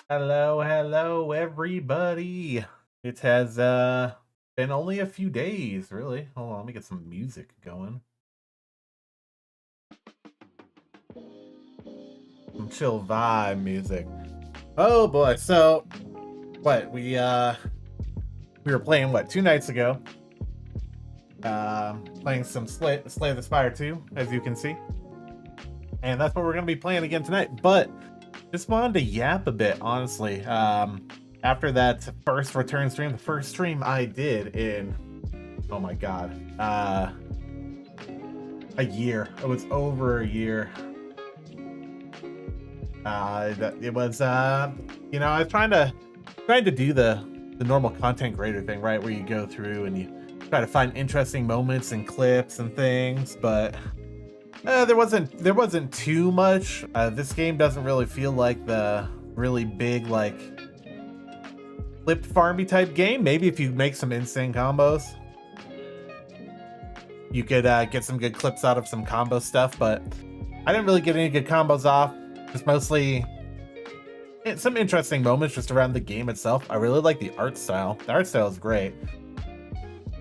Hello, hello, everybody. It has been only a few days, really. Hold on, let me get some music going. Some chill vibe music. Oh boy, so what we were playing what 2 nights ago. Playing some Slay the Spire 2, as you can see. And that's what we're gonna be playing again tonight. But just wanted to yap a bit, honestly. After that first return stream, the first stream I did in, oh my god, a year. It was over a year. It was, I was trying to do the normal content creator thing, right, where you go through and you try to find interesting moments and clips and things, but there wasn't too much. This game doesn't really feel like the really big like flipped farmy type game. Maybe if you make some insane combos, you could get some good clips out of some combo stuff, but I didn't really get any good combos off. Just mostly some interesting moments just around the game itself. I really like the art style. The art style is great.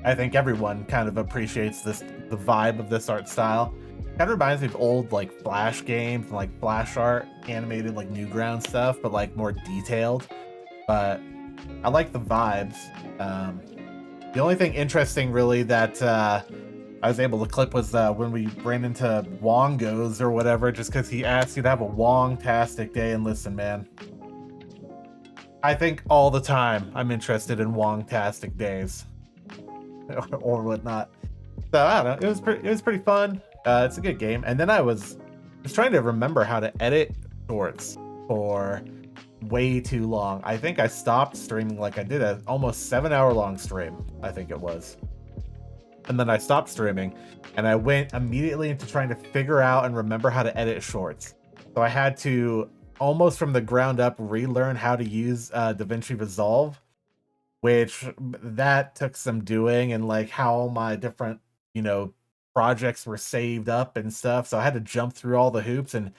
I think everyone kind of appreciates the vibe of this art style. Kind of reminds me of old like Flash games and like Flash art, animated like Newground stuff, but like more detailed. But I like the vibes. The only thing interesting really that I was able to clip was when we ran into Wongos or whatever, just because he asked you to have a Wong-tastic day. And listen, man, I think all the time I'm interested in Wong-tastic days or whatnot. So I don't know. It was pretty fun. It's a good game. And then I was just trying to remember how to edit shorts for way too long. I think I stopped streaming. Like I did a almost 7-hour long stream, I think it was. And then I stopped streaming and I went immediately into trying to figure out and remember how to edit shorts. So I had to almost from the ground up relearn how to use DaVinci Resolve, which that took some doing, and like how my different, projects were saved up and stuff. So I had to jump through all the hoops, and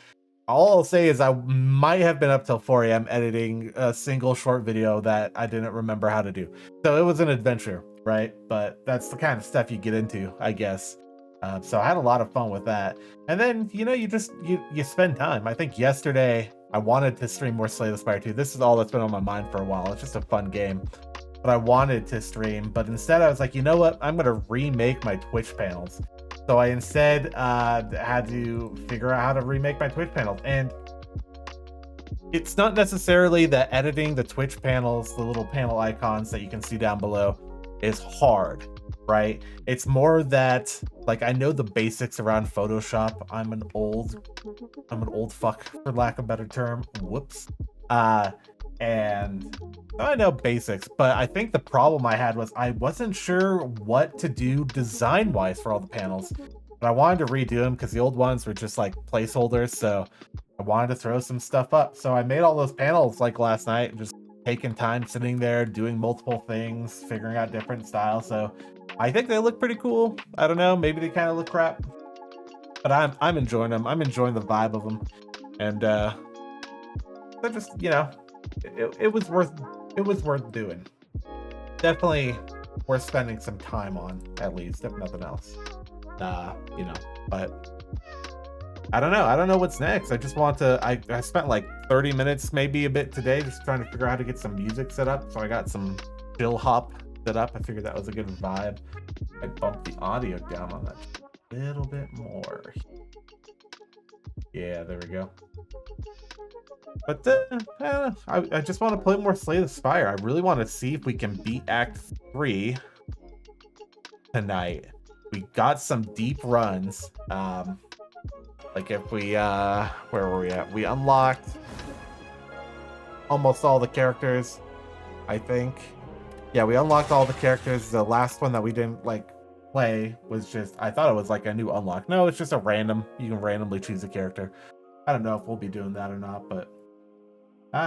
all I'll say is I might have been up till 4 a.m. editing a single short video that I didn't remember how to do. So it was an adventure, right? But that's the kind of stuff you get into, I guess. So I had a lot of fun with that. And then, you spend time. I think yesterday I wanted to stream more Slay the Spire 2. This is all that's been on my mind for a while. It's just a fun game. But I wanted to stream, but instead I was like, you know what? I'm going to remake my Twitch panels. So I instead had to figure out how to remake my Twitch panels. And it's not necessarily that editing the Twitch panels, the little panel icons that you can see down below, is hard, right? It's more that, like, I know the basics around Photoshop. I'm an old fuck, for lack of a better term. Whoops. And I know basics, but I think the problem I had was I wasn't sure what to do design-wise for all the panels. But I wanted to redo them because the old ones were just like placeholders, so I wanted to throw some stuff up. So I made all those panels like last night, just taking time sitting there, doing multiple things, figuring out different styles. So I think they look pretty cool. I don't know, maybe they kind of look crap, but I'm enjoying them. I'm enjoying the vibe of them, and they're just, it was worth doing. Definitely worth spending some time on, at least, if nothing else. But I don't know what's next. I just want to, I spent like 30 minutes, maybe a bit today, just trying to figure out how to get some music set up. So I got some chill hop set up. I figured that was a good vibe. I bumped the audio down on that a little bit more. Yeah, there we go. But I just want to play more Slay the Spire. I really want to see if we can beat Act 3 tonight. We got some deep runs. Like if we, where were we at? We unlocked almost all the characters, I think. Yeah, we unlocked all the characters. The last one that we didn't like play was just, I thought it was like a new unlock. No, it's just a random, you can randomly choose a character. I don't know if we'll be doing that or not, but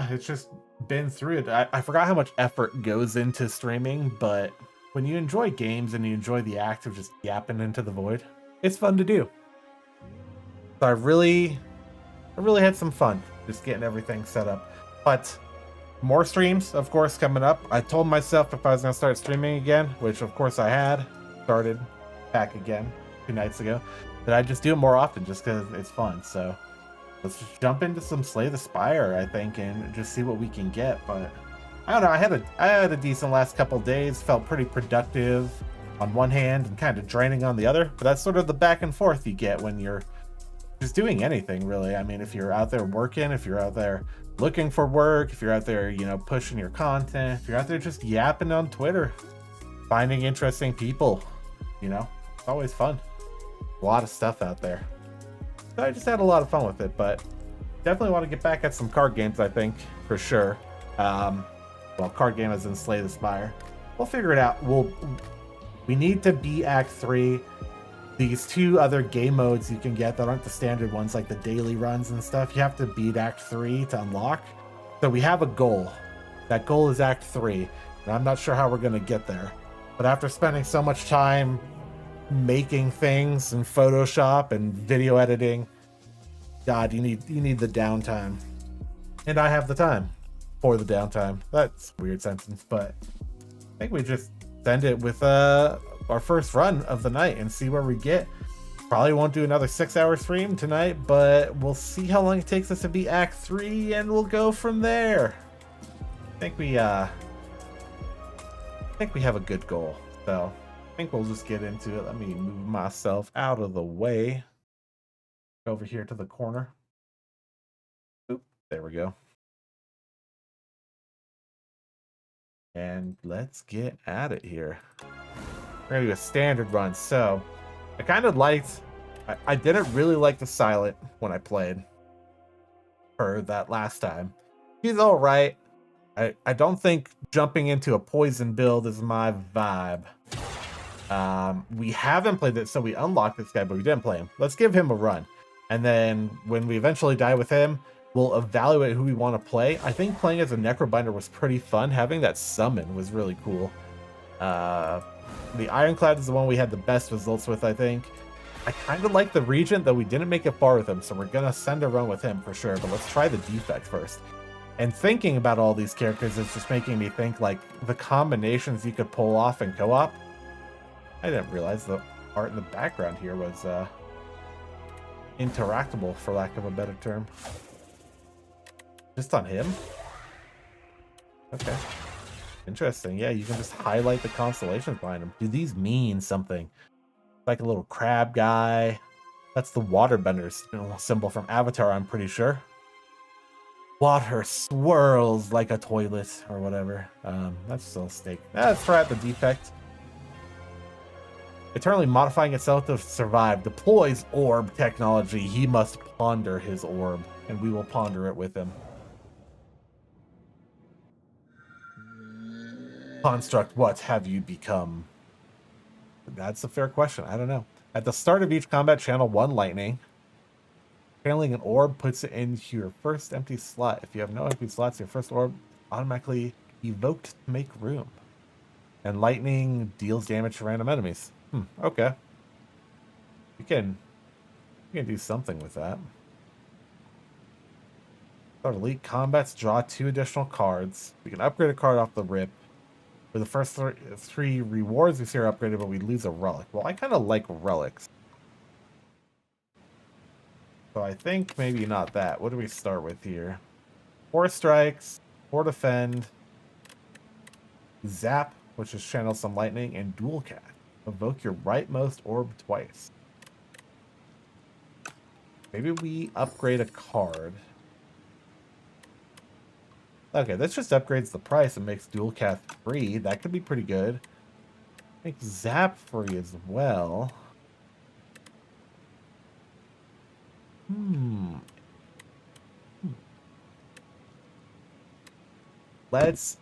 it's just been through it. I forgot how much effort goes into streaming, but when you enjoy games and you enjoy the act of just yapping into the void, it's fun to do. So I really had some fun just getting everything set up. But More streams, of course, coming up. I told myself if I was going to start streaming again, which of course I had started back again 2 nights ago, that I'd just do it more often just because it's fun. So let's just jump into some Slay the Spire, I think, and just see what we can get. But I don't know. I had a decent last couple days. Felt pretty productive on one hand and kind of draining on the other. But that's sort of the back and forth you get when you're just doing anything, really. I mean, if you're out there working, if you're out there looking for work, if you're out there, you know, pushing your content, if you're out there just yapping on Twitter, finding interesting people, you know, it's always fun. A lot of stuff out there. So I just had a lot of fun with it, but definitely want to get back at some card games, I think, for sure. Well, card game as in Slay the Spire. We'll figure it out. We need to be Act 3. These 2 other game modes you can get that aren't the standard ones, like the daily runs and stuff, you have to beat Act 3 to unlock. So we have a goal. That goal is Act 3, and I'm not sure how we're going to get there. But after spending so much time making things in Photoshop and video editing, God, you need the downtime. And I have the time for the downtime. That's a weird sentence, but I think we just send it with our first run of the night and see where we get. Probably won't do another 6-hour stream tonight, but we'll see how long it takes us to beat Act 3 and we'll go from there. I think we have a good goal. So I think we'll just get into it. Let me move myself out of the way. Over here to the corner. Oop, there we go. And let's get at it here. We're gonna do a standard run. So I kind of liked, I didn't really like the silent when I played her that last time. She's all right. I don't think jumping into a poison build is my vibe. We haven't played it, so we unlocked this guy, but we didn't play him. Let's give him a run. And then when we eventually die with him, we'll evaluate who we want to play. I think playing as a Necrobinder was pretty fun. Having that summon was really cool. The Ironclad is the one we had the best results with, I think. I kind of like the Regent, though we didn't make it far with him, so we're going to send a run with him for sure. But let's try the Defect first. And thinking about all these characters is just making me think, like, the combinations you could pull off in co-op. I didn't realize the art in the background here was interactable, for lack of a better term. Just on him? Okay. Interesting. Yeah, you can just highlight the constellations behind him. Do these mean something? Like a little crab guy. That's the waterbenders symbol from Avatar, I'm pretty sure. Water swirls like a toilet or whatever. That's still a stake. Let's try out the Defect. Eternally modifying itself to survive. Deploys orb technology. He must ponder his orb, and we will ponder it with him. Construct, what have you become? That's a fair question. I don't know. At the start of each combat, channel 1 lightning. Channeling an orb puts it into your first empty slot. If you have no empty slots, your first orb automatically evoked to make room. And lightning deals damage to random enemies. Okay. You can do something with that. Start elite combats, draw 2 additional cards. We can upgrade a card off the rip. For the first 3 rewards, we see are upgraded, but we lose a relic. Well, I kind of like relics. So I think maybe not that. What do we start with here? 4 strikes, 4 defend, zap, which is channel some lightning, and dual cast. Evoke your rightmost orb twice. Maybe we upgrade a card. Okay, this just upgrades the price and makes dual cast free. That could be pretty good. Make zap free as well.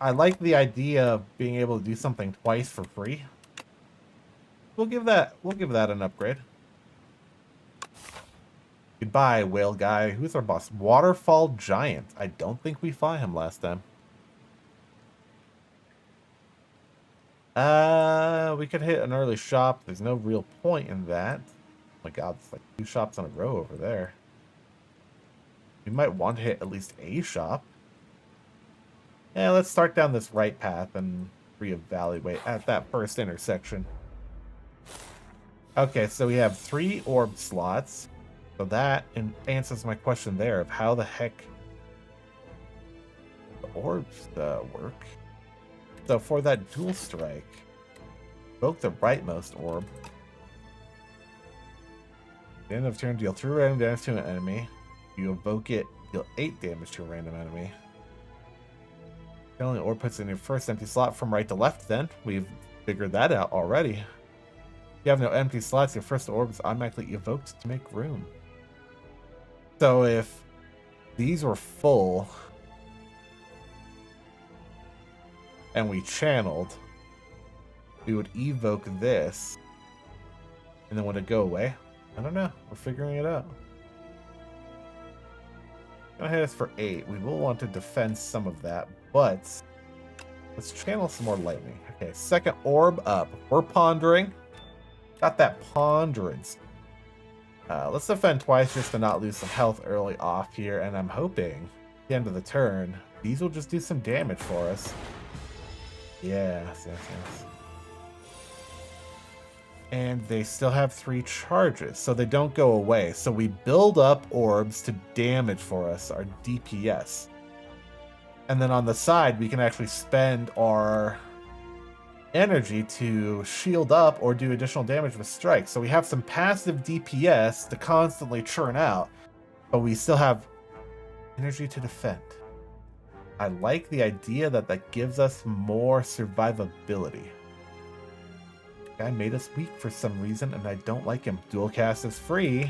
I like the idea of being able to do something twice for free. We'll give that an upgrade. Goodbye, whale guy. Who's our boss? Waterfall Giant. I don't think we fought him last time. We could hit an early shop. There's no real point in that. Oh my god, it's like 2 shops in a row over there. We might want to hit at least a shop. let's start down this right path and reevaluate at that first intersection. Okay, so we have 3 orb slots. So that answers my question there of how the heck the orbs work. So for that dual strike, evoke the rightmost orb. At the end of turn, deal 3 random damage to an enemy. You evoke it, deal 8 damage to a random enemy. The only orb puts in your first empty slot from right to left then. We've figured that out already. If you have no empty slots, your first orb is automatically evoked to make room. So if these were full and we channeled, we would evoke this. And then would it go away? I don't know. We're figuring it out. Go ahead us for 8. We will want to defend some of that, but let's channel some more lightning. Okay, second orb up. We're pondering. Got that ponderance. Let's defend twice just to not lose some health early off here, and I'm hoping at the end of the turn, these will just do some damage for us. Yes. And they still have 3 charges, so they don't go away. So we build up orbs to damage for us, our DPS. And then on the side, we can actually spend our energy to shield up or do additional damage with strikes. So we have some passive DPS to constantly churn out, but we still have energy to defend. I like the idea that that gives us more survivability. Guy made us weak for some reason, and I don't like him. Dual cast is free.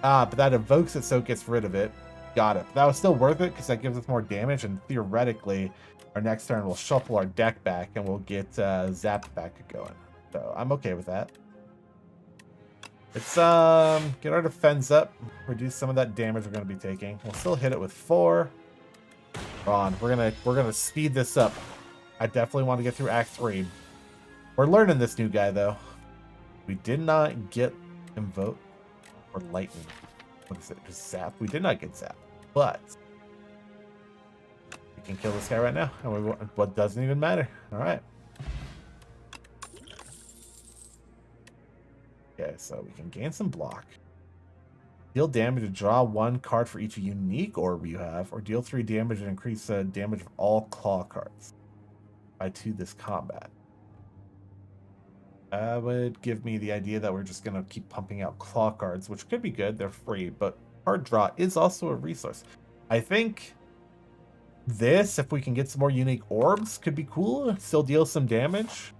But that evokes it, so it gets rid of it. Got it. But that was still worth it, because that gives us more damage, and theoretically, our next turn we'll shuffle our deck back, and we'll get Zap back going. So I'm okay with that. Let's get our defense up, reduce some of that damage we're going to be taking. We'll still hit it with 4. Ron, we're gonna speed this up. I definitely want to get through Act 3. We're learning this new guy, though. We did not get Invoke or Lightning. What is it? Just Zap? We did not get Zap. But we can kill this guy right now. And what doesn't even matter. Alright. Okay, so we can gain some block. Deal damage to draw 1 card for each unique orb you have, or deal 3 damage and increase the damage of all claw cards. To this combat. Would give me the idea that we're just going to keep pumping out claw cards, which could be good. They're free, but card draw is also a resource. I think this, if we can get some more unique orbs, could be cool. Still deal some damage.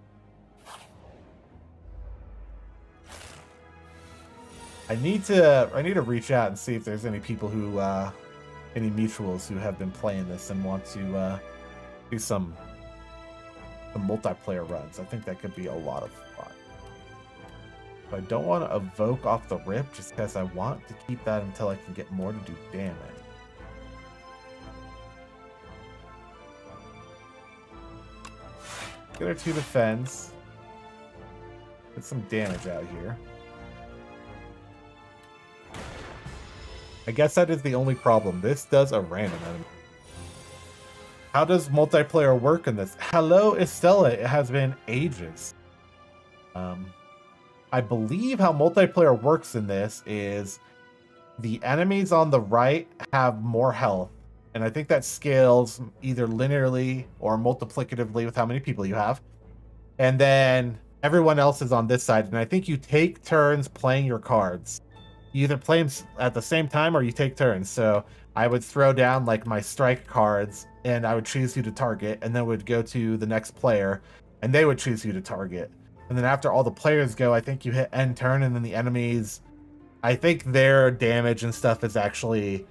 I need to reach out and see if there's any people who, any mutuals who have been playing this and want to do some multiplayer runs. I think that could be a lot of fun. But I don't want to evoke off the rip just because I want to keep that until I can get more to do damage. Get our 2 defense. Get some damage out here. I guess that is the only problem. This does a random enemy. How does multiplayer work in this? Hello, Estella. It has been ages. I believe how multiplayer works in this is the enemies on the right have more health. And I think that scales either linearly or multiplicatively with how many people you have. And then everyone else is on this side. And I think you take turns playing your cards. You either play them at the same time or you take turns. So I would throw down like my strike cards and I would choose who to target, and then would go to the next player and they would choose who to target. And then after all the players go, I think you hit end turn, and then the enemies, I think their damage and stuff is actually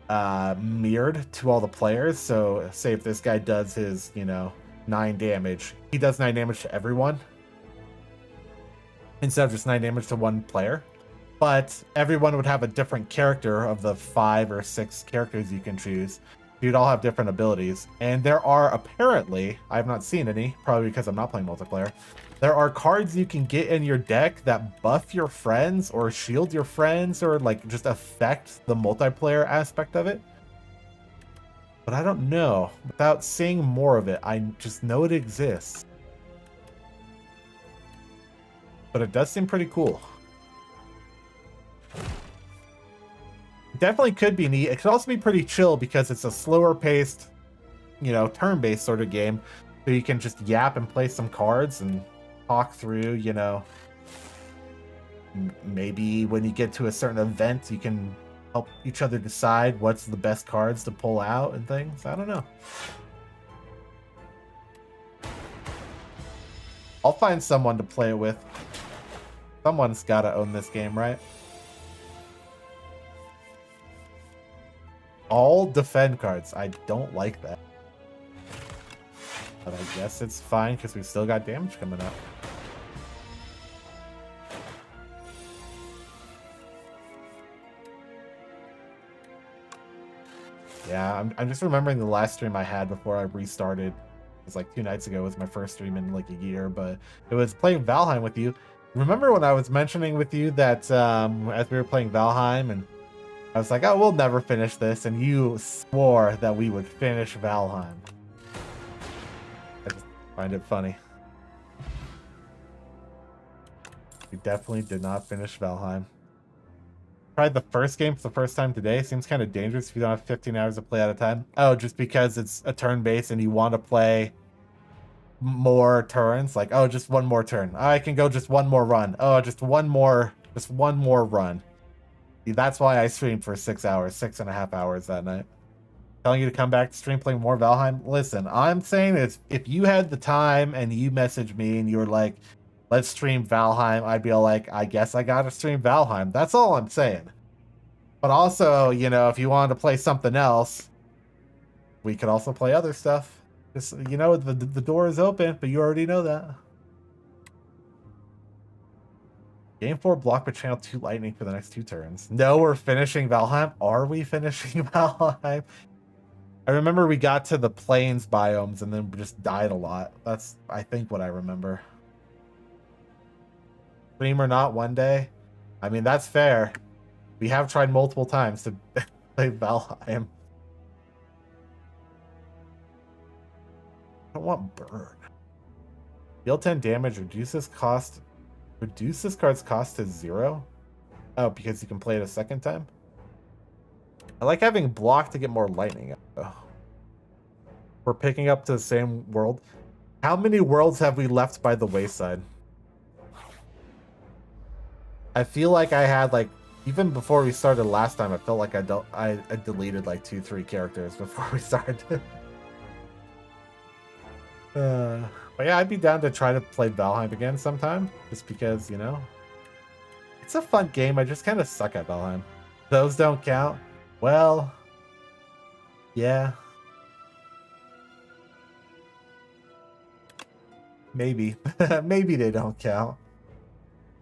mirrored to all the players. So say if this guy does his, 9 damage, he does 9 damage to everyone instead of just 9 damage to one player. But everyone would have a different character of the 5 or 6 characters you can choose. You'd all have different abilities. And there are apparently, I have not seen any, probably because I'm not playing multiplayer, there are cards you can get in your deck that buff your friends or shield your friends or like just affect the multiplayer aspect of it. But I don't know. Without seeing more of it, I just know it exists. But it does seem pretty cool. It definitely could be neat. It could also be pretty chill because it's a slower paced, you know, turn-based sort of game. So you can just yap and play some cards and talk through, you know. Maybe when you get to a certain event, you can help each other decide what's the best cards to pull out and things. I don't know. I'll find someone to play it with. Someone's got to own this game, right? All defend cards. I don't like that. But I guess it's fine because we've still got damage coming up. Yeah, I'm just remembering the last stream I had before I restarted. It was like 2 nights ago. It was my first stream in like a year, but it was playing Valheim with you. Remember when I was mentioning with you that as we were playing Valheim and I was like, oh, we'll never finish this, and you swore that we would finish Valheim. I just find it funny. We definitely did not finish Valheim. Tried the first game for the first time today. Seems kind of dangerous if you don't have 15 hours to play at a time. Oh, just because it's a turn-based and you want to play more turns. Like, oh, just one more turn. Oh, I can go just one more run. Oh, just one more run. That's why I streamed for 6 hours, 6.5 hours that night. Telling you to come back to stream playing more Valheim. Listen, I'm saying is if you had the time and you messaged me and you were like, let's stream Valheim, I'd be all like, I guess I gotta stream Valheim. That's all I'm saying. But also, you know, if you wanted to play something else, we could also play other stuff. Just, you know, the door is open, but you already know that. Game 4 block but channel 2 lightning for the next 2 turns. No, we're finishing Valheim. Are we finishing Valheim? I remember we got to the plains biomes and then just died a lot. That's, I think, what I remember. Stream or not one day? I mean, that's fair. We have tried multiple times to play Valheim. I don't want burn. Deal 10 damage, reduce this card's cost to 0? Oh, because you can play it a second time? I like having block to get more lightning. Oh. We're picking up to the same world. How many worlds have we left by the wayside? I feel like I had like, even before we started last time, I felt like I deleted like 2-3 characters before we started. But yeah, I'd be down to try to play Valheim again sometime, just because, you know, it's a fun game. I just kind of suck at Valheim. Those don't count. Well, yeah. Maybe. Maybe they don't count.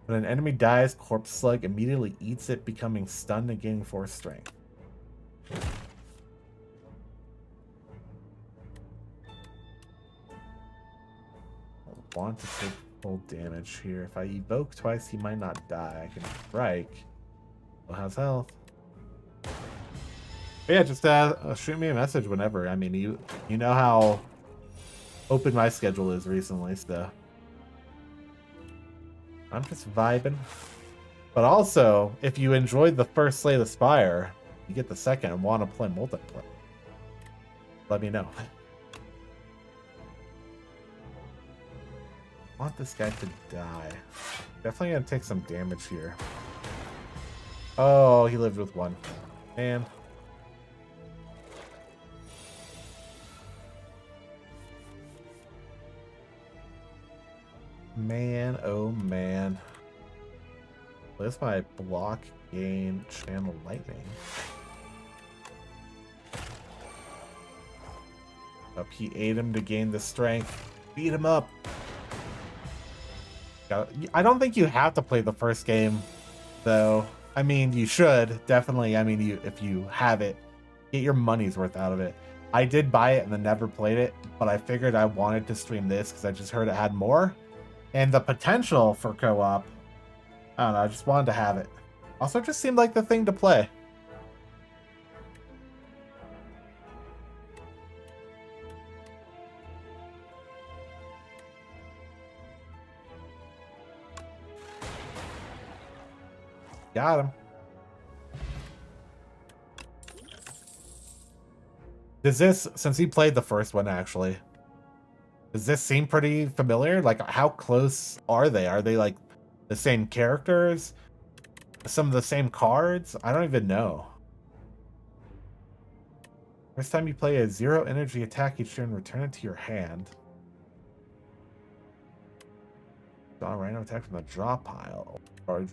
When an enemy dies, Corpse Slug immediately eats it, becoming stunned and gaining 4 strength. I want to take full damage here. If I evoke twice, he might not die. I can strike. Well, how's health? But yeah, just shoot me a message whenever. I mean, you know how open my schedule is recently, so I'm just vibing. But also, if you enjoyed the first Slay the Spire, you get the second and want to play multiplayer, let me know. I want this guy to die. Definitely gonna take some damage here. Oh, he lived with 1. Man. Man, oh man. Where's my block gain channel lightning? Up, he ate him to gain the strength. Beat him up. I don't think you have to play the first game, though. I mean, you should, definitely. I mean, if you have it, get your money's worth out of it. I did buy it and then never played it, but I figured I wanted to stream this because I just heard it had more. And the potential for co-op, I don't know, I just wanted to have it. Also, it just seemed like the thing to play. Got him. Does this, since he played the first one actually, does this seem pretty familiar? Like, how close are they? Are they like the same characters? Some of the same cards? I don't even know. First time you play a 0 energy attack each turn, return it to your hand. Draw a random attack from the draw pile. Or,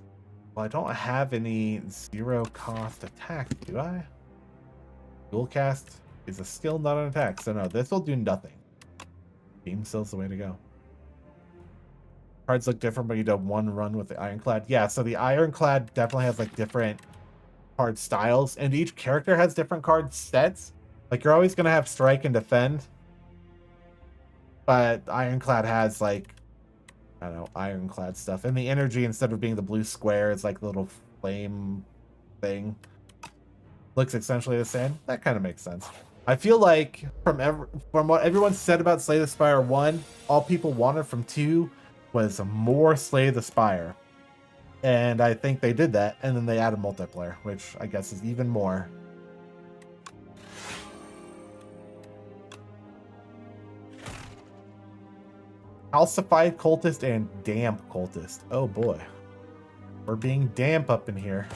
well, I don't have any 0 cost attacks, do I? Dual cast is a skill, not an attack. So no, this will do nothing. Beam Still's the way to go. Cards look different, but you do one run with the Ironclad. Yeah, so the Ironclad definitely has like different card styles, and each character has different card sets. Like, you're always going to have Strike and Defend, but Ironclad has like, I don't know, Ironclad stuff. And the energy, instead of being the blue square, is like the little flame thing. Looks essentially the same. That kind of makes sense. I feel like from what everyone said about Slay the Spire 1, all people wanted from 2 was more Slay the Spire. And I think they did that, and then they added multiplayer, which I guess is even more. Calcified Cultist and Damp Cultist. Oh boy. We're being damp up in here.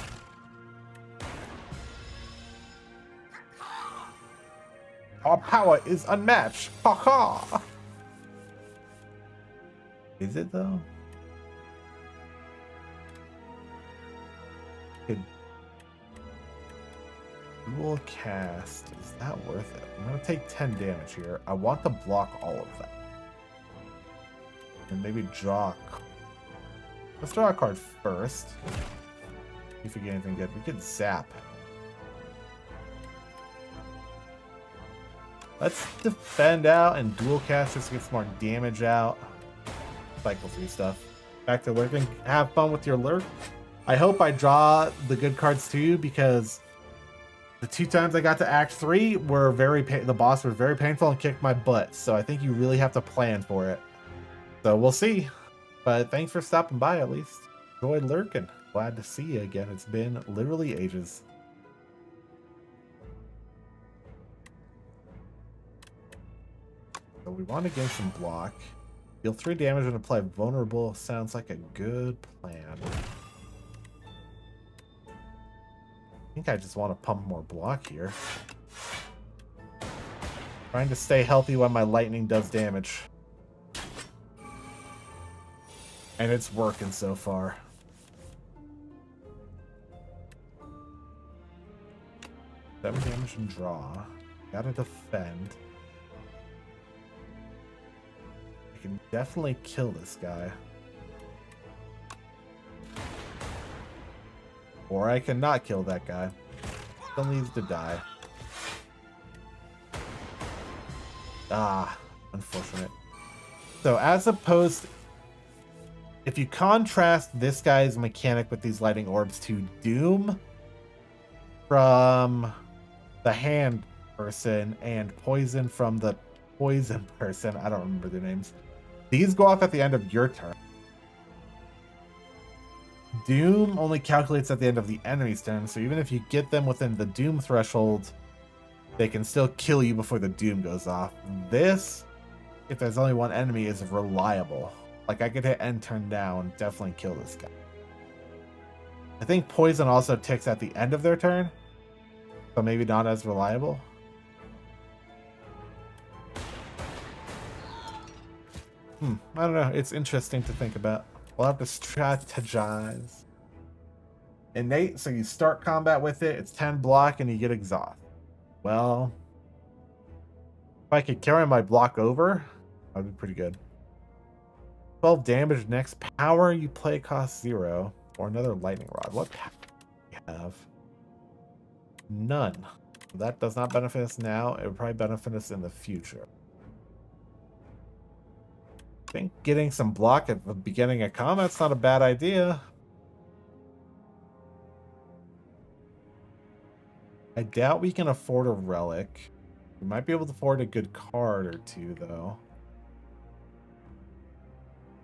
Our power is unmatched. Ha ha. Is it though? Good. Dual cast. Is that worth it? I'm gonna take 10 damage here. I want to block all of that. And maybe draw. Let's draw a card first. See if we get anything good. We could zap. Let's defend out and dual cast just to get some more damage out. Cycle through stuff. Back to lurking. Have fun with your lurk. I hope I draw the good cards too, because the 2 times I got to Act 3 were the boss was very painful and kicked my butt. So I think you really have to plan for it. So we'll see. But thanks for stopping by at least. Enjoyed lurking. Glad to see you again. It's been literally ages. So we want to gain some block. Deal 3 damage and apply vulnerable. Sounds like a good plan. I think I just want to pump more block here. Trying to stay healthy when my lightning does damage. And it's working so far. Seven damage and draw. Gotta defend. I can definitely kill this guy. Or I cannot kill that guy. Still needs to die. Ah, unfortunate. So as opposed, if you contrast this guy's mechanic with these lightning orbs to Doom from the hand person and Poison from the poison person, I don't remember their names. These go off at the end of your turn. Doom only calculates at the end of the enemy's turn, so even if you get them within the Doom threshold, they can still kill you before the Doom goes off. This, if there's only one enemy, is reliable. Like, I could hit end turn down, definitely kill this guy. I think Poison also ticks at the end of their turn, so maybe not as reliable. I don't know. It's interesting to think about. We'll have to strategize. Innate, so you start combat with it, it's 10 block, and you get exhaust. Well, if I could carry my block over, that'd be pretty good. 12 damage, next power you play costs 0. Or another lightning rod. What power do we have? None. That does not benefit us now. It would probably benefit us in the future. I think getting some block at the beginning of combat's not a bad idea. I doubt we can afford a relic. We might be able to afford a good card or two, though.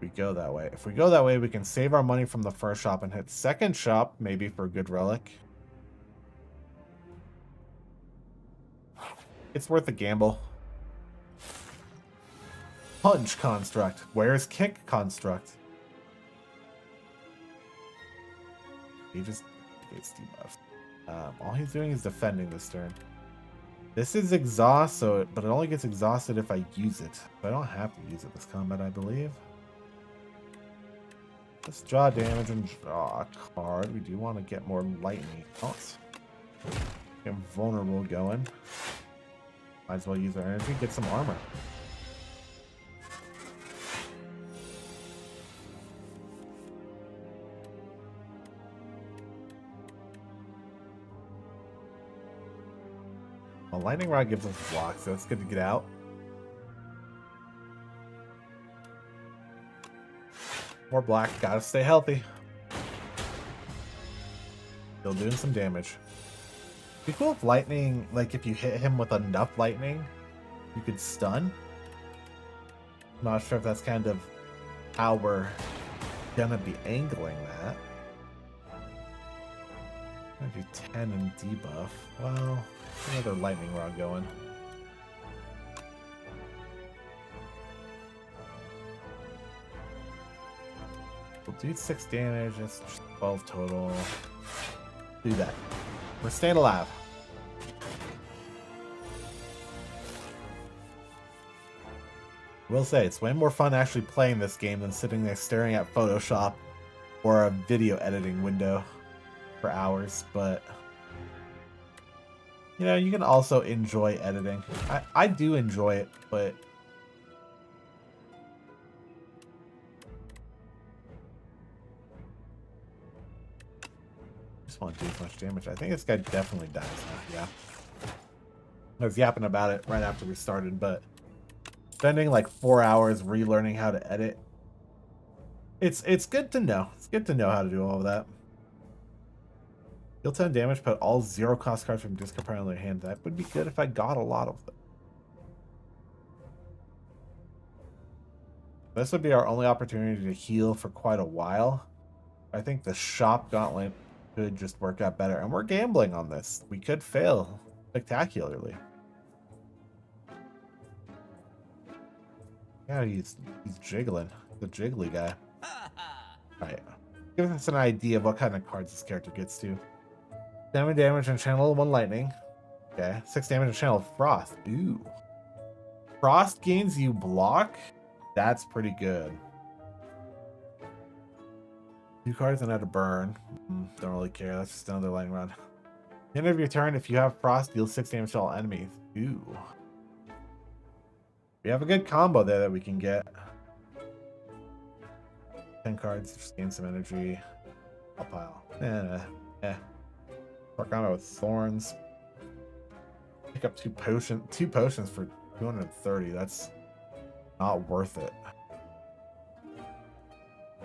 We go that way. If we go that way, we can save our money from the first shop and hit second shop, maybe for a good relic. It's worth a gamble. Punch construct. Where's kick construct? He just gets debuffed. All he's doing is defending this turn. This is exhaust, but it only gets exhausted if I use it. So I don't have to use it this combat, I believe. Let's draw damage and draw a card. We do want to get more lightning counts. Get vulnerable going. Might as well use our energy, get some armor. Well, lightning rod gives us block, so it's good to get out. More black, gotta stay healthy. Still doing some damage. It'd be cool if lightning, like if you hit him with enough lightning, you could stun. Not sure if that's kind of how we're gonna be angling that. I'm gonna do 10 and debuff. Well, another lightning rod going. We'll do 6 damage, that's 12 total. Do that. We're staying alive. I will say, it's way more fun actually playing this game than sitting there staring at Photoshop or a video editing window for hours, but you know, you can also enjoy editing. I do enjoy it, but won't do as much damage. I think this guy definitely dies now. Yeah. I was yapping about it right after we started, but spending like 4 hours relearning how to edit. It's good to know. It's good to know how to do all of that. Deal 10 damage, put all 0 cost cards from discard pile in their hand. That would be good if I got a lot of them. This would be our only opportunity to heal for quite a while. I think the shop gauntlet could just work out better, and we're gambling on this. We could fail spectacularly. Yeah, he's jiggling. The jiggly guy. Alright. Give us an idea of what kind of cards this character gets to. 7 damage and channel 1 lightning. Okay. 6 damage and channel frost. Ooh. Frost gains you block? That's pretty good. 2 cards and add a burn. Don't really care. That's just another lightning rod. At the end of your turn, if you have frost, deal 6 damage to all enemies. Ooh. We have a good combo there that we can get. 10 cards, just gain some energy. I'll pile. Our combo with thorns. Pick up 2 potions for 230. That's not worth it.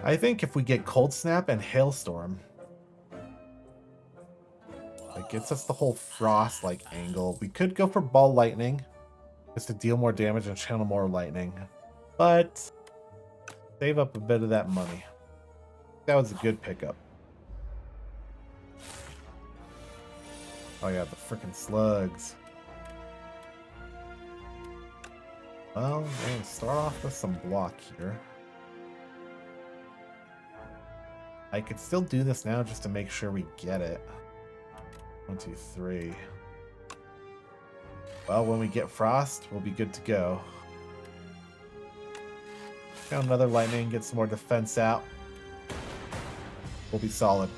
I think if we get Cold Snap and Hailstorm, it gets us the whole frost like angle. We could go for Ball Lightning just to deal more damage and channel more lightning, but save up a bit of that money. That was a good pickup. Oh yeah, the freaking slugs. Well, we're gonna start off with some block here. I could still do this now just to make sure we get it. 1, 2, 3. Well, when we get frost, we'll be good to go. Got another lightning, get some more defense out. We'll be solid.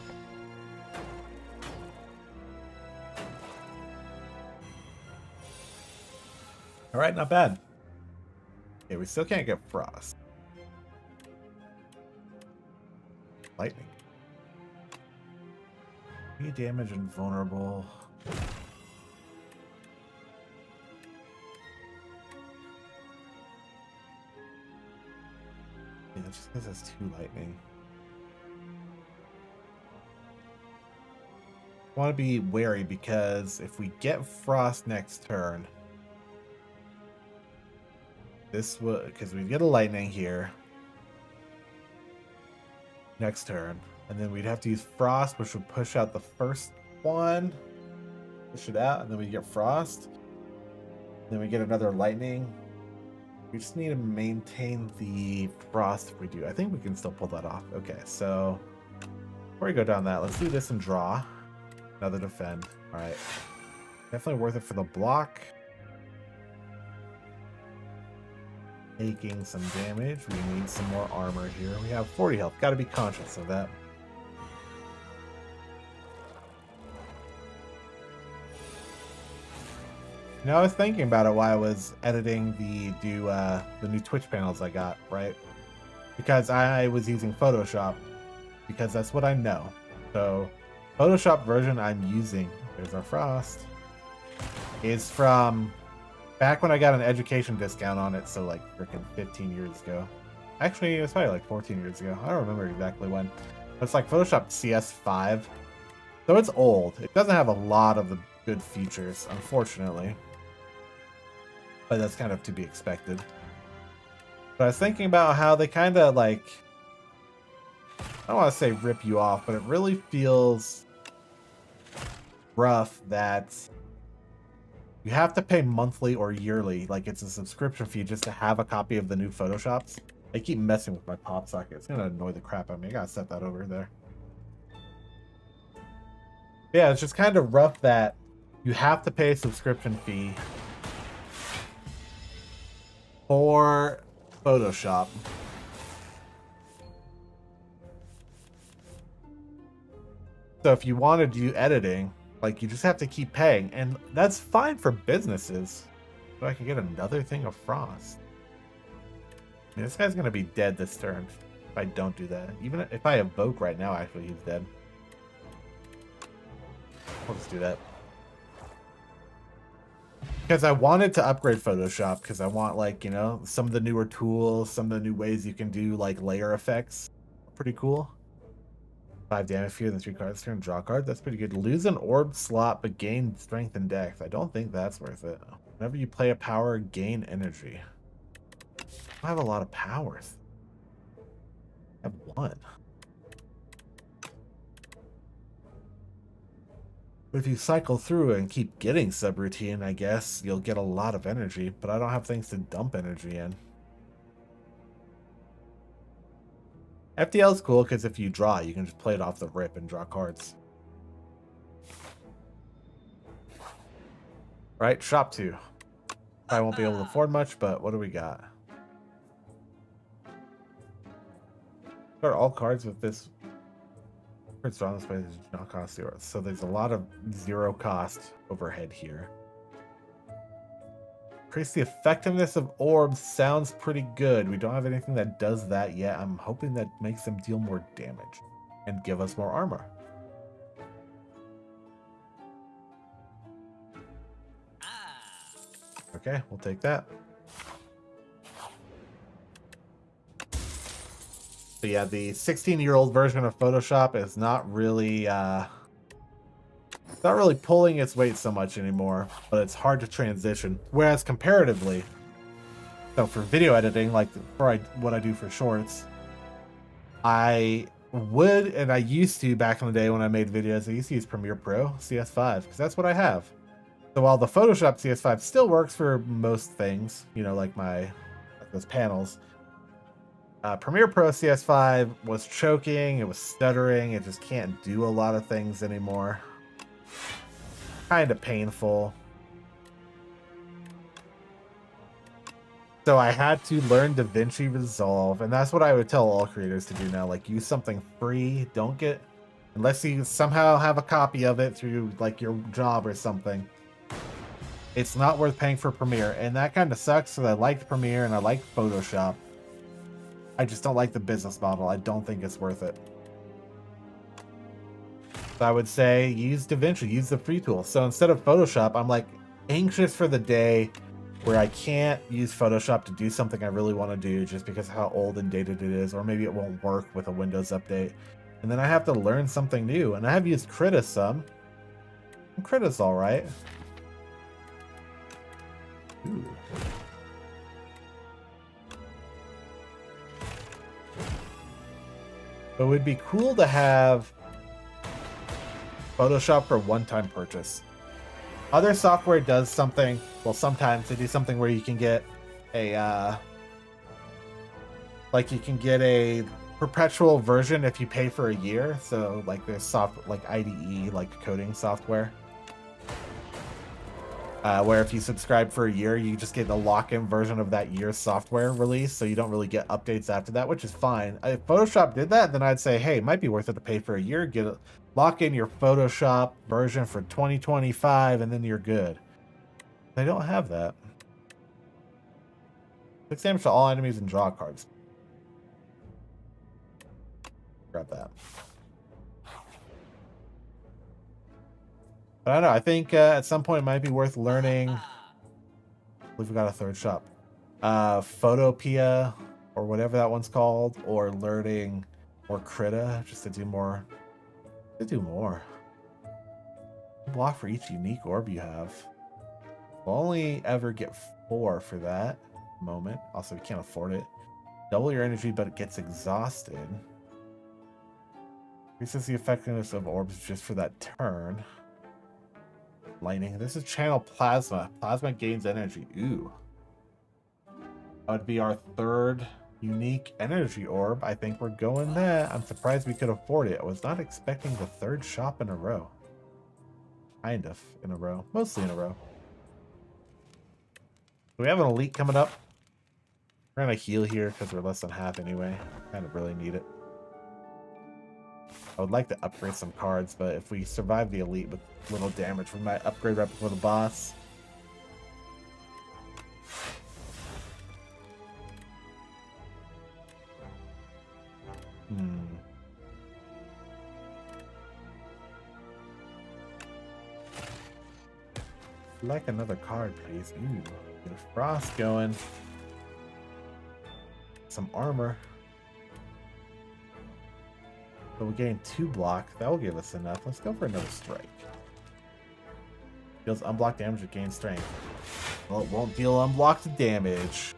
Alright, not bad. Okay, we still can't get frost. Lightning. 3 damage and vulnerable. Yeah, that just gives us 2 lightning. Want to be wary because if we get frost next turn, this will, because we get a lightning here. next turn. And then we'd have to use Frost, which would push out the first one. Push it out, and then we get Frost. Then we get another Lightning. We just need to maintain the Frost if we do. I think we can still pull that off. Okay, so before we go down that, let's do this and draw. Another defend. All right. Definitely worth it for the block. Taking some damage. We need some more armor here. We have 40 health. Got to be conscious of that. You know, I was thinking about it while I was editing the new Twitch panels I got, right? Because I was using Photoshop, because that's what I know. So, Photoshop version I'm using, there's our Frost, is from back when I got an education discount on it, so like freaking 15 years ago. Actually, it was probably like 14 years ago. I don't remember exactly when. But it's like Photoshop CS5. So it's old. It doesn't have a lot of the good features, unfortunately. But that's kind of to be expected. But I was thinking about how they kind of like, I don't want to say rip you off, but it really feels rough that you have to pay monthly or yearly, like it's a subscription fee just to have a copy of the new Photoshops. I keep messing with my pop socket. It's gonna annoy the crap out of me. I gotta set that over there. Yeah, it's just kind of rough that you have to pay a subscription fee for Photoshop. So if you want to do editing, like you just have to keep paying, and that's fine for businesses. So I can get another thing of Frost. I mean, this guy's gonna be dead this turn if I don't do that. Even if I evoke right now, actually he's dead. I'll just do that. Because I wanted to upgrade Photoshop, because I want, like, you know, some of the newer tools, some of the new ways you can do, like, layer effects. Pretty cool. 5 damage, fewer than 3 cards turn, draw a card. That's pretty good. Lose an orb slot, but gain strength and dex. I don't think that's worth it. Whenever you play a power, gain energy. I have a lot of powers. I have 1. But if you cycle through and keep getting subroutine, I guess you'll get a lot of energy, but I don't have things to dump energy in. FTL is cool because if you draw, you can just play it off the rip and draw cards. Right, shop 2. I won't be able to afford much, but what do we got? Start all cards with this. Cards drawn this way does not cost 0. So there's a lot of 0 cost overhead here. Increase the effectiveness of orbs sounds pretty good. We don't have anything that does that yet. I'm hoping that makes them deal more damage and give us more armor. Okay, we'll take that. But yeah, the 16-year-old version of Photoshop is not really pulling its weight so much anymore, but it's hard to transition. Whereas comparatively, so for video editing, like for what I do for shorts, I would, and I used to back in the day when I made videos, I used to use Premiere Pro CS5 because that's what I have. So while the Photoshop CS5 still works for most things, you know, like those panels, Premiere Pro CS5 was choking, it was stuttering, it just can't do a lot of things anymore. Kind of painful. So I had to learn DaVinci Resolve, and that's what I would tell all creators to do now. Like, use something free. Don't get, unless you somehow have a copy of it through like your job or something. It's not worth paying for Premiere, and that kind of sucks because I liked Premiere and I liked Photoshop. I just don't like the business model. I don't think it's worth it. So I would say use DaVinci, use the free tool. So instead of Photoshop, I'm like anxious for the day where I can't use Photoshop to do something I really want to do just because of how old and dated it is, or maybe it won't work with a Windows update. And then I have to learn something new. And I have used Krita some. And Krita's all right. Ooh. But it would be cool to have Photoshop for one-time purchase. Other software does something, well, sometimes they do something where you can get a, like you can get a perpetual version if you pay for a year. So like there's like IDE, like coding software. Where if you subscribe for a year, you just get the lock-in version of that year's software release, so you don't really get updates after that, which is fine. If Photoshop did that, then I'd say, hey, it might be worth it to pay for a year, lock in your Photoshop version for 2025, and then you're good. They don't have that. 6 damage to all enemies and draw cards. Grab that. But I don't know. I think at some point it might be worth learning. I believe we got a third shop. Photopia, or whatever that one's called, or learning more Krita, just to do more. Block for each unique orb you have. We'll only ever get 4 for that moment. Also, we can't afford it. Double your energy, but it gets exhausted. Increases the effectiveness of orbs just for that turn. Lightning. This is channel plasma. Plasma gains energy. Ooh. That would be our 3rd unique energy orb. I think we're going that. I'm surprised we could afford it. I was not expecting the 3rd shop in a row. Kind of in a row. Mostly in a row. Do we have an elite coming up? We're going to heal here because we're less than half anyway. Kind of really need it. I would like to upgrade some cards, but if we survive the elite with little damage, we might upgrade right before the boss. I'd like another card, please. Ooh, get a frost going. Some armor. So we're getting 2 block. That will give us enough. Let's go for another strike. Deals unblocked damage with gain strength. Well, it won't deal unblocked damage.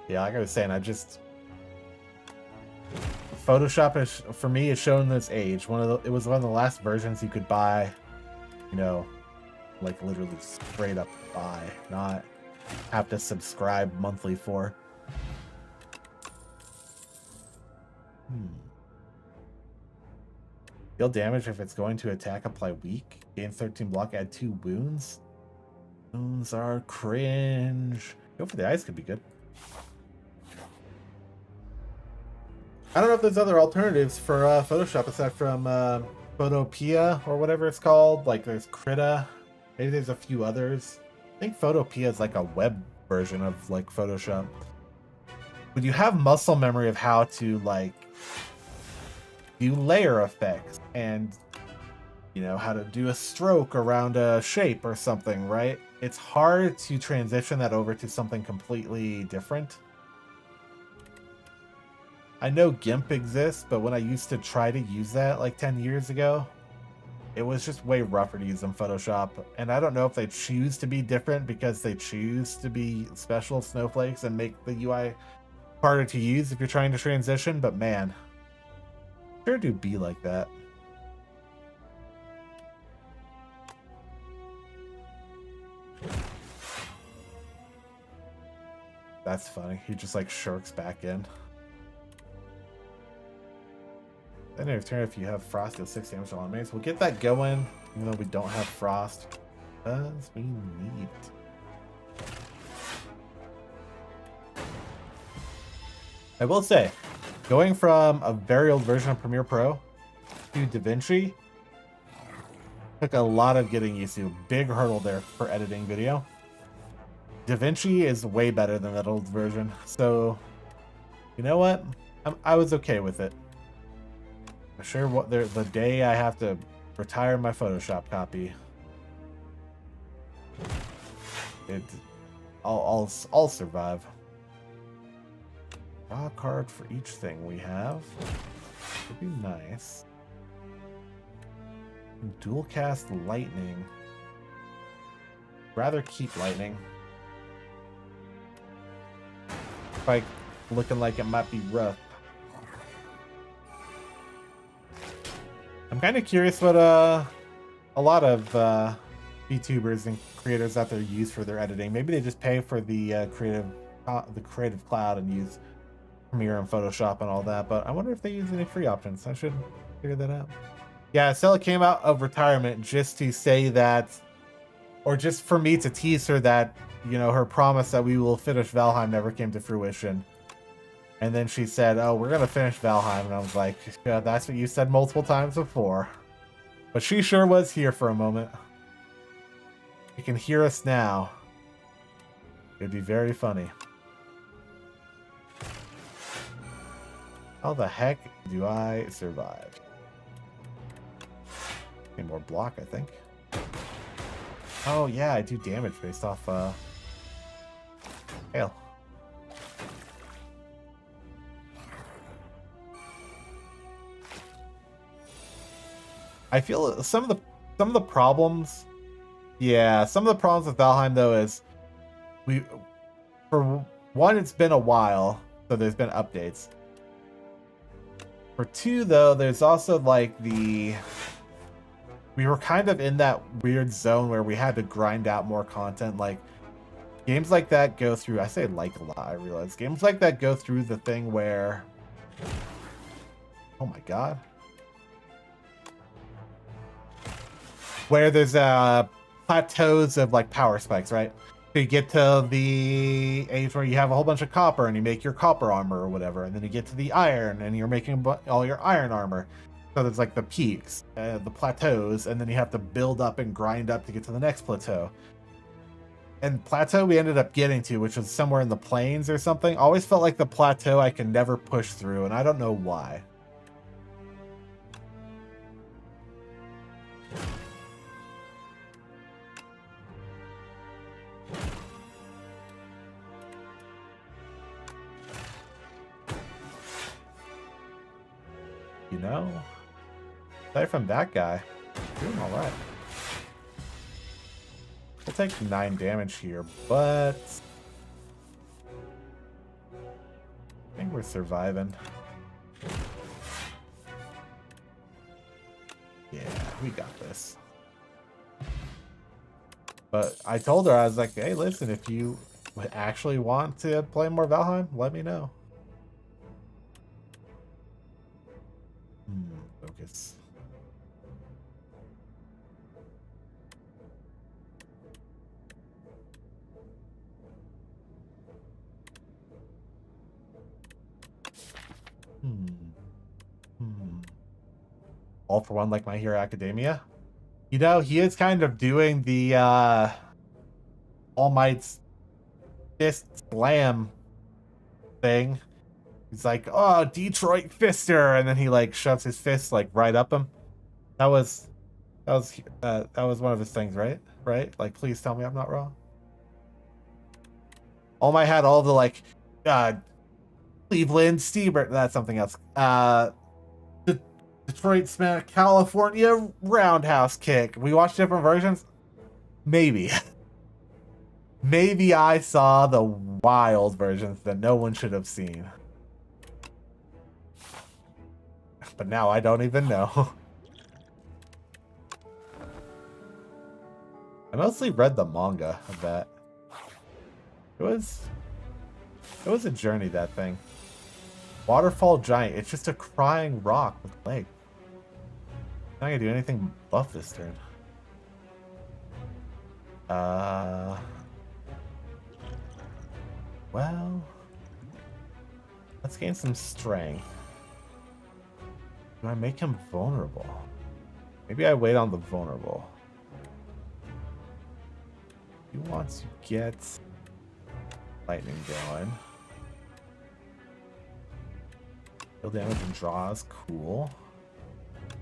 Yeah, like I was saying, Photoshop is, for me, is showing this age. It was one of the last versions you could buy, you know, like literally straight up buy, not have to subscribe monthly for. Deal damage if it's going to attack, apply weak. Gain 13 block, add 2 wounds. Wounds are cringe. Go for the ice, could be good. I don't know if there's other alternatives for Photoshop aside from Photopia or whatever it's called. Like there's Krita. Maybe there's a few others. I think Photopia is like a web version of like Photoshop. But you have muscle memory of how to like do layer effects and, you know, how to do a stroke around a shape or something, right? It's hard to transition that over to something completely different. I know GIMP exists, but when I used to try to use that like 10 years ago, it was just way rougher to use in Photoshop. And I don't know if they choose to be different because they choose to be special snowflakes and make the UI harder to use if you're trying to transition, but man, sure do be like that. That's funny. He just like shirks back in. Then in return, if you have frost, deal 6 damage to all enemies. We'll get that going, even though we don't have frost, because we need it. I will say, going from a very old version of Premiere Pro to DaVinci took a lot of getting used to. Big hurdle there for editing video. DaVinci is way better than that old version, so you know what? I was okay with it. I'm sure the day I have to retire my Photoshop copy, I'll survive. Draw a card for each thing we have. Would be nice. Dual cast lightning. Rather keep lightning. If looking like it might be rough. I'm kind of curious what a lot of VTubers and creators out there use for their editing. Maybe they just pay for the creative cloud and use Premiere and Photoshop and all that. But I wonder if they use any free options. I should figure that out. Yeah, Stella came out of retirement just to say that, or just for me to tease her that, you know, her promise that we will finish Valheim never came to fruition. And then she said, oh, we're going to finish Valheim. And I was like, yeah, that's what you said multiple times before. But she sure was here for a moment. You can hear us now. It'd be very funny. How the heck do I survive? Need more block, I think. Oh, yeah, I do damage based off hail. I feel some of the problems. Yeah, some of the problems with Valheim though is for one, it's been a while, so there's been updates. For two though, there's also like we were kind of in that weird zone where we had to grind out more content. Like games like that go through, I say like a lot, I realize. Games like that go through the thing where, oh my god. Where there's plateaus of like power spikes, right? So you get to the age where you have a whole bunch of copper and you make your copper armor or whatever, and then you get to the iron and you're making all your iron armor. So there's like the peaks, the plateaus, and then you have to build up and grind up to get to the next plateau. And plateau we ended up getting to, which was somewhere in the plains or something, always felt like the plateau I could never push through, and I don't know why. You know, aside from that guy, doing all right. We'll take 9 damage here, but I think we're surviving. Yeah, we got this. But I told her, I was like, hey, listen, if you actually want to play more Valheim, let me know. Focus. All for One, like My Hero Academia. You know, he is kind of doing the All Might's fist slam thing. He's like, oh, Detroit Fister, and then he like shoves his fist like right up him. That was one of his things, right? Right? Like, please tell me I'm not wrong. All Might had all the like Cleveland Steamer, that's something else. Detroit Smack California Roundhouse Kick. We watched different versions? Maybe. Maybe I saw the wild versions that no one should have seen. But now I don't even know. I mostly read the manga of that. It was a journey, that thing. Waterfall Giant. It's just a crying rock with legs. Not gonna do anything buff this turn. Well, let's gain some strength. Do I make him vulnerable? Maybe I wait on the vulnerable. He wants to get lightning going. Deal damage and draw is cool.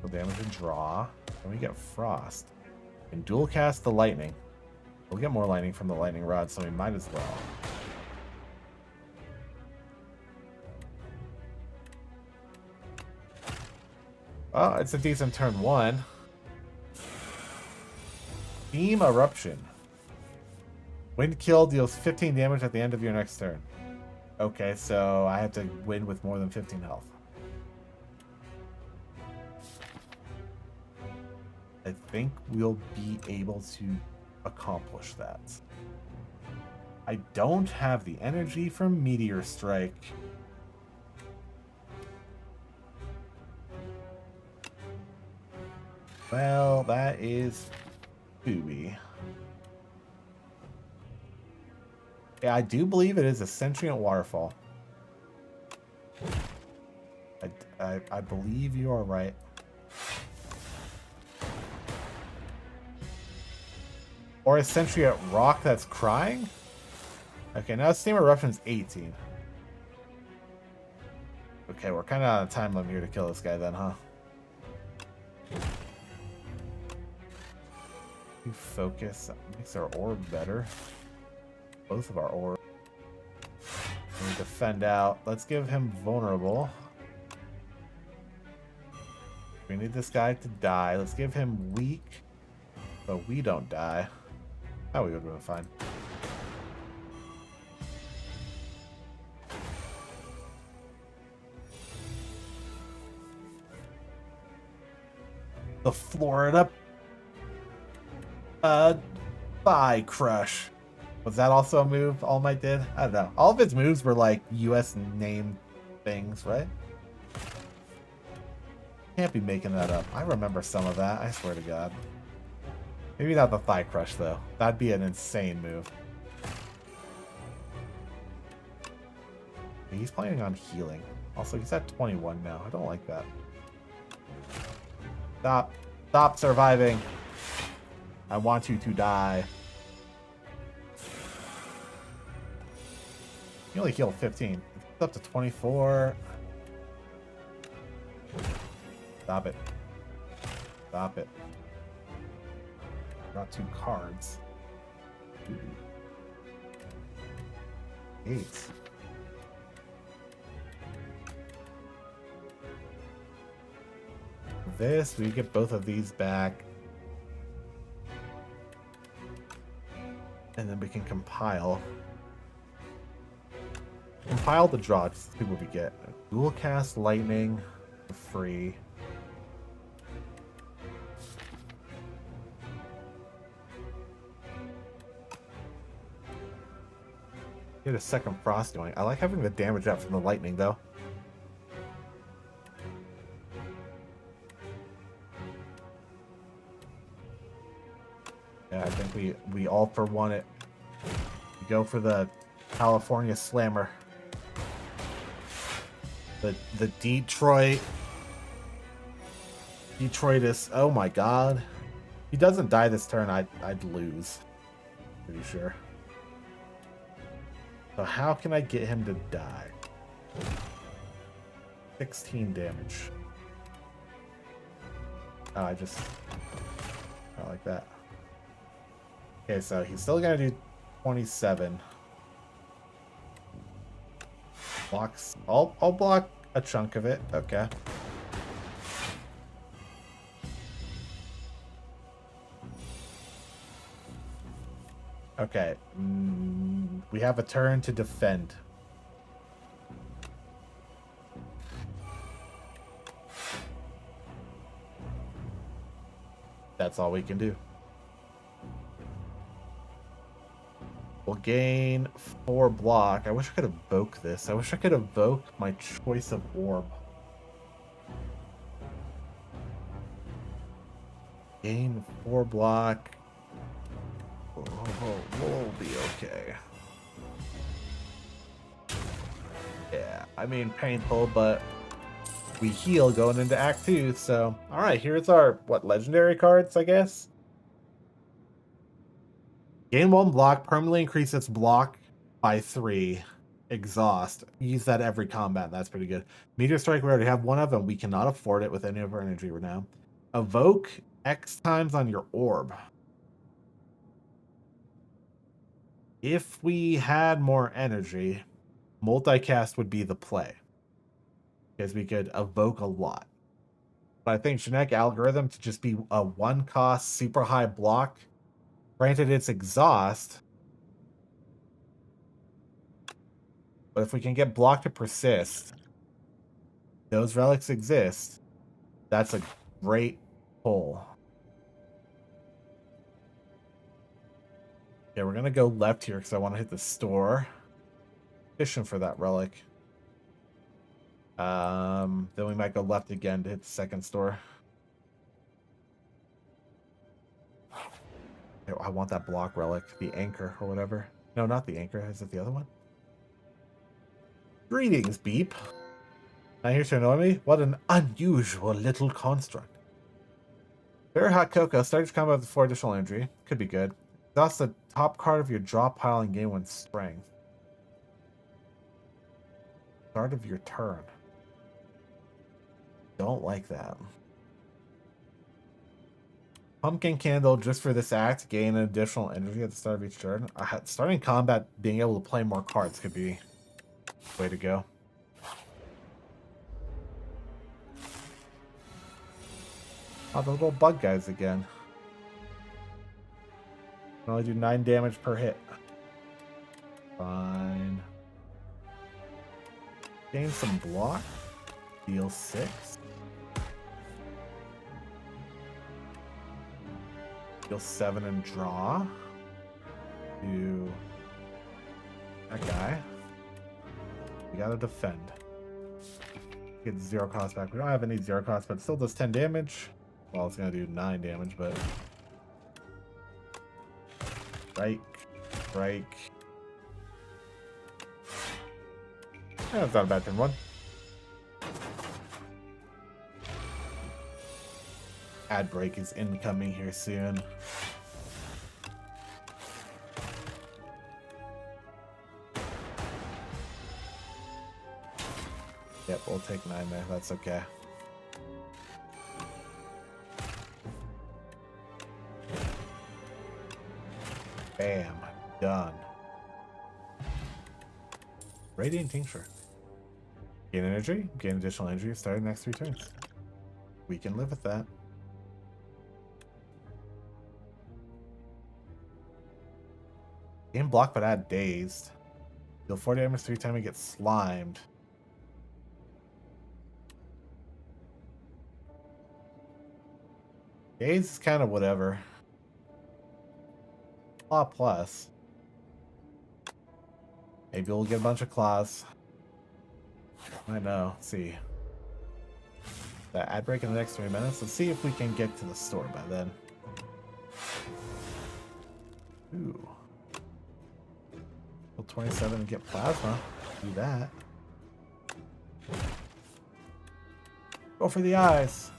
Deal damage and draw. Then we get frost. And dual cast the lightning. We'll get more lightning from the lightning rod, so we might as well. Oh, it's a decent turn 1. Beam Eruption. Wind kill deals 15 damage at the end of your next turn. Okay, so I have to win with more than 15 health. I think we'll be able to accomplish that. I don't have the energy from Meteor Strike. Well, that is booby. Yeah, I do believe it is a sentient waterfall. I believe you are right. Or a sentient rock that's crying? Okay, now Steam Eruption's 18. Okay, we're kind of out of time limit here to kill this guy then, huh? You focus. That makes our orb better. Both of our orbs. We defend out. Let's give him vulnerable. We need this guy to die. Let's give him weak, so we don't die. Oh, we would have been fine. The Florida Thigh Crush. Was that also a move All Might did? I don't know. All of his moves were like US named things, right? Can't be making that up. I remember some of that, I swear to God. Maybe not the Thigh Crush, though. That'd be an insane move. He's planning on healing. Also, he's at 21 now. I don't like that. Stop. Stop surviving. I want you to die. You only healed 15. It's up to 24. Stop it. Stop it. Got 2 cards. Ooh. 8. This, we get both of these back. And then we can compile. Compile the draw, just to see what we get. Dual cast lightning for free. Get a second frost going. I like having the damage up from the lightning though. Yeah, I think we all for one it. We go for the California Slammer. The Detroit is, oh my god. If he doesn't die this turn, I'd lose. Pretty sure. So how can I get him to die? 16 damage. Oh, I like that. Okay, so he's still gonna do 27. Blocks. I'll block a chunk of it. Okay. Okay. We have a turn to defend. That's all we can do. We'll gain 4 block. I wish I could evoke this. I wish I could evoke my choice of orb. Gain 4 block. Oh, we'll be okay. Yeah, I mean painful, but we heal going into Act 2, so... Alright, here's our, what, legendary cards, I guess? Gain 1 block, permanently increase its block by 3. Exhaust. Use that every combat, that's pretty good. Meteor Strike, we already have one of, and we cannot afford it with any of our energy right now. Evoke X times on your orb. If we had more energy, multicast would be the play. Because we could evoke a lot. But I think genetic algorithm to just be a 1-cost, super high block. Granted, it's exhaust. But if we can get block to persist, those relics exist. That's a great pull. Yeah, we're gonna go left here because I want to hit the store. Fishing for that relic. Then we might go left again to hit the second store. I want that block relic, the anchor or whatever. No, not the anchor. Is it the other one? Greetings, Beep. Not here to annoy me? What an unusual little construct. Very hot cocoa. Start your combat with 4 additional energy. Could be good. That's the top card of your draw pile and gain 1 strength. Start of your turn. Don't like that. Pumpkin candle just for this act. Gain an additional energy at the start of each turn. Starting combat, being able to play more cards could be the way to go. Oh, the little bug guys again. Can only do 9 damage per hit. Fine. Gain some block. Deal 6. Deal 7 and draw. Do that guy. We gotta defend. Get 0 cost back. We don't have any 0 cost, but it still does 10 damage. Well, it's gonna do 9 damage, but strike. Yeah, that's not a bad turn 1. Ad break is incoming here soon. Yep, we'll take 9 there. That's okay. Bam. Done. Radiant Tincture. Gain energy. Gain additional energy starting the next 3 turns. We can live with that. Gain block but add dazed. Deal 4 damage 3 times we get slimed. Dazed is kind of whatever. Claw plus. Maybe we'll get a bunch of claws. I know. Let's see. That ad break in the next 3 minutes. Let's see if we can get to the store by then. Ooh. 27 and get plasma. Do that. Go for the eyes.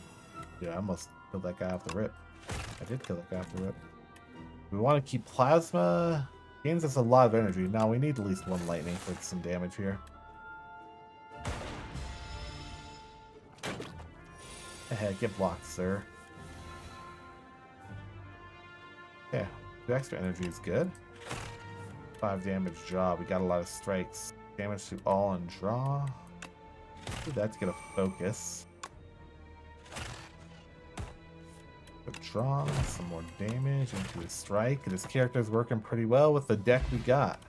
Yeah, I almost killed that guy off the rip. I did kill that guy off the rip. We want to keep plasma. Gains us a lot of energy. Now we need at least 1 lightning for some damage here. Ahead, get blocked, sir. Yeah, 2 extra energy is good. 5 damage draw. We got a lot of strikes. Damage to all and draw. Do that to get a focus. But draw some more damage into a strike. This character's working pretty well with the deck we got.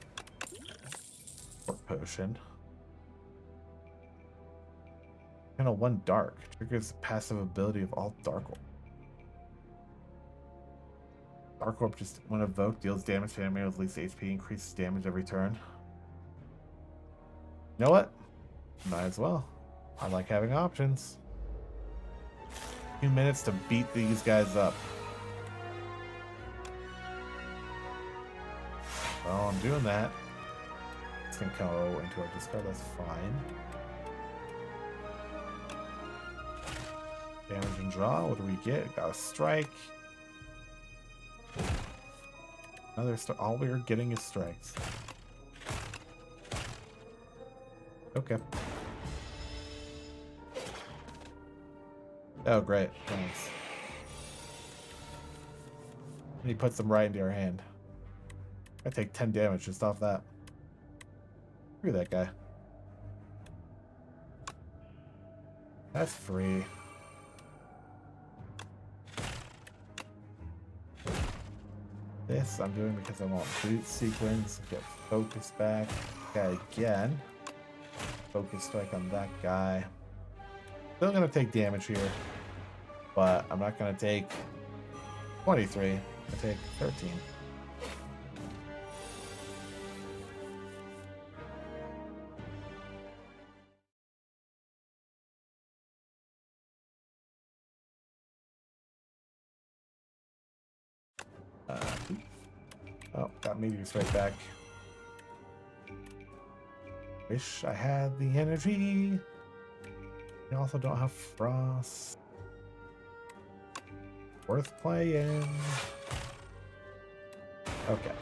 Port potion. And a 1 dark. Triggers the passive ability of all Dark Orb. Dark Orb, just when evoked, deals damage to enemy with least HP, increases damage every turn. You know what? Might as well. I like having options. 2 minutes to beat these guys up. Well, I'm doing that. It's gonna go into our discard, that's fine. Damage and draw, what do we get? Got a strike. Another all we're getting is strikes. Okay. Oh, great. Thanks. And he puts them right into our hand. I take 10 damage just off that. Screw that guy. That's free. This I'm doing because I want boot sequence, get focus back. Okay, again. Focus strike on that guy. Still gonna take damage here, but I'm not gonna take 23. I take 13. Oh, got meteors right back. Wish I had the energy. I also don't have frost. Worth playing. Okay.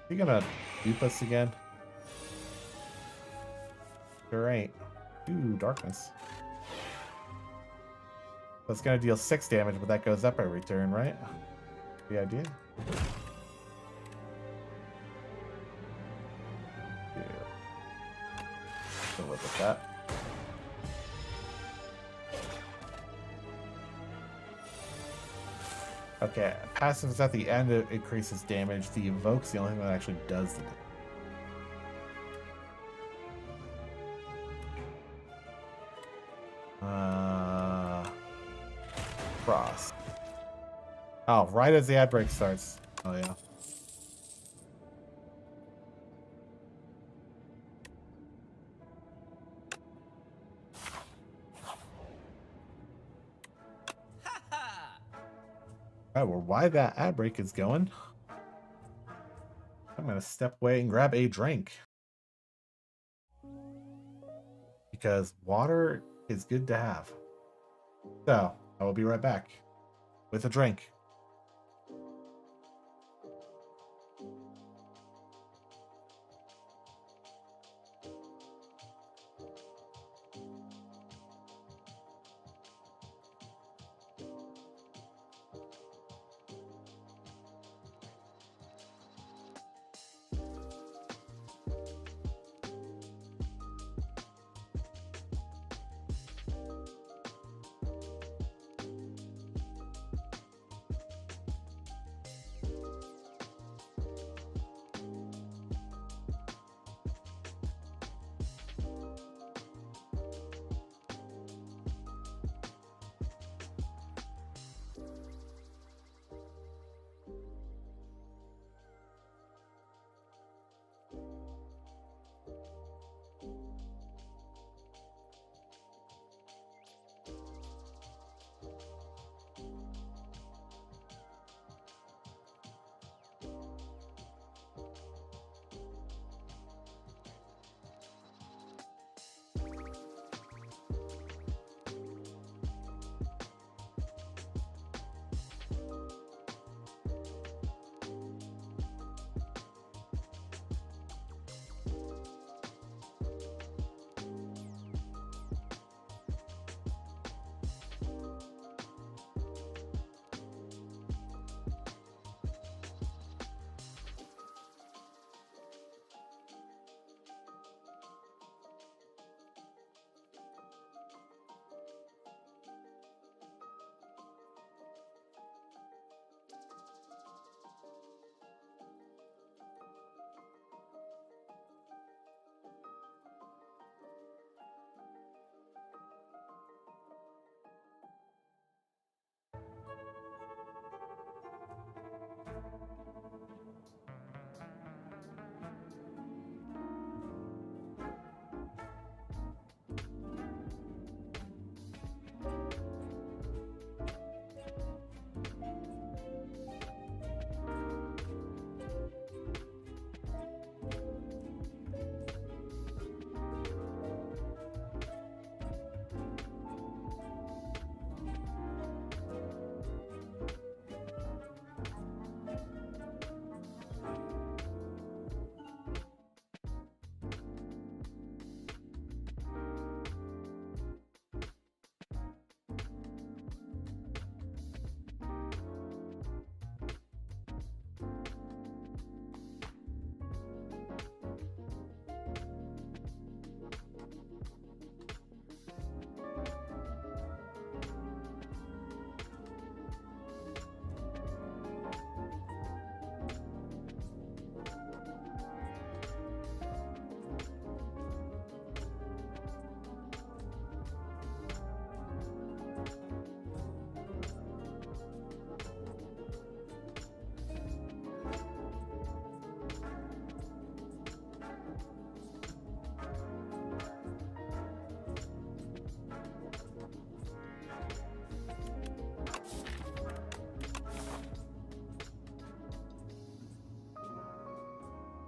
You gonna dupe us again? Sure ain't. Ooh, darkness. That's gonna deal 6 damage, but that goes up every turn, right? The idea? Yeah. We'll live with that. Okay, passive is at the end, it increases damage. The evoke's the only thing that actually does the damage. Frost. Oh, right as the ad break starts. Oh, yeah. Alright, well, why that ad break is going, I'm going to step away and grab a drink. Because water is good to have. So, I will be right back with a drink.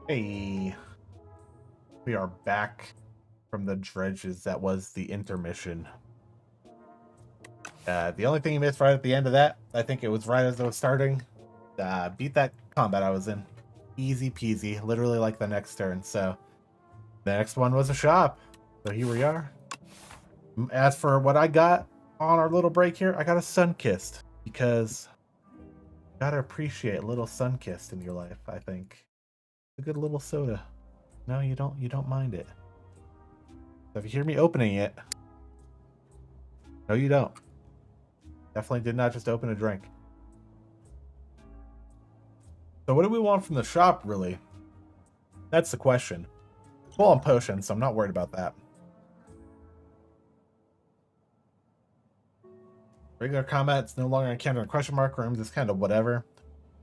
Hey, we are back from the dredges. That was the intermission. The only thing you missed right at the end of that, I think it was right as I was starting. Beat that combat I was in. Easy peasy, literally like the next turn. So the next one was a shop. So here we are. As for what I got on our little break here, I got a sun-kissed because you gotta appreciate a little sun-kissed in your life, I think. A good little soda. No, you don't mind it. So if you hear me opening it, no, you don't. Definitely did not just open a drink. So what do we want from the shop, really? That's the question. Well, I'm potions, so I'm not worried about that. Regular combat's no longer encountering question mark rooms. It's kind of whatever.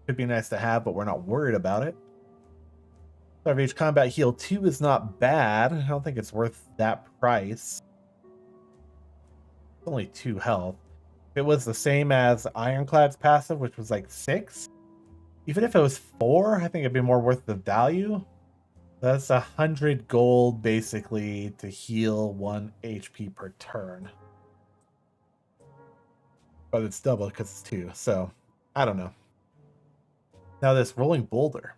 Could be nice to have, but we're not worried about it. Starvage combat heal 2 is not bad. I don't think it's worth that price. It's only 2 health. If it was the same as Ironclad's passive, which was like 6, even if it was 4, I think it'd be more worth the value. That's 100 gold basically to heal 1 HP per turn. But it's double because it's 2, so I don't know. Now this rolling boulder.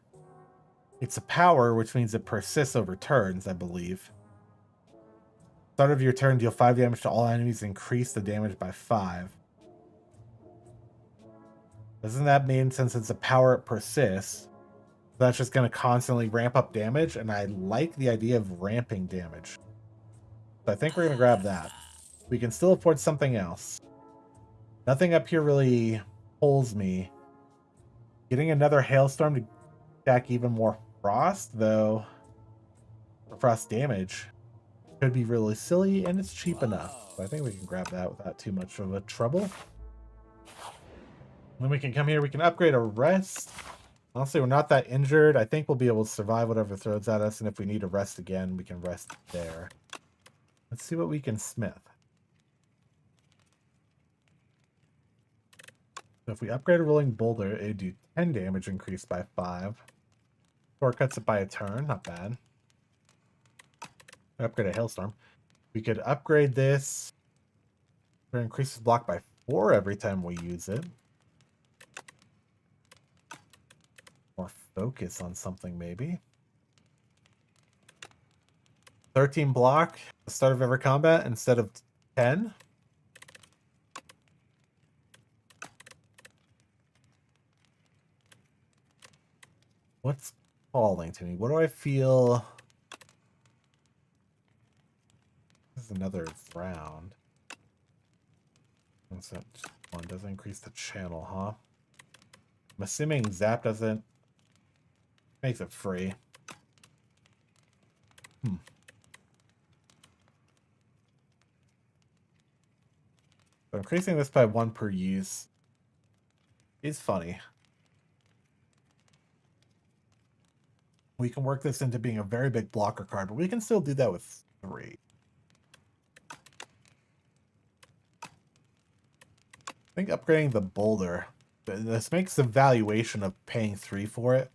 It's a power, which means it persists over turns, I believe. Start of your turn, deal 5 damage to all enemies, increase the damage by 5. Doesn't that mean since it's a power, it persists? That's just going to constantly ramp up damage, and I like the idea of ramping damage. So I think we're going to grab that. We can still afford something else. Nothing up here really pulls me. Getting another hailstorm to stack even more frost, though, for frost damage, could be really silly, and it's cheap enough. So I think we can grab that without too much of a trouble. Then we can come here, we can upgrade a rest. Honestly, we're not that injured. I think we'll be able to survive whatever throws at us, and if we need to rest again, we can rest there. Let's see what we can smith. So if we upgrade a rolling boulder, it'd do 10 damage increased by 5. Shortcuts it by a turn, not bad. Upgrade a hailstorm. We could upgrade this. It increases block by 4 every time we use it. More focus on something, maybe. 13 block at the start of every combat instead of 10. What's calling to me? What do I feel? This is another round. So one doesn't increase the channel, huh? I'm assuming Zap doesn't. Makes it free. So increasing this by 1 per use is funny. We can work this into being a very big blocker card, but we can still do that with 3. I think upgrading the boulder, this makes the valuation of paying 3 for it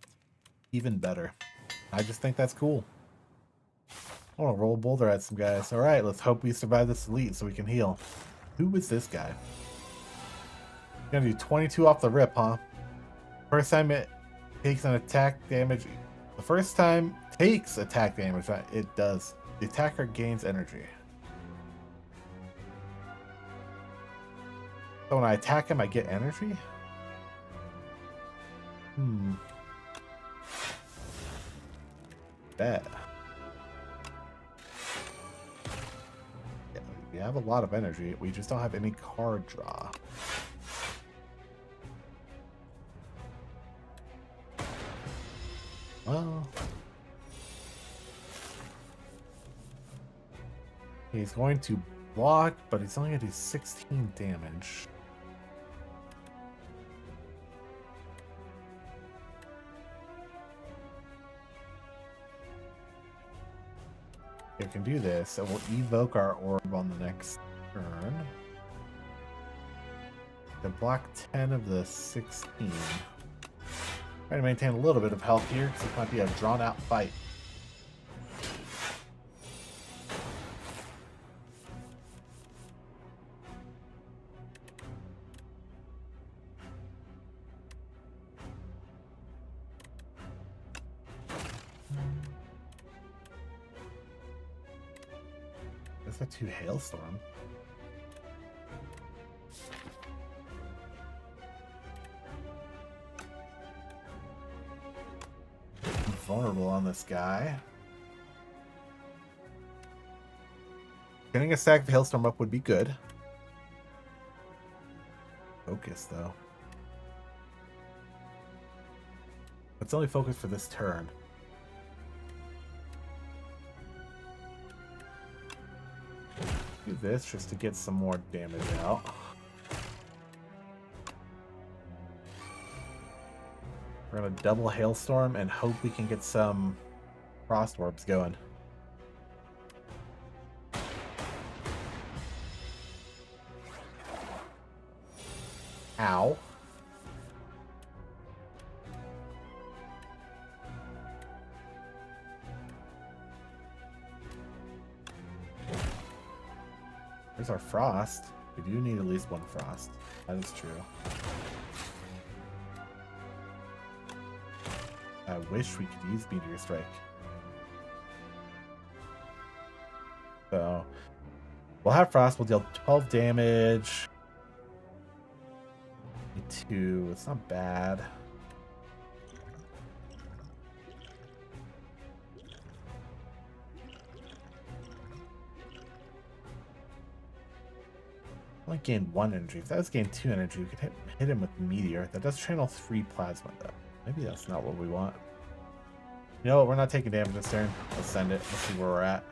even better. I just think that's cool. I want to roll a boulder at some guys. All right, let's hope we survive this elite so we can heal. Who is this guy? Gonna do 22 off the rip, huh? First time it takes an attack damage. The first time takes attack damage, it does. The attacker gains energy. So when I attack him, I get energy? Bet. Yeah, we have a lot of energy. We just don't have any card draw. Well, he's going to block, but he's only going to do 16 damage. We can do this, and we'll evoke our orb on the next turn. To block 10 of the 16. Trying to maintain a little bit of health here, because it might be a drawn-out fight. That's a 2 hailstorm. I'm vulnerable on this guy. Getting a stack of hailstorm up would be good. Focus though. It's only focus for this turn. Do this just to get some more damage out. We're gonna double hailstorm and hope we can get some frost orbs going. Ow. There's our frost. We do need at least 1 frost. That is true. I wish we could use Meteor Strike. So, we'll have frost. We'll deal 12 damage. 2. It's not bad. Only gained 1 energy. If that was gained 2 energy, we could hit him with Meteor. That does channel 3 plasma though. Maybe that's not what we want. You know what? We're not taking damage this turn. Let's send it. Let's see where we're at.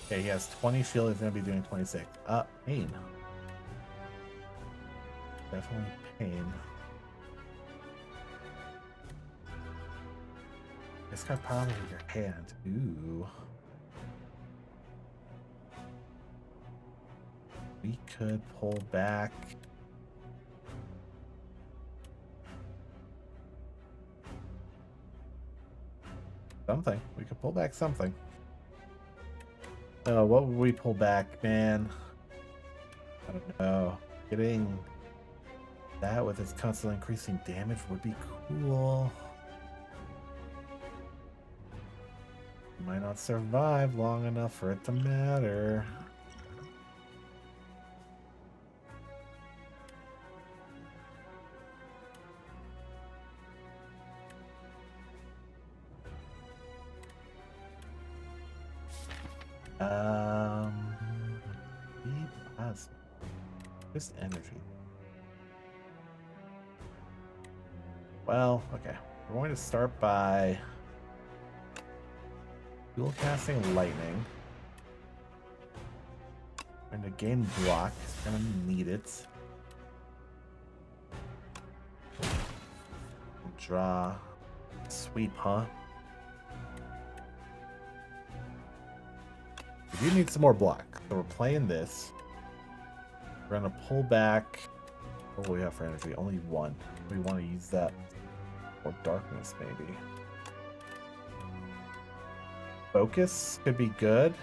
Okay, he has 20 shield. He's going to be doing 26. Pain. Definitely pain. This got power with your hand. Ooh. We could pull back. Something. We could pull back something. What would we pull back, man? I don't know. Getting that with its constantly increasing damage would be cool. Might not survive long enough for it to matter. Just energy. Well, okay. We're going to start by dual casting lightning. And to gain block, we're gonna need it. Draw sweep, huh? We do need some more block, so we're playing this. We're gonna pull back. What do we have for energy? Only 1. We want to use that for darkness, maybe. Focus could be good.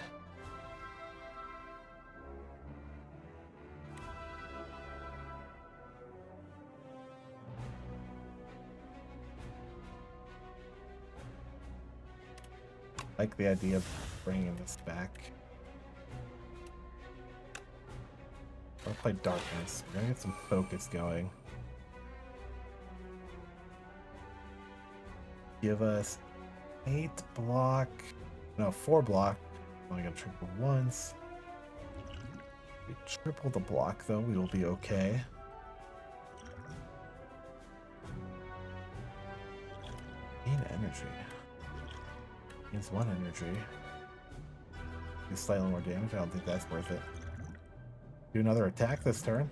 I like the idea of bringing this back. I'll play darkness. We're gonna get some focus going. Give us 8 block. No, 4 block. Only gotta triple once. We triple the block though, we will be okay. Gain energy. Gains 1 energy. Do slightly more damage. I don't think that's worth it. Do another attack this turn.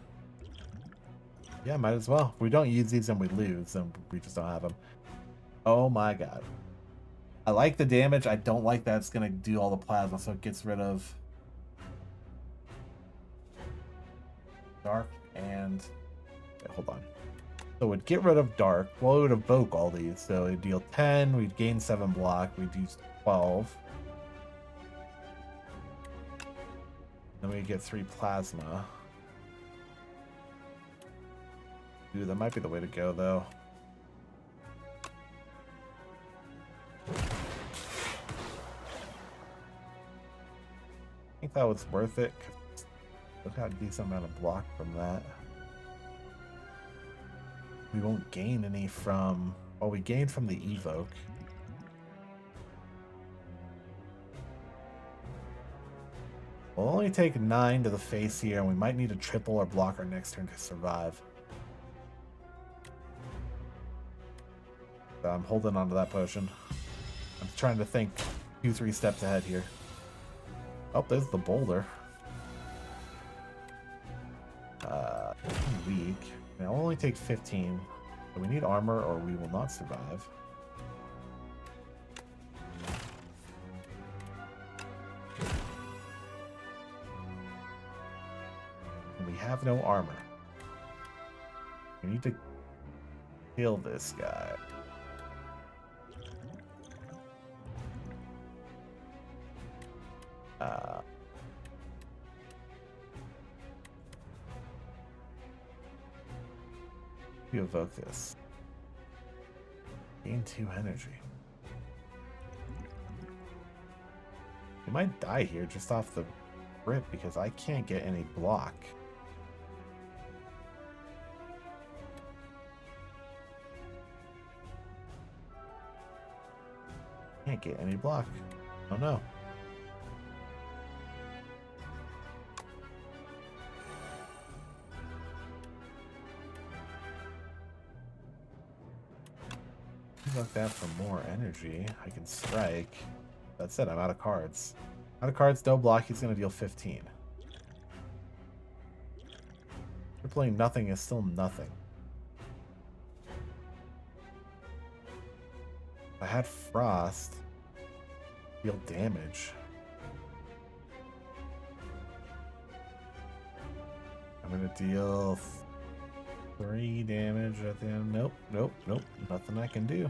Yeah, might as well. If we don't use these and we lose, then we just don't have them. Oh my god. I like the damage. I don't like that it's going to do all the plasma, so it gets rid of dark and Okay, hold on. So we'd get rid of dark. Well, it would evoke all these. So it'd deal 10, we'd gain 7 block, we'd use 12. Then we get 3 plasma. Ooh, that might be the way to go, though. I think that was worth it. Look how decent amount of block from that. We won't gain any from... Well, we gained from the evoke. We'll only take 9 to the face here, and we might need to triple or block our next turn to survive. So I'm holding on to that potion. I'm trying to think 2-3 steps ahead here. Oh, there's the boulder. Weak. I'll only take 15. So we need armor or we will not survive. And we have no armor. We need to kill this guy. We evoke this. Gain 2 energy. We might die here just off the rip because I can't get any block. Can't get any block. Oh no. Look that for more energy. I can strike. That's it. I'm out of cards. Out of cards, no block. He's going to deal 15. Tripling nothing is still nothing. If I had frost, deal damage. I'm going to deal 3 damage at the end. Nope, nope, nope. Nothing I can do.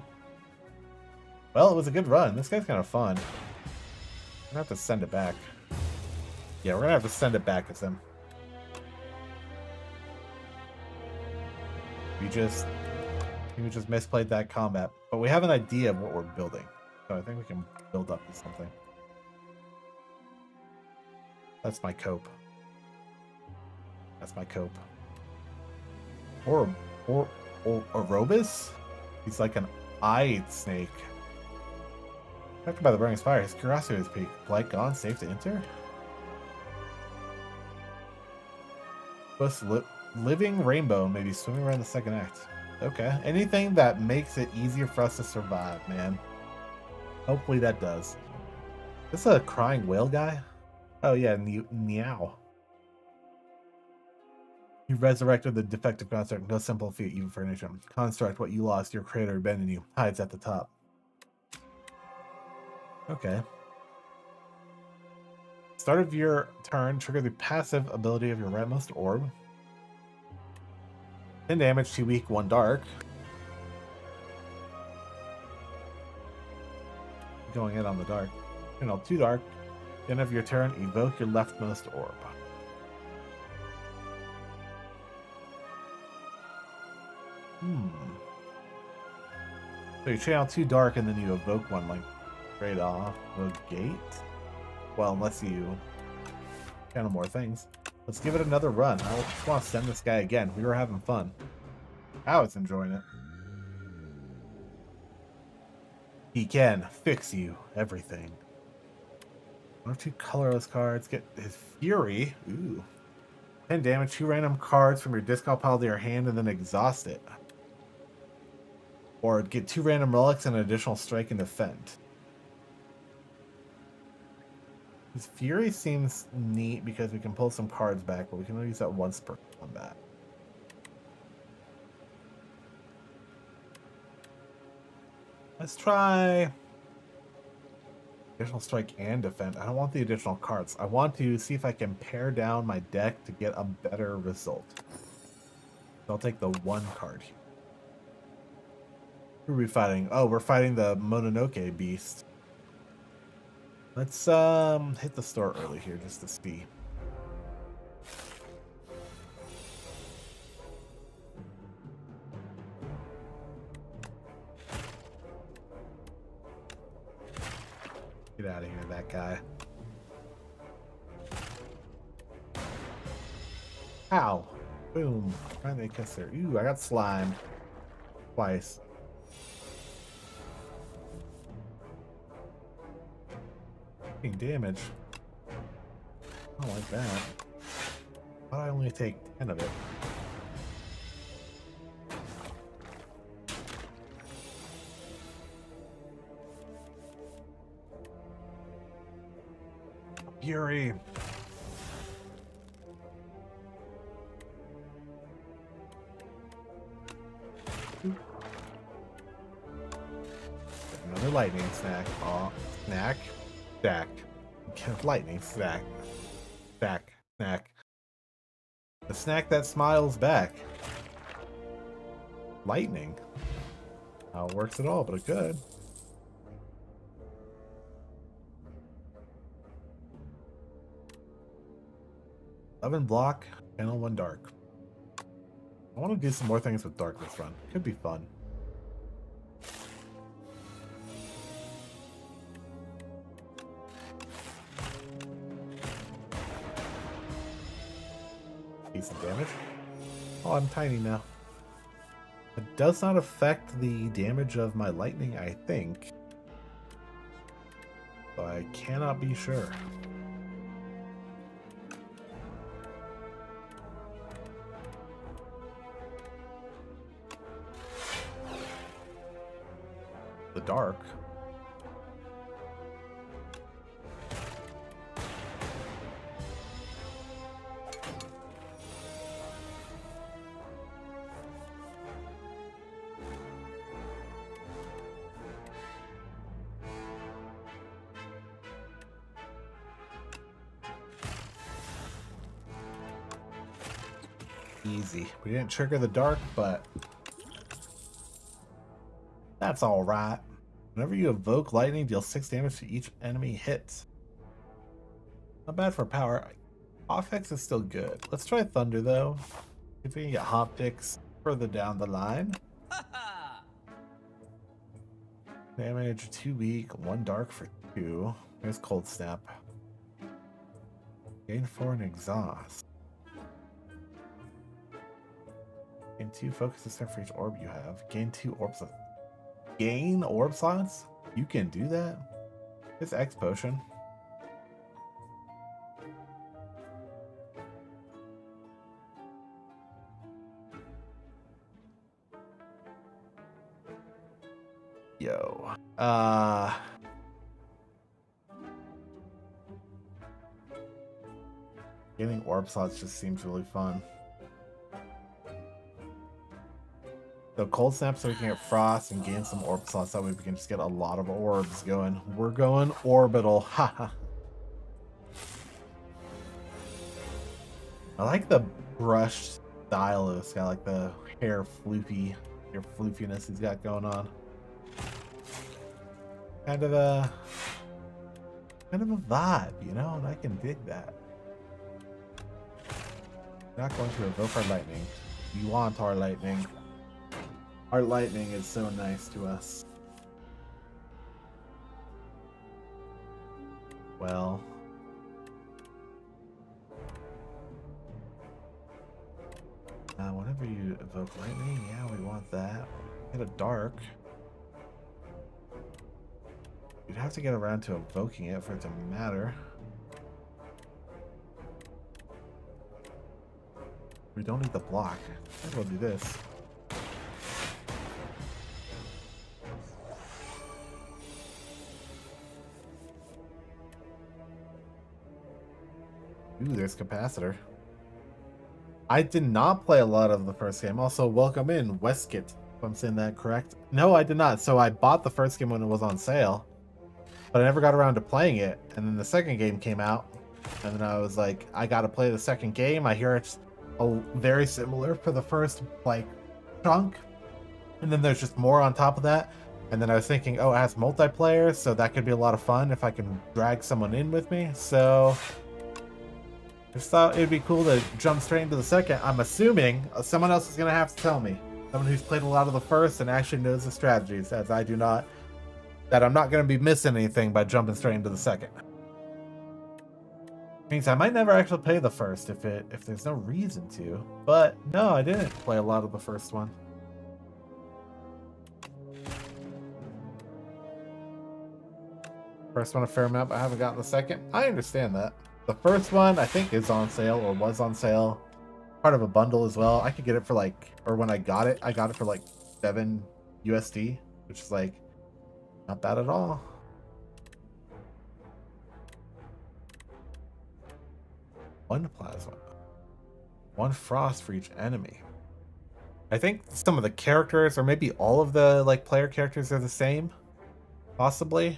Well, it was a good run. This guy's kind of fun. I'm gonna have to send it back. Yeah, we're gonna have to send it back as him. We just misplayed that combat, but we have an idea of what we're building, so I think we can build up to something. That's my cope. That's my cope. Or Orobus? He's like an eye snake. Affected by the burning spire, his curiosity is peaked. Light gone, safe to enter? Plus, living rainbow, maybe swimming around the second act. Okay, anything that makes it easier for us to survive, man. Hopefully that does. This a crying whale guy? Oh yeah, meow. You resurrected the defective construct. No simple feat, even for a nation. Construct what you lost, your creator abandoned you. Hides at the top. Okay. Start of your turn, trigger the passive ability of your rightmost orb. 10 damage, 2 weak, 1 dark. Going in on the dark. 2 dark. End of your turn, evoke your leftmost orb. So you channel 2 dark and then you evoke 1 like straight off the gate. Well, unless you channel more things. Let's give it another run. I just want to send this guy again. We were having fun. I was enjoying it. He can fix you everything. 1 or 2 colorless cards. Get his Fury. Ooh. 10 damage. 2 random cards from your discard pile to your hand and then exhaust it. Or get 2 random relics and an additional strike and defend. His Fury seems neat because we can pull some cards back, but we can only use that once per combat. Let's try additional strike and defend. I don't want the additional cards. I want to see if I can pare down my deck to get a better result. I'll take the 1 card here. Who are we fighting? Oh, we're fighting the Mononoke beast. Let's hit the store early here just to see. Get out of here, that guy. Ow. Boom. Trying to kiss her. Ooh, I got slimed. Twice. Taking damage. I don't like that. Why do I only take 10 of it? Fury. Another lightning snack. Aw, snack. Stack. Lightning snack. Stack. Snack. The snack that smiles back. Lightning. How it works at all, but it could. Oven block, channel 1 dark. I want to do some more things with dark this run. Could be fun. Decent damage. Oh, I'm tiny now. It does not affect the damage of my lightning, I think. So I cannot be sure. The dark. Easy. We didn't trigger the dark, but that's all right. Whenever you evoke lightning, deal 6 damage to each enemy hit. Not bad for power. Offense is still good. Let's try thunder though. If we can get hot picks further down the line. Damage 2 weak, 1 dark for 2. There's cold snap. Gain 4 and exhaust. Gain 2 focus this turn for each orb you have. Gain 2 orbs. Gain orb slots? You can do that? It's X potion. Yo. Getting orb slots just seems really fun. So cold snap so we can get frost and gain some orb slots. That way we can just get a lot of orbs going. We're going orbital. Haha. I like the brushed style of this guy, like the hair floofiness he's got going on. Kind of a vibe, you know, and I can dig that. Not going to evoke our lightning. We want our lightning. Our lightning is so nice to us. Well. Whenever you evoke lightning, yeah, we want that. Hit a dark. You'd have to get around to evoking it for it to matter. We don't need the block. Maybe we'll do this. Ooh, there's capacitor. I did not play a lot of the first game. Also, welcome in, Westgate, if I'm saying that correct. No, I did not. So I bought the first game when it was on sale, but I never got around to playing it. And then the second game came out, and then I was like, I gotta play the second game. I hear it's very similar for the first like chunk, and then there's just more on top of that. And then I was thinking, oh, it has multiplayer, so that could be a lot of fun if I can drag someone in with me. So I just thought it'd be cool to jump straight into the second. I'm assuming someone else is gonna have to tell me, someone who's played a lot of the first and actually knows the strategies, as I do not, that I'm not gonna be missing anything by jumping straight into the second. Means I might never actually play the first if there's no reason to. But no, I didn't play a lot of the first one. First one a fair amount, but I haven't gotten the second. I understand that. The first one I think is on sale or was on sale. Part of a bundle as well. I could get it for like, or when I got it for like 7 USD, which is like not bad at all. One plasma. One frost for each enemy. I think some of the characters, or maybe all of the like player characters, are the same. Possibly.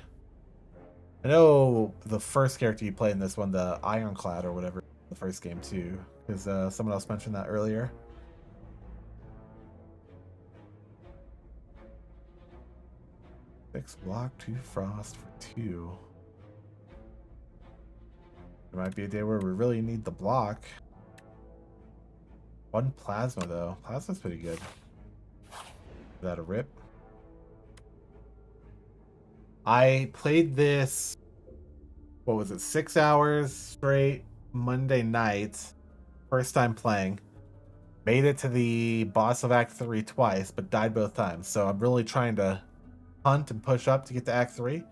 I know the first character you play in this one, the Ironclad or whatever, the first game too, because someone else mentioned that earlier. Six block, 2 frost for 2. There might be a day where we really need the block. 1 plasma though. Plasma's pretty good. Is that a rip? I played this, what was it, 6 hours straight Monday night. First time playing. Made it to the boss of Act 3 twice, but died both times. So I'm really trying to hunt and push up to get to Act 3.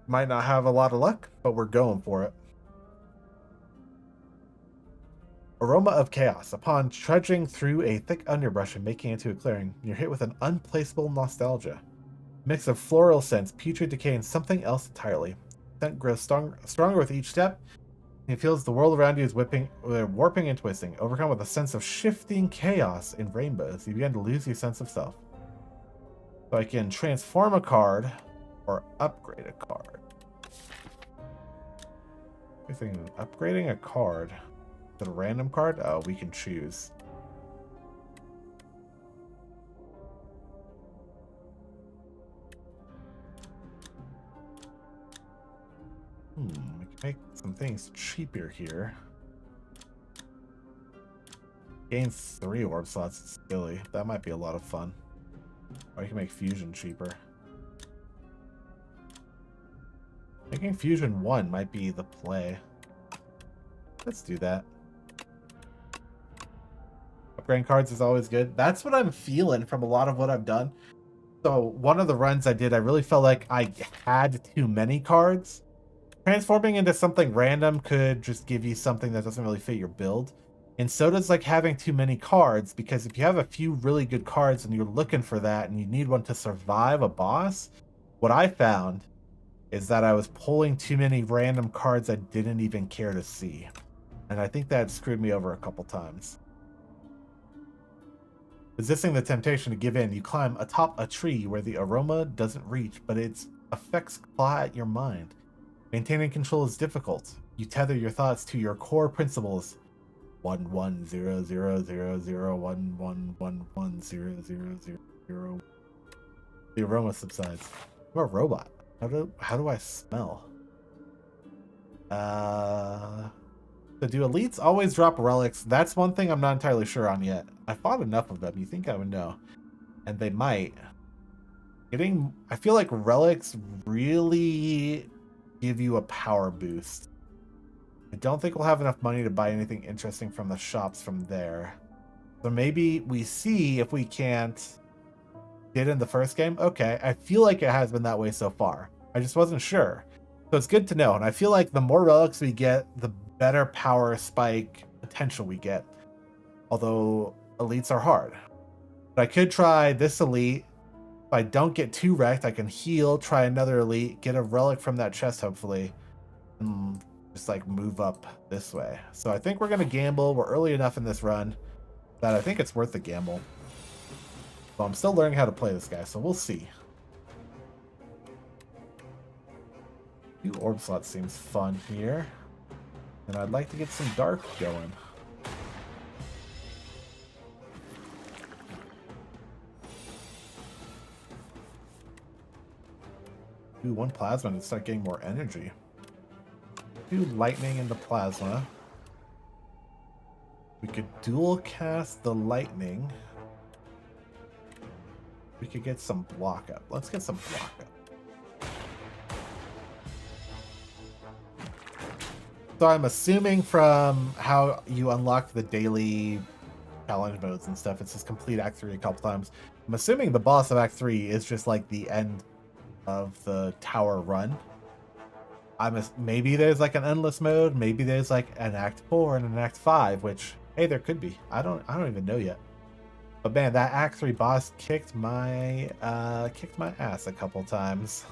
Might not have a lot of luck, but we're going for it. Aroma of Chaos. Upon trudging through a thick underbrush and making it to a clearing, you're hit with an unplaceable nostalgia. Mix of floral scents, putrid decay, and something else entirely. Scent grows stronger with each step. It feels the world around you is warping and twisting. Overcome with a sense of shifting chaos in rainbows, you begin to lose your sense of self. So I can transform a card or upgrade a card. I think upgrading a card. Is it a random card? Oh, we can choose. We can make some things cheaper here. Gains 3 orb slots. It's silly. That might be a lot of fun. Or you can make fusion cheaper. Making fusion 1 might be the play. Let's do that. Upgrading cards is always good. That's what I'm feeling from a lot of what I've done. So one of the runs I did, I really felt like I had too many cards. Transforming into something random could just give you something that doesn't really fit your build. And so does like having too many cards, because if you have a few really good cards and you're looking for that and you need one to survive a boss, what I found is that I was pulling too many random cards I didn't even care to see. And I think that screwed me over a couple times. Resisting the temptation to give in, you climb atop a tree where the aroma doesn't reach, but its effects claw at your mind. Maintaining control is difficult. You tether your thoughts to your core principles. 110001111100. The aroma subsides. I'm a robot. How do I smell? So do elites always drop relics? That's one thing I'm not entirely sure on yet. I fought enough of them. You think I would know? And they might. I feel like relics really give you a power boost. I don't think we'll have enough money to buy anything interesting from the shops from there. So maybe we see if we can't get in the first game. Okay, I feel like it has been that way so far. I just wasn't sure. So it's good to know. And I feel like the more relics we get, the better power spike potential we get. Although elites are hard. But I could try this elite. If I don't get too wrecked, I can heal, try another elite, get a relic from that chest, hopefully, and just like move up this way. So I think we're going to gamble. We're early enough in this run that I think it's worth the gamble. Well, I'm still learning how to play this guy, so we'll see. 2 orb slots seems fun here. And I'd like to get some dark going. Do one plasma and start getting more energy. Do lightning into plasma. We could dual cast the lightning. We could get some block up. Let's get some block up. So I'm assuming from how you unlock the daily challenge modes and stuff, it's just complete Act 3 a couple times. I'm assuming the boss of Act 3 is just like the end of the tower run. Maybe there's like an endless mode. Maybe there's like an Act 4 and an Act 5, which, hey, there could be. I don't even know yet. But man, that Act 3 boss kicked my ass a couple times.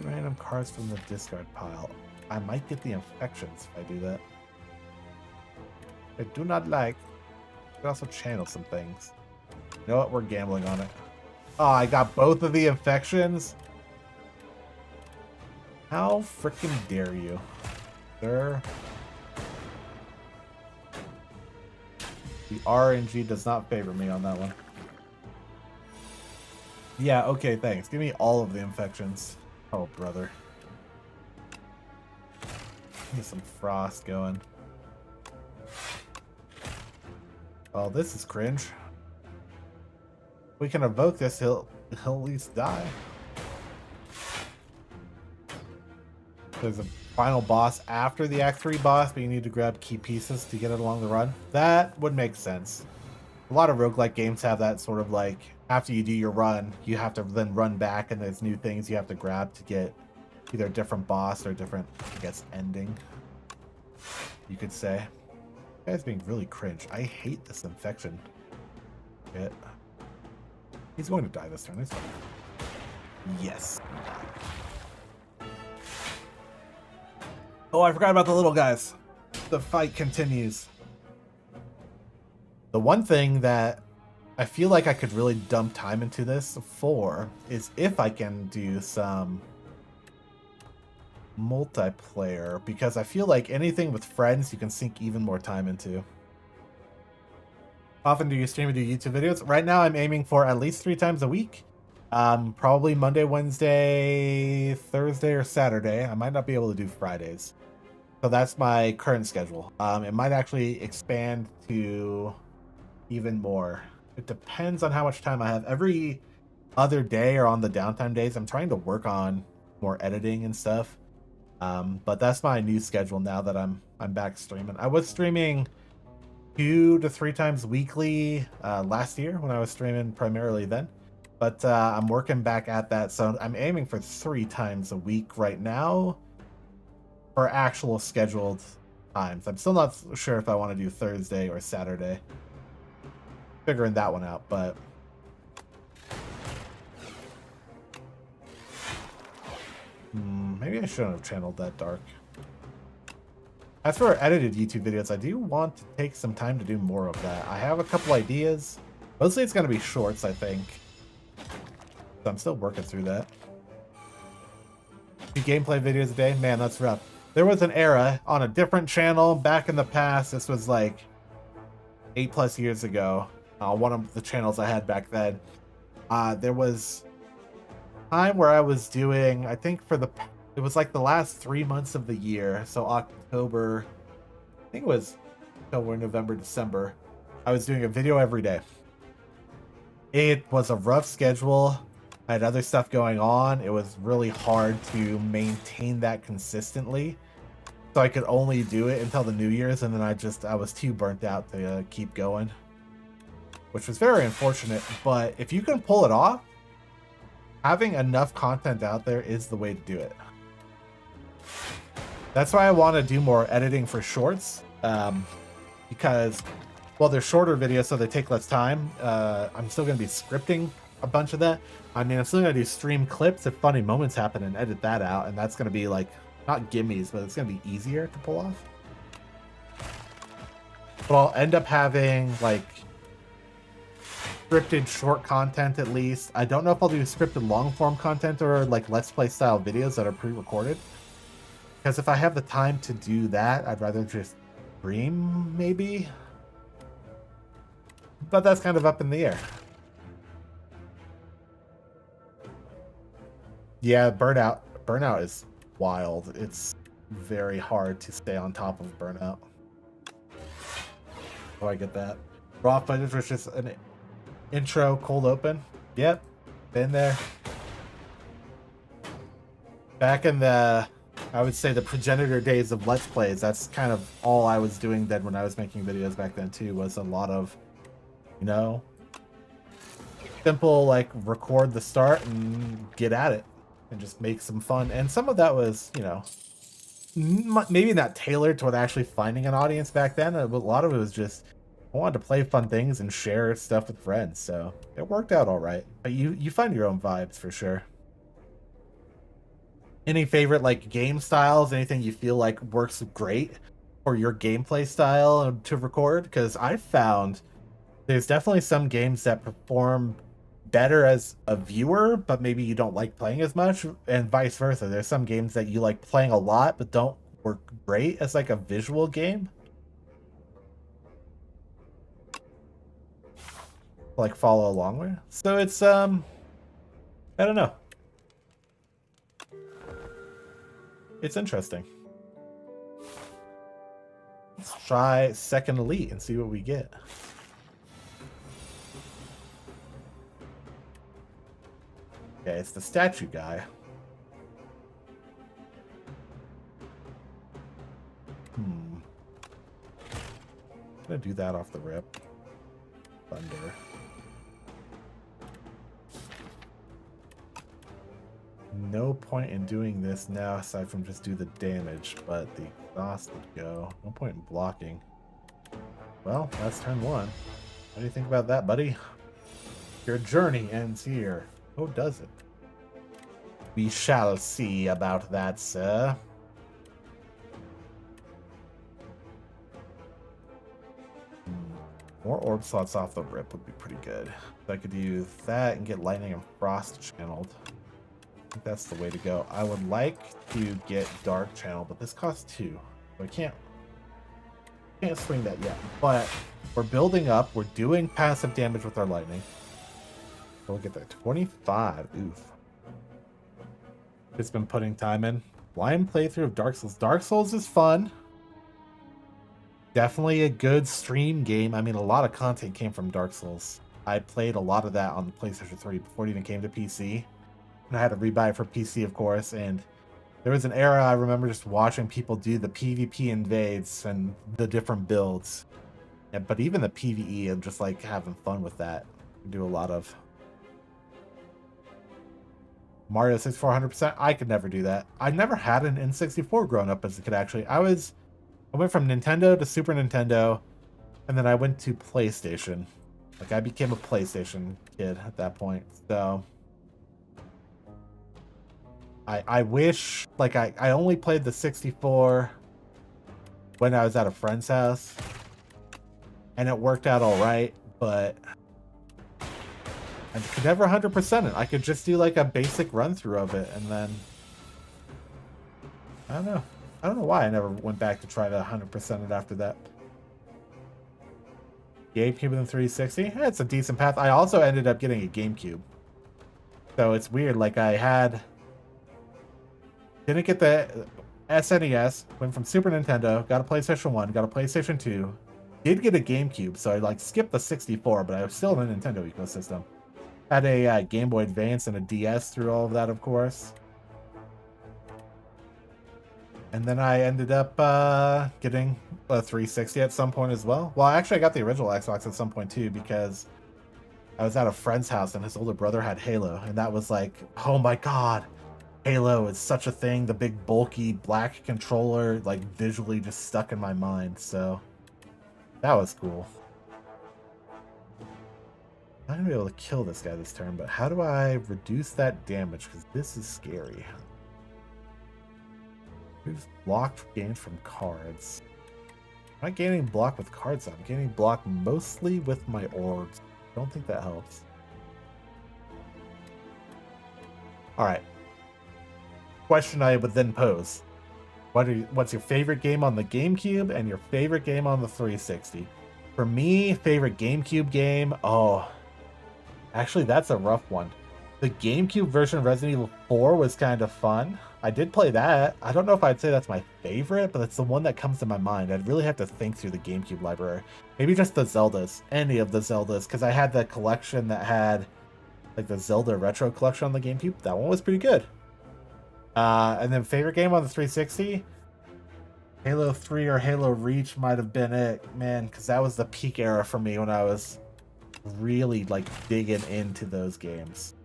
Random cards from the discard pile. I might get the infections if I do that. I do not like. I could also channel some things. You know what? We're gambling on it. Oh, I got both of the infections? How freaking dare you, sir? The RNG does not favor me on that one. Yeah, okay, thanks. Give me all of the infections. Oh, brother. Get some frost going. Oh, this is cringe. We can evoke this, he'll at least die. There's a final boss after the Act 3 boss, but you need to grab key pieces to get it along the run. That would make sense. A lot of roguelike games have that sort of like, after you do your run, you have to then run back and there's new things you have to grab to get either a different boss or a different, I guess, ending, you could say. This guy's being really cringe. I hate this infection. Shit. He's going to die this turn. It's fine. Yes. Oh, I forgot about the little guys. The fight continues. The one thing that I feel like I could really dump time into this for is if I can do some multiplayer, because I feel like anything with friends you can sink even more time into. Often do you stream or do YouTube videos? Right now I'm aiming for at least 3 times a week. Probably Monday, Wednesday, Thursday, or Saturday. I might not be able to do Fridays. So that's my current schedule. It might actually expand to even more. It depends on how much time I have. Every other day or on the downtime days, I'm trying to work on more editing and stuff. But that's my new schedule now that I'm back streaming. I was streaming 2 to 3 times weekly last year when I was streaming primarily then. But I'm working back at that, so I'm aiming for 3 times a week right now for actual scheduled times. I'm still not sure if I want to do Thursday or Saturday. Figuring that one out, but maybe I shouldn't have channeled that dark. As for edited YouTube videos, I do want to take some time to do more of that. I have a couple ideas. Mostly it's going to be shorts, I think. So I'm still working through that. 2 gameplay videos a day? Man, that's rough. There was an era on a different channel back in the past. This was like 8+ years ago. One of the channels I had back then. There was time where I was doing, I think it was like the last 3 months of the year. So October, I think it was October, November, December. I was doing a video every day. It was a rough schedule. I had other stuff going on. It was really hard to maintain that consistently. So I could only do it until the New Year's, and then I was too burnt out to keep going. Which was very unfortunate, but if you can pull it off, having enough content out there is the way to do it. That's why I want to do more editing for shorts, because, well, they're shorter videos, so they take less time. I'm still going to be scripting a bunch of that. I mean, I'm still going to do stream clips if funny moments happen and edit that out, and that's going to be like, not gimmies, but it's going to be easier to pull off. But I'll end up having, like, scripted short content at least. I don't know if I'll do scripted long form content or like let's play style videos that are pre-recorded. Because if I have the time to do that, I'd rather just stream maybe. But that's kind of up in the air. Yeah, burnout. Burnout is wild. It's very hard to stay on top of burnout. Oh, I get that. Raw footage was just an intro cold open. Yep, been there. Back in the, I would say the progenitor days of Let's Plays, that's kind of all I was doing then when I was making videos back then too, was a lot of, you know, simple like record the start and get at it and just make some fun. And some of that was, you know, maybe not tailored toward actually finding an audience back then. A lot of it was just, I wanted to play fun things and share stuff with friends. So it worked out all right. But you find your own vibes for sure. Any favorite like game styles? Anything you feel like works great for your gameplay style to record? Because I found there's definitely some games that perform better as a viewer, but maybe you don't like playing as much, and vice versa. There's some games that you like playing a lot, but don't work great as like a visual game. Like follow along with. So it's I don't know. It's interesting. Let's try second elite and see what we get. Okay, it's the statue guy. I'm gonna do that off the rip. Thunder. No point in doing this now aside from just do the damage, but the exhaust would go. No point in blocking. Well, that's turn one. What do you think about that, buddy? Your journey ends here. Oh, does it? We shall see about that, sir. More orb slots off the rip would be pretty good. So I could use that and get lightning and frost channeled. I think that's the way to go. I would like to get dark channel, but this costs 2. So I can't swing that yet. But we're building up. We're doing passive damage with our lightning. So we'll get that 25. Oof. It's been putting time in. Blind playthrough of Dark Souls. Dark Souls is fun. Definitely a good stream game. I mean, a lot of content came from Dark Souls. I played a lot of that on the PlayStation 3 before it even came to PC. And I had to rebuy it for PC, of course. And there was an era I remember just watching people do the PvP invades and the different builds. Yeah, but even the PvE, I'm just like having fun with that. I do a lot of Mario 64 100%. I could never do that. I never had an N64 growing up as a kid, actually. I went from Nintendo to Super Nintendo, and then I went to PlayStation. Like, I became a PlayStation kid at that point. So I wish, like, I only played the 64 when I was at a friend's house, and it worked out all right, but I could never 100% it. I could just do, like, a basic run-through of it, and then I don't know. I don't know why I never went back to try to 100% it after that. GameCube and 360? Yeah, it's a decent path. I also ended up getting a GameCube. So it's weird. Like, didn't get the SNES, went from Super Nintendo, got a PlayStation 1, got a PlayStation 2, did get a GameCube, so I, like, skipped the 64, but I was still in the Nintendo ecosystem. Had a Game Boy Advance and a DS through all of that, of course. And then I ended up getting a 360 at some point as well. Well, actually, I got the original Xbox at some point too, because I was at a friend's house and his older brother had Halo. And that was like, oh my God, Halo is such a thing. The big bulky black controller, like visually just stuck in my mind. So that was cool. I'm not gonna be able to kill this guy this turn, but how do I reduce that damage? Because this is scary. Who's blocked gained from cards? I'm not gaining block with cards. I'm gaining block mostly with my orbs. Don't think that helps. All right. Question I would then pose. What's your favorite game on the GameCube and your favorite game on the 360? For me, favorite GameCube game, actually that's a rough one. The GameCube version of Resident Evil 4 was kind of fun. I did play that. I don't know if I'd say that's my favorite, but it's the one that comes to my mind. I'd really have to think through the GameCube library. Maybe just the Zeldas, any of the Zeldas, because I had the collection that had like the Zelda Retro collection on the GameCube. That one was pretty good. And then favorite game on the 360? Halo 3 or Halo Reach might have been it, man, because that was the peak era for me when I was really like digging into those games.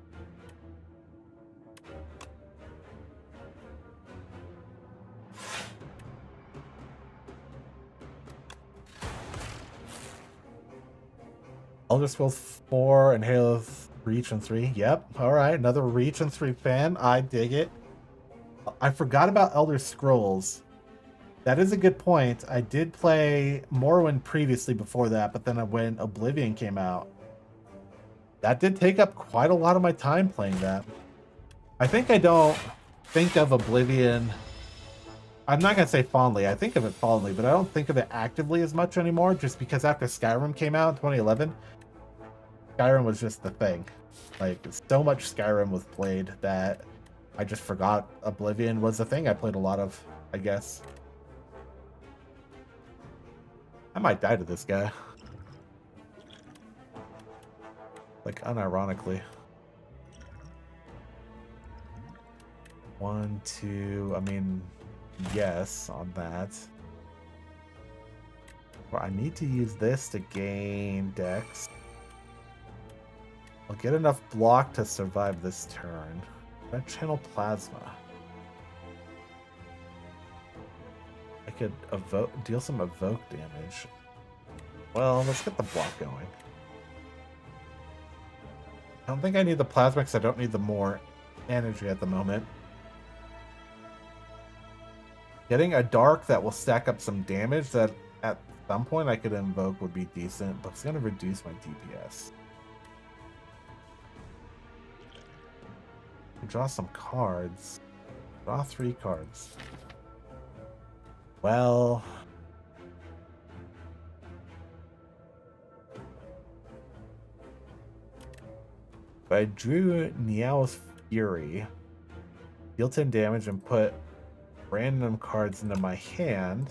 Elder Scrolls 4 and Halo Reach and 3. Yep. All right. Another Reach and 3 fan. I dig it. I forgot about Elder Scrolls. That is a good point. I did play Morrowind previously before that, but then when Oblivion came out, that did take up quite a lot of my time playing that. I think I don't think of Oblivion... I'm not going to say fondly. I think of it fondly, but I don't think of it actively as much anymore, just because after Skyrim came out in 2011, Skyrim was just the thing. Like, so much Skyrim was played that I just forgot Oblivion was the thing I played a lot of, I guess. I might die to this guy. Like, unironically. 1, 2, I mean, yes, on that. Well, I need to use this to gain dex. I'll get enough block to survive this turn. Red channel plasma. I could deal some evoke damage. Well, let's get the block going. I don't think I need the plasma because I don't need the more energy at the moment. Getting a dark that will stack up some damage that at some point I could invoke would be decent, but it's going to reduce my DPS. Draw some cards. Draw 3 cards. Well... if I drew Niao's Fury, deal 10 damage and put random cards into my hand.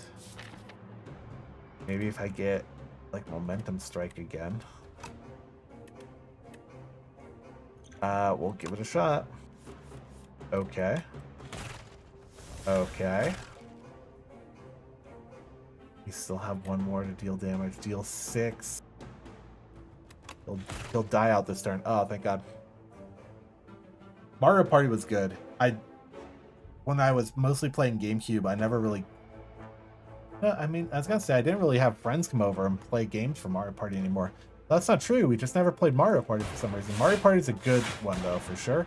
Maybe if I get like Momentum Strike again. We'll give it a shot. Okay. Okay. We still have one more to deal damage. Deal 6. He'll die out this turn. Oh, thank God. Mario Party was good. When I was mostly playing GameCube, I never really... I mean, I was gonna say, I didn't really have friends come over and play games for Mario Party anymore. That's not true. We just never played Mario Party for some reason. Mario Party is a good one, though, for sure.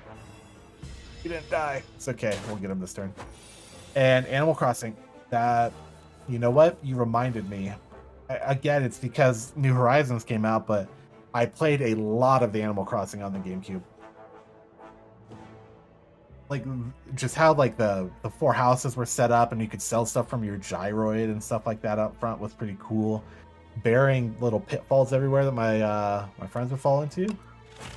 He didn't die. It's okay. We'll get him this turn. And Animal Crossing. That... You know what? You reminded me. Again, it's because New Horizons came out, but I played a lot of the Animal Crossing on the GameCube. Like, just how, like, the 4 houses were set up and you could sell stuff from your gyroid and stuff like that up front was pretty cool. Bearing little pitfalls everywhere that my friends would fall into.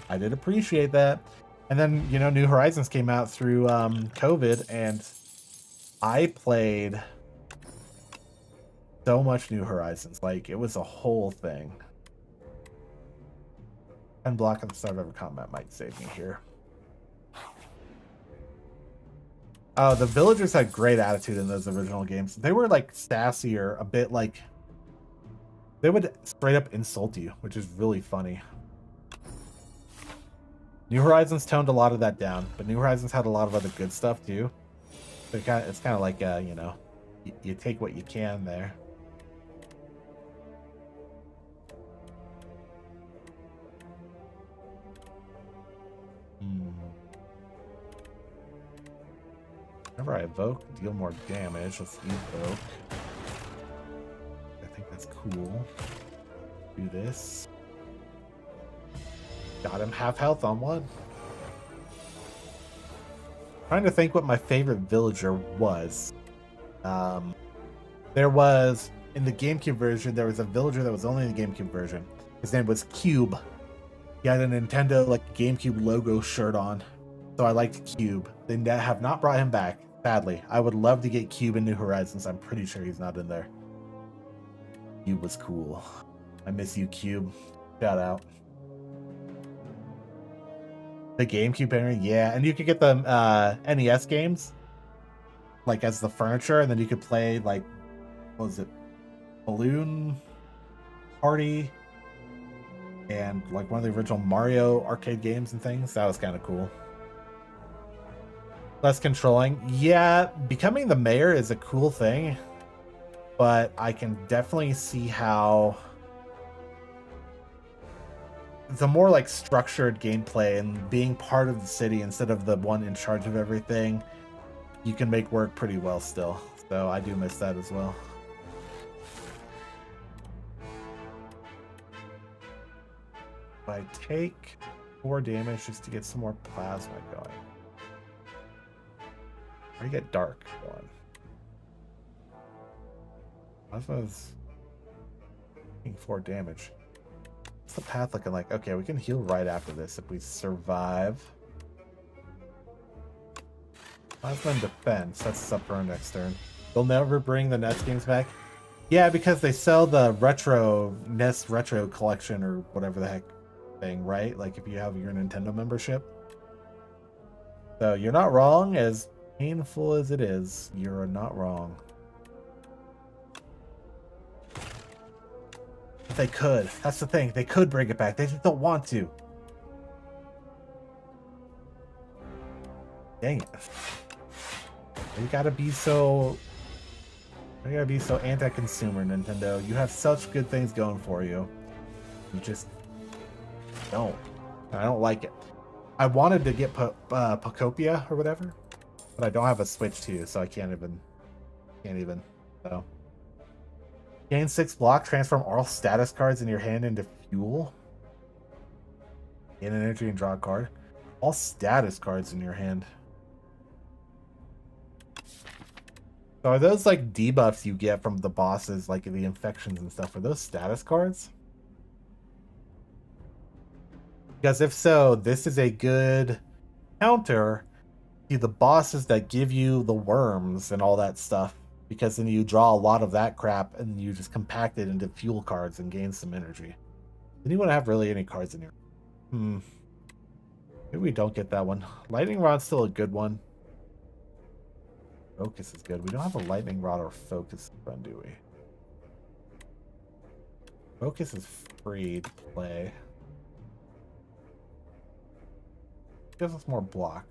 I did appreciate that. And then, you know, New Horizons came out through COVID, and I played so much New Horizons. Like, it was a whole thing. And block at the start of every combat might save me here. Oh, the villagers had great attitude in those original games. They were like sassier, a bit like... They would straight up insult you, which is really funny. New Horizons toned a lot of that down, but New Horizons had a lot of other good stuff too. So it's kind of like, you know, you take what you can there. Whenever I evoke, deal more damage. Let's evoke. I think that's cool. Do this. Got him half health on one. Trying to think what my favorite villager was. There was, in the GameCube version, there was a villager that was only in the GameCube version. His name was Cube. He had a Nintendo, like, GameCube logo shirt on. So I liked Cube. They have not brought him back, sadly. I would love to get Cube in New Horizons. I'm pretty sure he's not in there. Cube was cool. I miss you, Cube. Shout out. The GameCube area, yeah. And you could get the NES games, like, as the furniture, and then you could play, like, what was it? Balloon Party and, like, one of the original Mario arcade games and things. That was kind of cool. Less controlling. Yeah, becoming the mayor is a cool thing, but I can definitely see how the more, like, structured gameplay and being part of the city instead of the one in charge of everything, you can make work pretty well still. So I do miss that as well. If I take 4 damage just to get some more plasma going. Or get dark going. Plasma's taking 4 damage. What's the path looking like? Okay, we can heal right after this if we survive. Plasma and defense. That's us up for our next turn. They'll never bring the NES games back. Yeah, because they sell the NES retro collection or whatever the heck thing, right? Like if you have your Nintendo membership. So you're not wrong, as painful as it is. You're not wrong. They could. That's the thing. They could bring it back. They just don't want to. Dang it. You gotta be so anti-consumer, Nintendo. You have such good things going for you. You just don't. I don't like it. I wanted to get Pocopia or whatever, but I don't have a Switch too, so I can't even. So. Gain 6 block, transform all status cards in your hand into fuel. Gain an energy and draw a card. All status cards in your hand. So are those like debuffs you get from the bosses, like the infections and stuff? Are those status cards? Because if so, this is a good counter to the bosses that give you the worms and all that stuff. Because then you draw a lot of that crap and you just compact it into fuel cards and gain some energy. Then you want to have really any cards in here. Maybe we don't get that one. Lightning Rod's still a good one. Focus is good. We don't have a Lightning Rod or Focus run, do we? Focus is free to play. Gives us more block.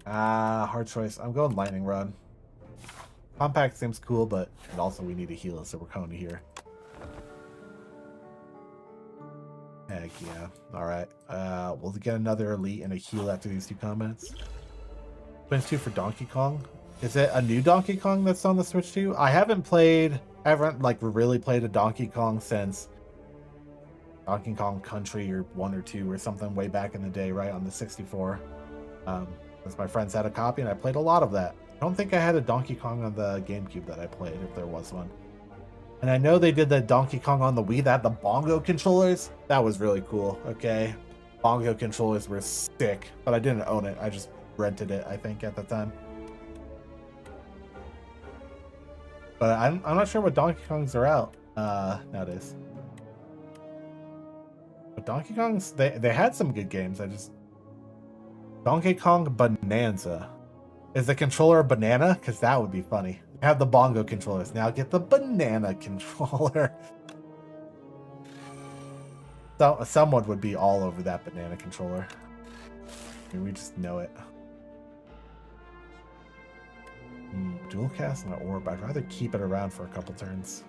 Hard choice. I'm going Lightning Rod. Compact seems cool, but and also we need to heal us, so we're coming here. Heck yeah. Alright. We'll get another elite and a heal after these 2 combats. Switch 2 for Donkey Kong. Is it a new Donkey Kong that's on the Switch 2? I haven't like really played a Donkey Kong since Donkey Kong Country or 1 or 2 or something way back in the day, right, on the 64. Because my friends had a copy and I played a lot of that. I don't think I had a Donkey Kong on the GameCube that I played, if there was one. And I know they did the Donkey Kong on the Wii that had the bongo controllers. That was really cool, okay? Bongo controllers were sick, but I didn't own it. I just rented it, I think, at the time. But I'm not sure what Donkey Kongs are out nowadays. But Donkey Kongs, they had some good games. Donkey Kong Bonanza. Is the controller a banana? Because that would be funny. I have the bongo controllers. Now get the banana controller. So, someone would be all over that banana controller. I mean, we just know it. Dual cast and an orb. I'd rather keep it around for a couple turns.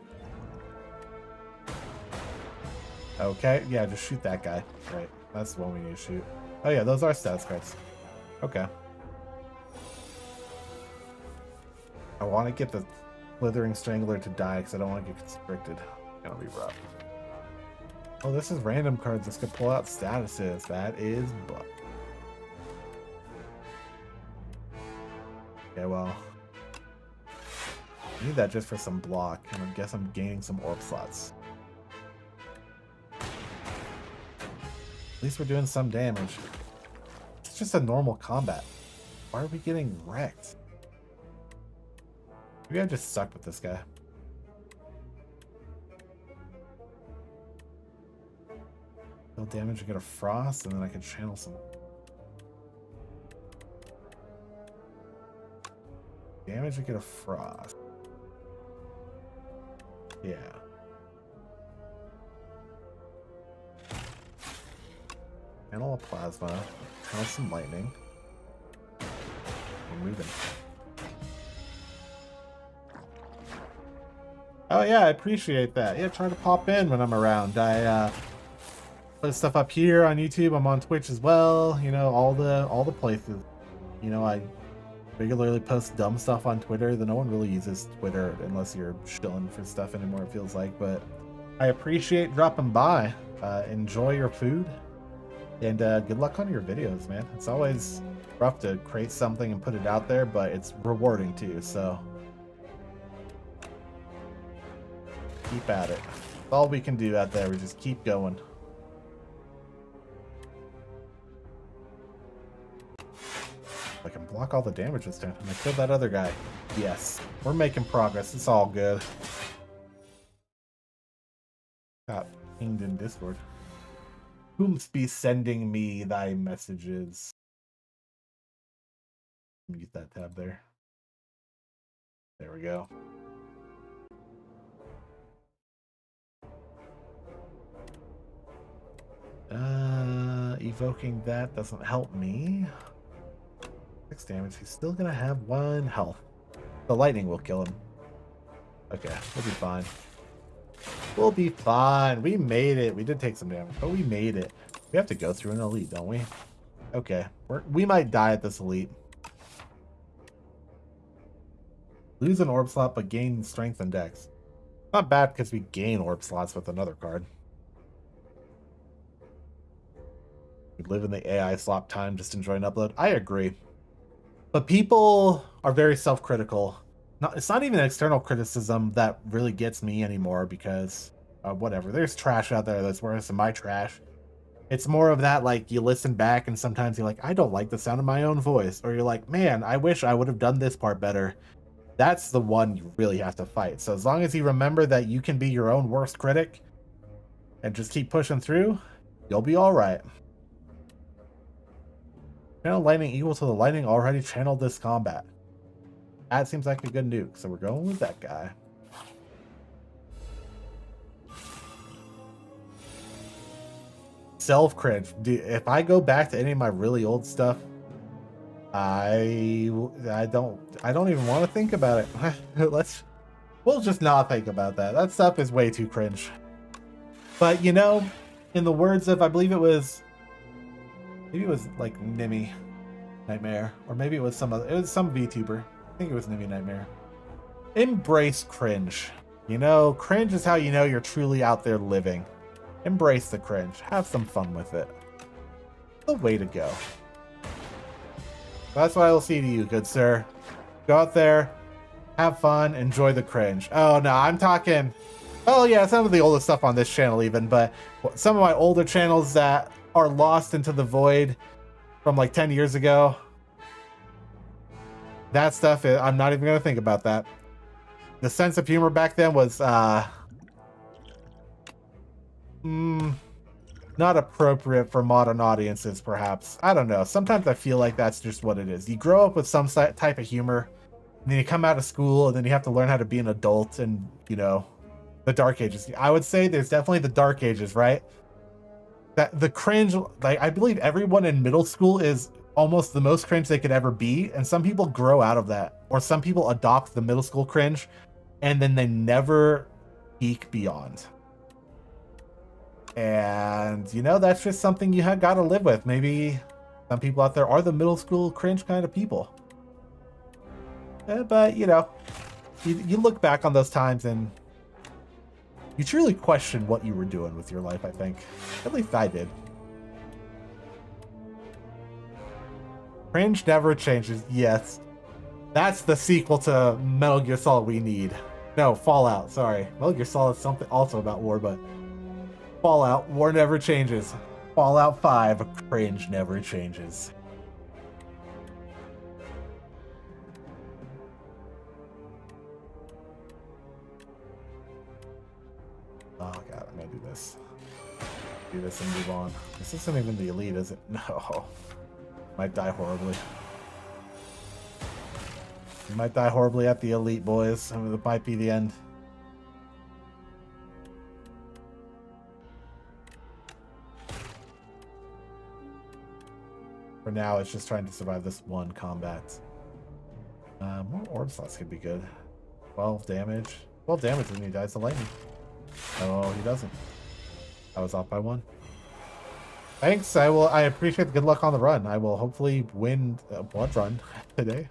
Okay, yeah, just shoot that guy. Right, that's the one we need to shoot. Oh yeah, those are status cards. Okay. I want to get the Slithering Strangler to die because I don't want to get constricted. It's gonna be rough. Oh, this is random cards. This could pull out statuses. That is butt. Okay, well. I need that just for some block, and I guess I'm gaining some orb slots. At least we're doing some damage. It's just a normal combat. Why are we getting wrecked? Maybe I just suck with this guy. Deal damage and get a frost, and then I can channel some. Damage and get a frost. Yeah. Channel a plasma. Channel some lightning. We're moving. Oh yeah, I appreciate that. Yeah, try to pop in when I'm around. I put stuff up here on YouTube. I'm on Twitch as well. You know, all the places. You know, I regularly post dumb stuff on Twitter. No one really uses Twitter unless you're shilling for stuff anymore, it feels like. But I appreciate dropping by. Enjoy your food. And good luck on your videos, man. It's always rough to create something and put it out there, but it's rewarding too, so keep at it. That's all we can do out there. We just keep going. I can block all the damage this time. And I killed that other guy. Yes. We're making progress. It's all good. Got pinged in Discord. Whom's be sending me thy messages? Mute that tab there. There we go. Evoking that doesn't help me. 6 damage. He's still gonna have 1 health. The lightning will kill him. Okay, we'll be fine. We'll be fine. We made it. We did take some damage, but we made it. We have to go through an elite, don't we? Okay. We might die at this elite. Lose an orb slot, but gain strength and dex. Not bad because we gain orb slots with another card. We live in the AI slop time, just enjoy an upload. I agree. But people are very self-critical. It's not even external criticism that really gets me anymore because whatever. There's trash out there that's worse than my trash. It's more of that, like, you listen back and sometimes you're like, I don't like the sound of my own voice. Or you're like, man, I wish I would have done this part better. That's the one you really have to fight. So as long as you remember that you can be your own worst critic and just keep pushing through, you'll be all right. Channel lightning equal to the lightning already channeled this combat. That seems like a good nuke, so we're going with that guy. Self-cringe. Dude, if I go back to any of my really old stuff, I don't even want to think about it. We'll just not think about that. That stuff is way too cringe. But you know, in the words of, I believe it was like Nimmy Nightmare, or maybe it was some VTuber. I think it was Nimmy Nightmare. Embrace cringe. You know, cringe is how you know you're truly out there living. Embrace the cringe. Have some fun with it. The way to go. That's what I will say to you, good sir. Go out there, have fun, enjoy the cringe. Oh no, I'm talking. Oh yeah, some of the oldest stuff on this channel even, but some of my older channels that are lost into the void from like 10 years ago. That stuff, I'm not even going to think about that. The sense of humor back then was not appropriate for modern audiences, perhaps. I don't know. Sometimes I feel like that's just what it is. You grow up with some type of humor, and then you come out of school, and then you have to learn how to be an adult, and, you know, the dark ages. I would say there's definitely the dark ages, right? That the cringe, like, I believe everyone in middle school is almost the most cringe they could ever be, and some people grow out of that, or some people adopt the middle school cringe, and then they never peak beyond. And, you know, that's just something you have got to live with. Maybe some people out there are the middle school cringe kind of people. But, you know, you look back on those times and You truly question what you were doing with your life, I think. At least I did. Cringe never changes. Yes. That's the sequel to Metal Gear Solid we need. No, Fallout, sorry. Metal Gear Solid is something also about war, but Fallout, war never changes. Fallout 5, cringe never changes. Oh god, I'm gonna do this. Do this and move on. This isn't even the elite, is it? No. Might die horribly. You might die horribly at the elite, boys. I mean, it might be the end. For now, it's just trying to survive this one combat. More orb slots could be good. 12 damage. 12 damage when he dies to lightning. Oh, he doesn't. I was off by 1. Thanks. I appreciate the good luck on the run. I will hopefully win a blood run today.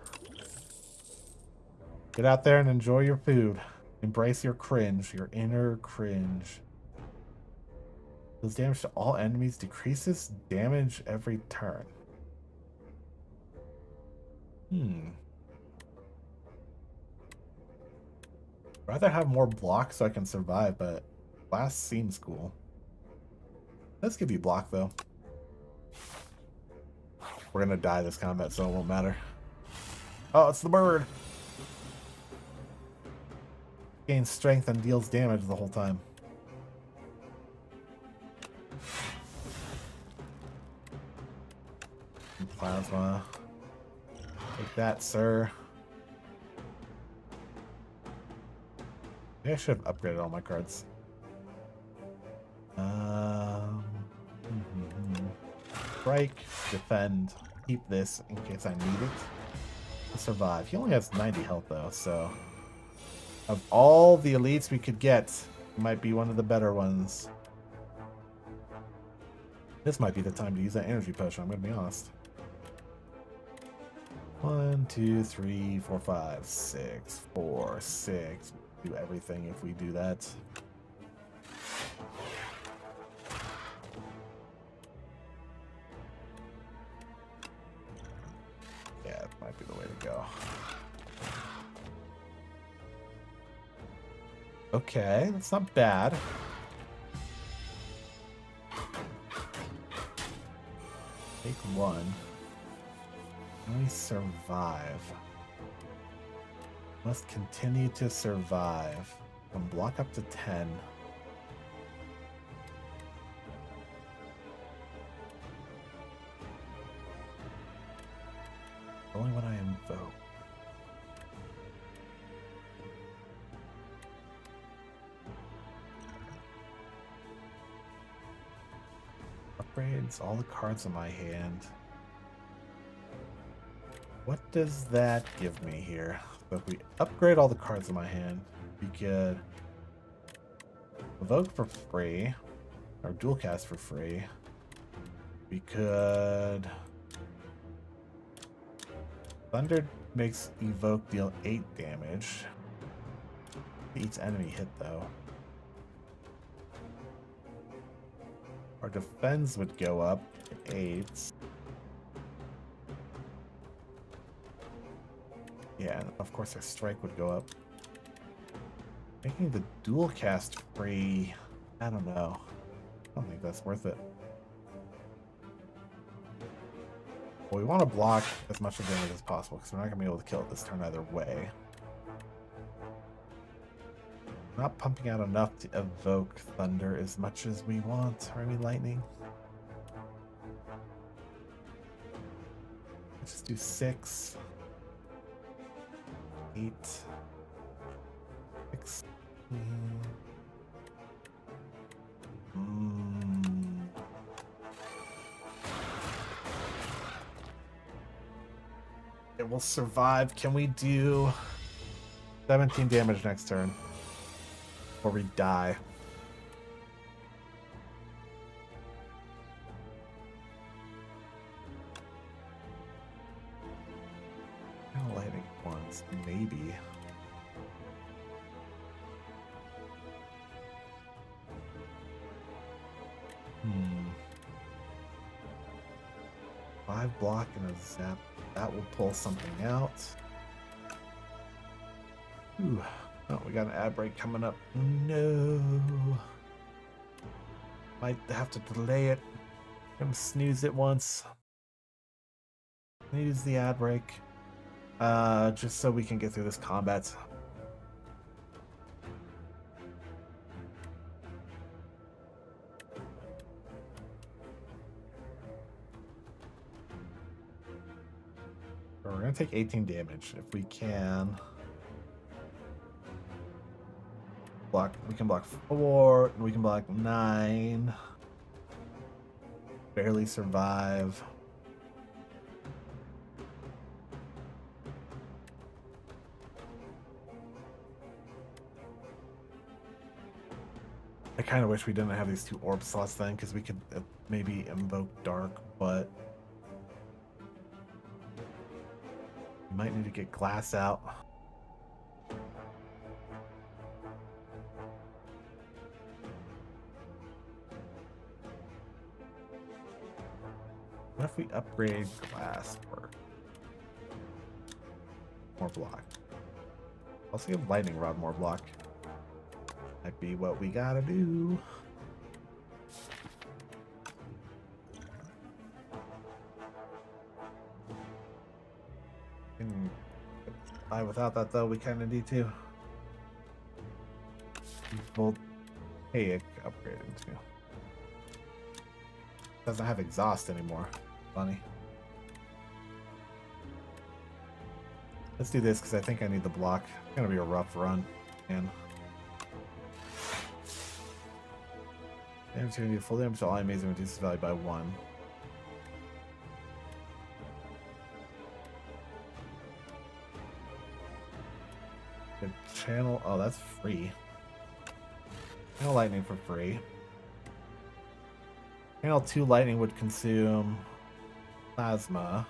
Get out there and enjoy your food. Embrace your cringe, your inner cringe. Does damage to all enemies, decreases damage every turn. Rather have more blocks so I can survive, but blast seems cool. Let's give you block though. We're gonna die this combat, so it won't matter. Oh, it's the bird. Gains strength and deals damage the whole time. Plasma. Take that, sir. Maybe I should have upgraded all my cards. Strike, defend, keep this in case I need it. To survive. He only has 90 health though, so of all the elites we could get, it might be one of the better ones. This might be the time to use that energy potion, I'm gonna be honest. 1, 2, 3, 4, 5, 6, 4, 6. Do everything if we do that. Yeah, it might be the way to go. Okay, that's not bad. Take 1. Only survive. Must continue to survive. Can block up to 10. Only when I invoke. Upgrades all the cards in my hand. What does that give me here? So if we upgrade all the cards in my hand, we could evoke for free, or dual cast for free. We could... Thunder makes evoke deal 8 damage. Each enemy hit though. Our defense would go up to 8. Yeah, and of course our strike would go up. Making the dual cast free, I don't know. I don't think that's worth it. Well, we want to block as much of damage as possible because we're not going to be able to kill it this turn either way. Not pumping out enough to evoke thunder as much as we want. Or maybe lightning. Let's just do 6. 8. 6. It will survive. Can we do 17 damage next turn? Or we die. Lightning once, maybe. 5 block and a zap. That will pull something out. Ooh. Oh, we got an ad break coming up. No. Might have to delay it. I'm gonna snooze it once. Snooze the ad break. Just so we can get through this combat. We're gonna take 18 damage if we can. Block. We can block 4. We can block 9. Barely survive. I kind of wish we didn't have these 2 orb slots then, because we could maybe invoke dark, but we might need to get glass out. What if we upgrade glass for more block? Also give lightning rod more block. Might be what we gotta do. Can buy without that though, we kinda need to. Well, hey, it upgraded too. Doesn't have exhaust anymore. Funny. Let's do this because I think I need the block. It's gonna be a rough run, man. Damage, gonna do full damage to all enemies and reduces value by 1. The channel, oh, that's free. Channel lightning for free. Channel 2 lightning would consume plasma.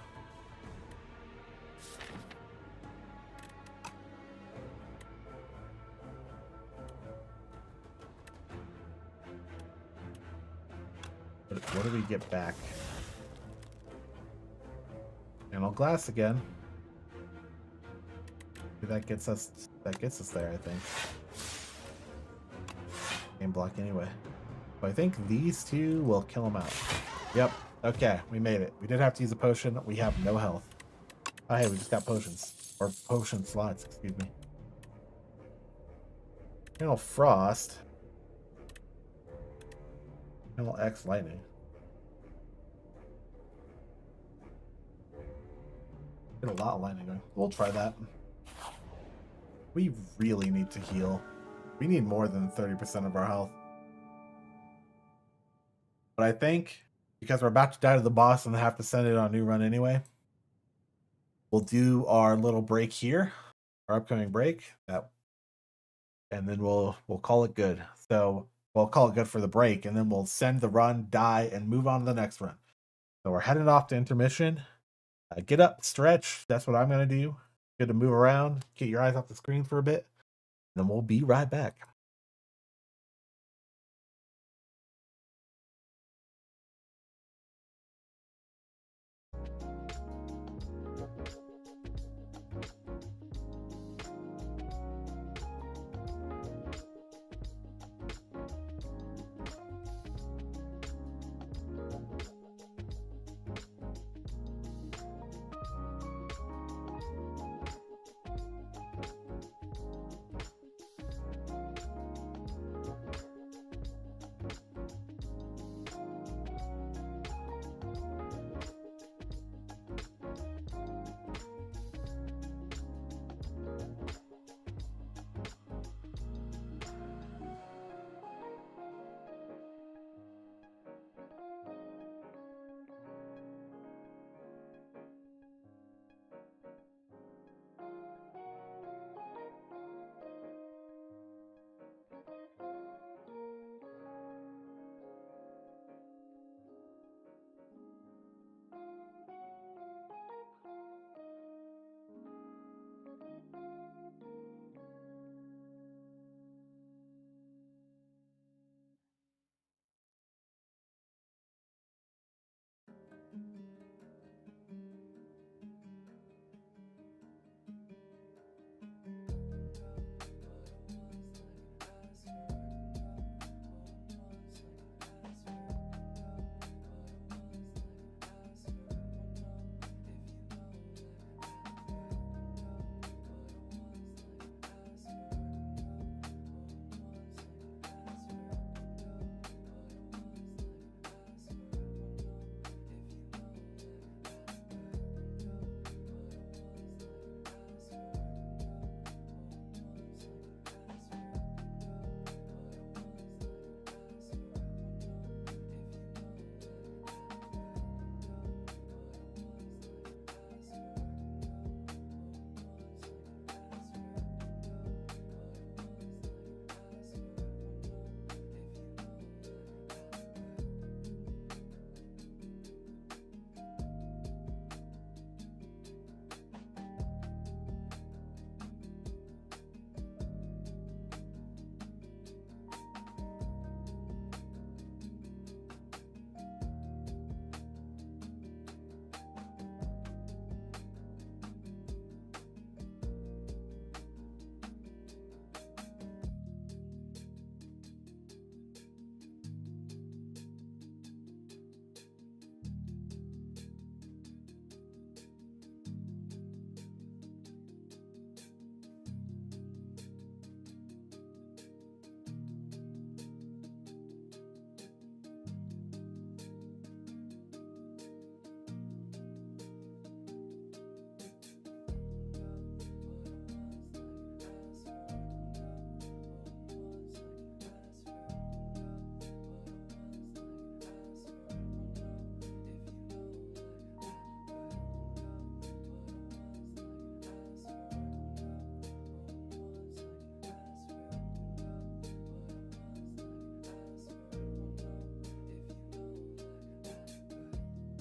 What do we get back? Channel glass again. That gets us there, I think. Game block anyway. I think these 2 will kill him out. Yep. Okay, we made it. We did have to use a potion. We have no health. Oh, hey, we just got potions. Or potion slots, excuse me. Channel Frost. Channel X Lightning. Get a lot of lightning going. We'll try that. We really need to heal. We need more than 30% of our health. But I think, because we're about to die to the boss and have to send it on a new run anyway, we'll do our little break here, our upcoming break, and then we'll call it good. So we'll call it good for the break, and then we'll send the run, die, and move on to the next run. So we're heading off to intermission. Get up, stretch. That's what I'm going to do. Good to move around, get your eyes off the screen for a bit, and then we'll be right back.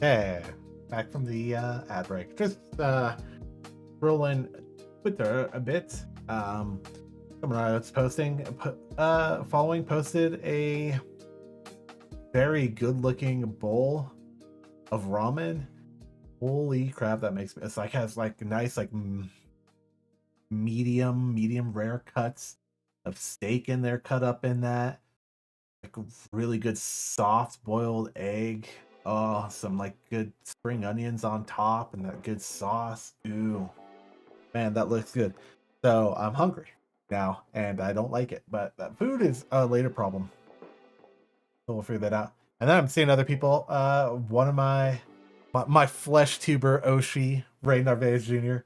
Hey, back from the ad break. Just rolling Twitter a bit. Someone I was following posted a very good-looking bowl of ramen. Holy crap, that makes me. It's like has like nice like medium rare cuts of steak in there, cut up in that. Like really good soft boiled egg. Oh, some like good spring onions on top and that good sauce. Ooh, man, that looks good. So I'm hungry now and I don't like it, but that food is a later problem. So we'll figure that out. And then I'm seeing other people. One of my flesh tuber, Oshi, Ray Narvaez Jr.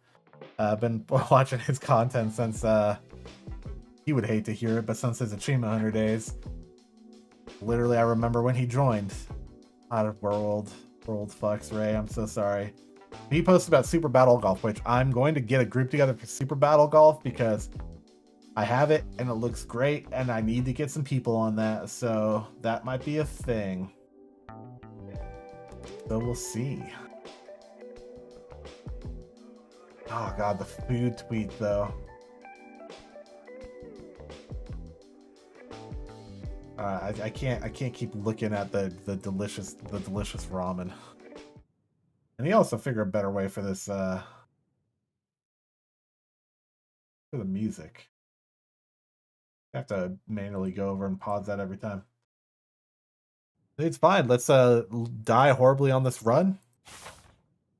I've been watching his content since he would hate to hear it, but since his Achievement Hunter days. Literally, I remember when he joined. Out of world fucks, Ray. I'm so sorry. He posted about Super Battle Golf, which I'm going to get a group together for Super Battle Golf because I have it and it looks great and I need to get some people on that. So that might be a thing. So we'll see. Oh god, the food tweet though. I can't keep looking at the delicious ramen. And he also figured a better way for this for the music. I have to manually go over and pause that every time. It's fine. Let's die horribly on this run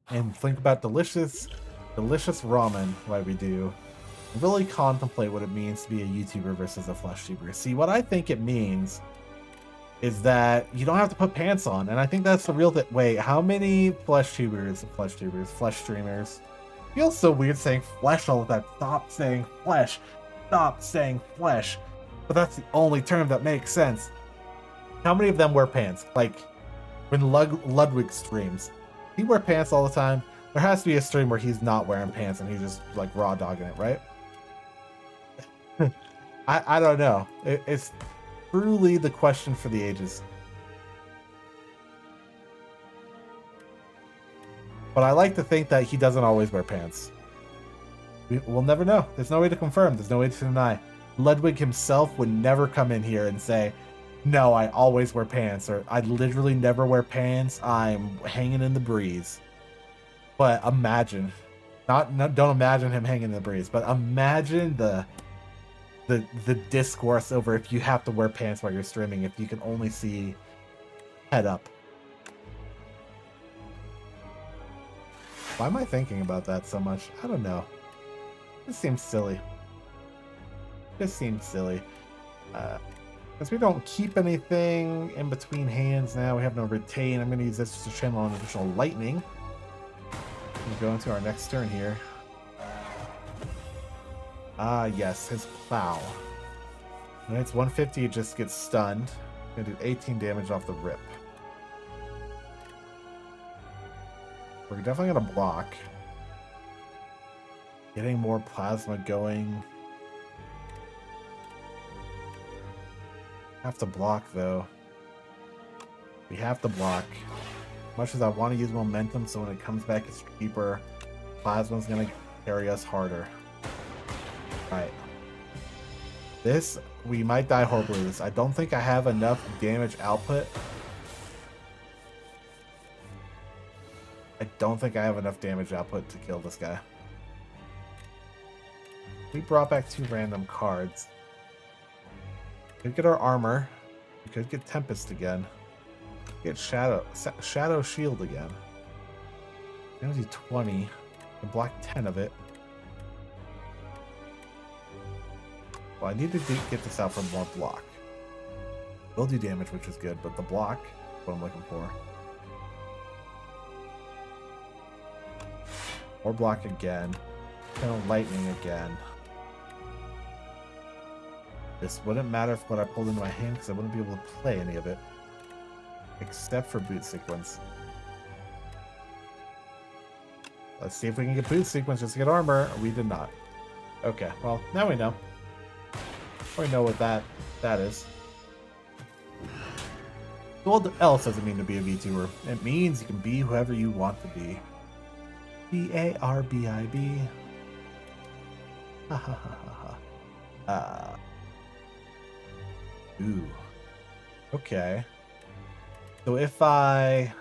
and think about delicious ramen like we do. Really contemplate what it means to be a YouTuber versus a flesh tuber. See, what I think it means is that you don't have to put pants on, and I think that's the real thing. Wait, how many flesh streamers, feels so weird saying flesh all of that. Stop saying flesh. Stop saying flesh. But that's the only term that makes sense. How many of them wear pants? Like, when Ludwig streams, he wear pants all the time. There has to be a stream where he's not wearing pants and he's just like raw dogging it, right? I don't know. It's truly the question for the ages. But I like to think that he doesn't always wear pants. We'll never know. There's no way to confirm. There's no way to deny. Ludwig himself would never come in here and say, no, I always wear pants, or I literally never wear pants. I'm hanging in the breeze. But imagine, don't imagine him hanging in the breeze, but imagine the discourse over if you have to wear pants while you're streaming, if you can only see head up. Why am I thinking about that so much? I don't know. This seems silly. This seems silly. Because we don't keep anything in between hands now. We have no retain. I'm going to use this to channel an additional lightning. We'll go into our next turn here. Ah, yes, his plow. When it's 150, it just gets stunned. Gonna do 18 damage off the rip. We're definitely gonna block. Getting more plasma going. Have to block though. We have to block. Much as I want to use momentum, so when it comes back it's cheaper. Plasma's gonna carry us harder. Right. This, we might die horribly. This, I don't think I have enough damage output. I don't think I have enough damage output to kill this guy. We brought back 2 random cards. We could get our armor. We could get Tempest again. Get Shadow Shield again. I'm gonna do 20 and block 10 of it. Well, I need to get this out for more block. Will do damage, which is good, but the block is what I'm looking for. More block again. Kind of lightning again. This wouldn't matter if what I pulled into my hand because I wouldn't be able to play any of it. Except for boot sequence. Let's see if we can get boot sequence just to get armor. We did not. Okay, well, now we know. We know what that is. What else does it mean to be a VTuber? It means you can be whoever you want to be. B-A-R-B-I-B. Ha ha ha ha ha. Ooh. Okay. So if I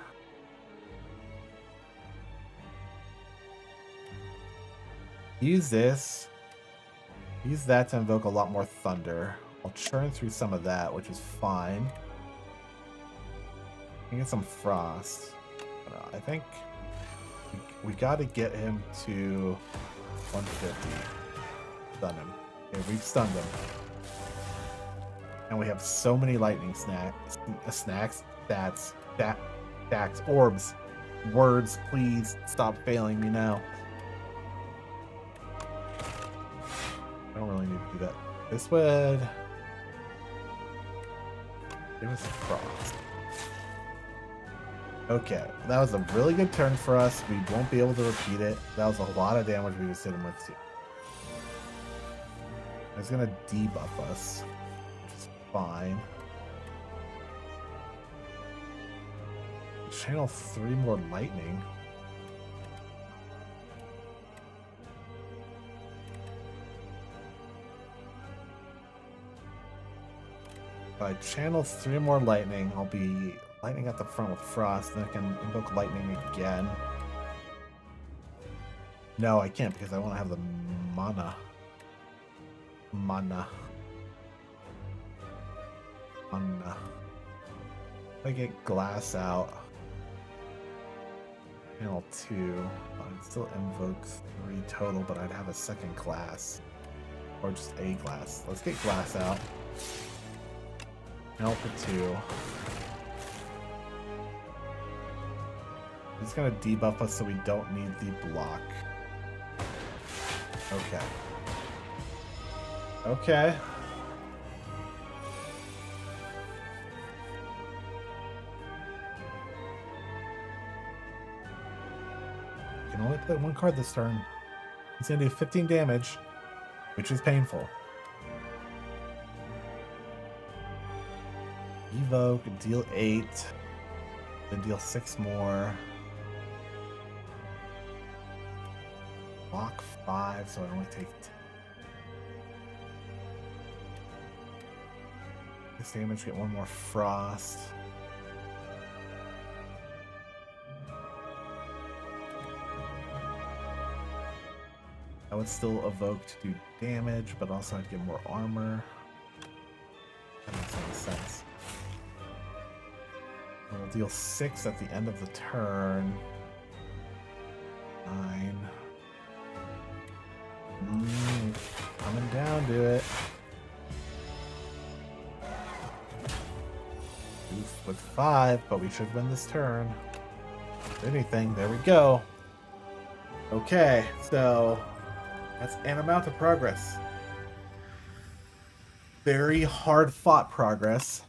use this, use that to invoke a lot more thunder. I'll churn through some of that, which is fine. I can get some frost. I think we got to get him to 150. Stun him. Okay, we've stunned him. And we have so many lightning stacks, orbs, words, please stop failing me now. I don't really need to do that. This would give us a frost. Okay, that was a really good turn for us. We won't be able to repeat it. That was a lot of damage we just hit him with too. It's gonna debuff us, which is fine. Channel 3 more lightning. If I channel 3 more lightning, I'll be lightning at the front with frost, then I can invoke lightning again. No, I can't because I want to have the mana. If I get glass out, channel 2, I'd still invoke 3 total, but I'd have a second glass. Or just a glass. Let's get glass out. Channel for 2. He's gonna debuff us so we don't need the block. Okay. Okay. Can only play 1 card this turn. He's gonna do 15 damage, which is painful. Evoke, deal 8, then deal 6 more. Block 5, so I only take 10. This damage, get 1 more frost. I would still evoke to do damage, but also I'd get more armor. That makes any sense. And we'll deal 6 at the end of the turn. 9. Coming down to it. Oof, with 5, but we should win this turn. If anything, there we go. Okay, so that's an amount of progress. Very hard fought progress.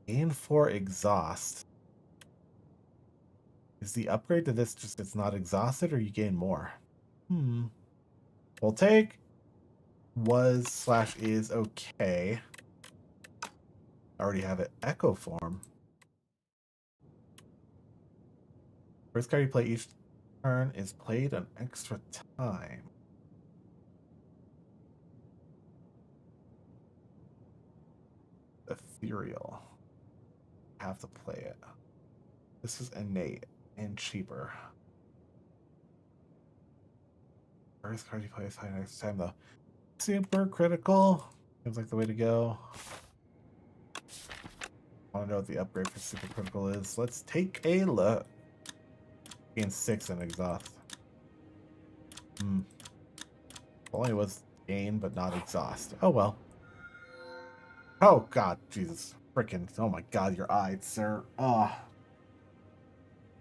Gain 4 exhaust. Is the upgrade to this just it's not exhausted, or you gain more? We'll take was/is okay. I already have it echo form. First card you play each turn is played an extra time. Ethereal. Have to play it. This is innate and cheaper. First card you play is played next time though. Super critical. Seems like the way to go. I want to know what the upgrade for super critical is. Let's take a look. Gain 6 and exhaust. Only was gain, but not exhaust. Oh well. Oh god, Jesus. Frickin'. Oh my god, your eyes, sir. Oh.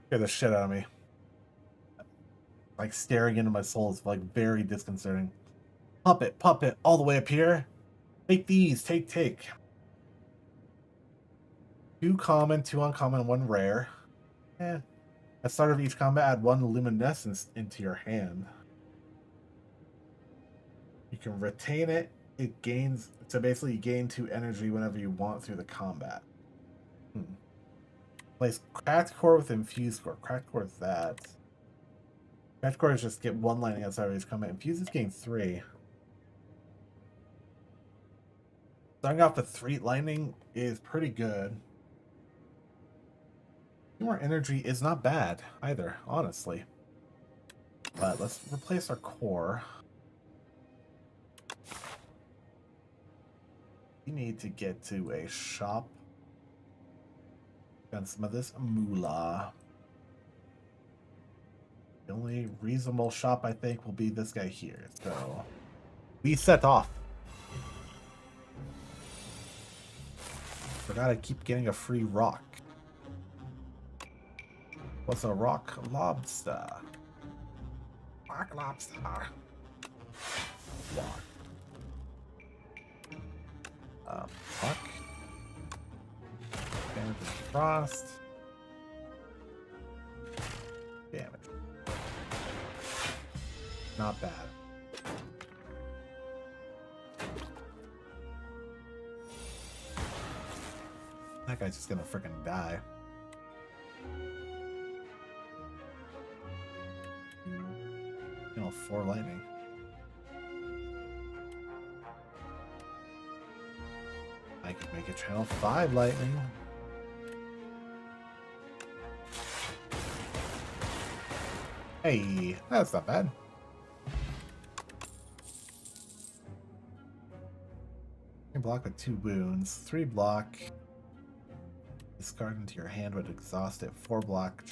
Scared the shit out of me. Like staring into my soul is like very disconcerting. Puppet, all the way up here. Take these, take. 2 common, 2 uncommon, 1 rare. At the start of each combat, add 1 luminescence into your hand. You can retain it It gains, so basically you gain 2 energy whenever you want through the combat. Place cracked core with infused core. Cracked core is that. Cracked core is just get 1 lightning outside of his combat. Infused is gain 3. Starting off with 3 lightning is pretty good. 2 more energy is not bad either, honestly. But let's replace our core. We need to get to a shop. And some of this moolah. The only reasonable shop I think will be this guy here. So we set off. Forgot I keep getting a free rock. What's a rock lobster? Rock lobster. Rock. Fuck. Damage of frost. Damage. Not bad. That guy's just gonna freaking die. You know, 4 lightning. I could make a channel 5 lightning. Hey, that's not bad. Block with 2 wounds. 3 block. Discard into your hand would exhaust it. 4 block.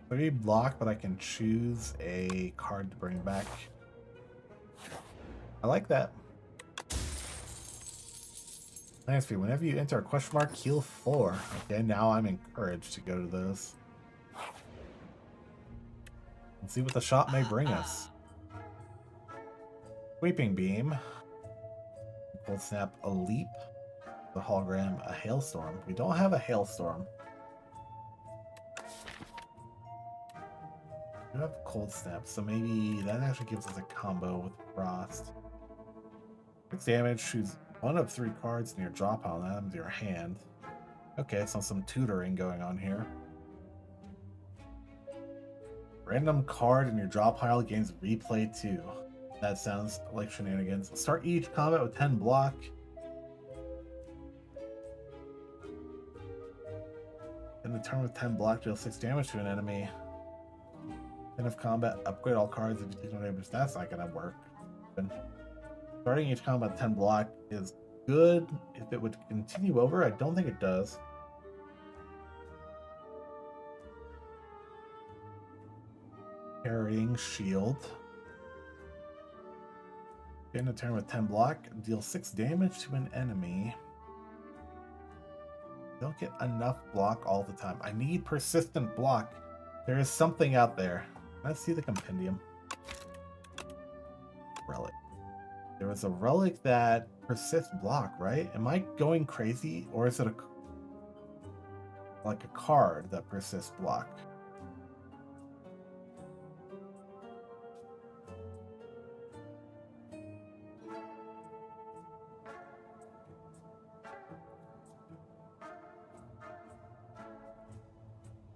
3 block, but I can choose a card to bring back. I like that. Nice for you. Whenever you enter a question mark, heal 4. Okay, now I'm encouraged to go to those. Let's see what the shop may bring us. Sweeping Beam. Cold Snap, a Leap. The hologram, a Hailstorm. We don't have a Hailstorm. We have Cold Snap, so maybe that actually gives us a combo with Frost. 6 damage, choose 1 of 3 cards in your draw pile, and add them to your hand. Okay, so some tutoring going on here. Random card in your draw pile gains replay 2. That sounds like shenanigans. Start each combat with 10 block. End the turn with 10 block, deal 6 damage to an enemy. End of combat, upgrade all cards if you take no damage. That's not gonna work. Starting each combat with 10 block is good. If it would continue over, I don't think it does. Carrying shield. End a turn with 10 block, deal 6 damage to an enemy. Don't get enough block all the time. I need persistent block. There is something out there. Let's see the compendium. Relic. There was a relic that persists block, right? Am I going crazy? Or is it like a card that persists block?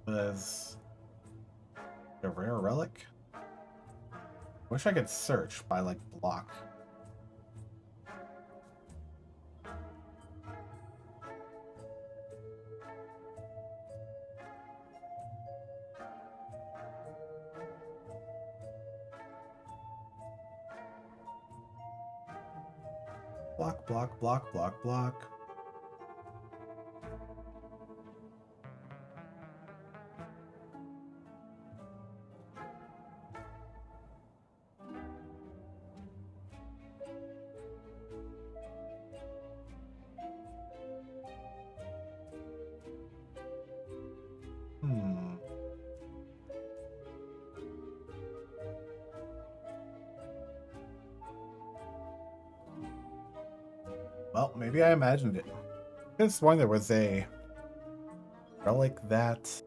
Was a rare relic? Wish I could search by like block. Block, block, block, block, block. Well, maybe I imagined it. I could have sworn there was a relic that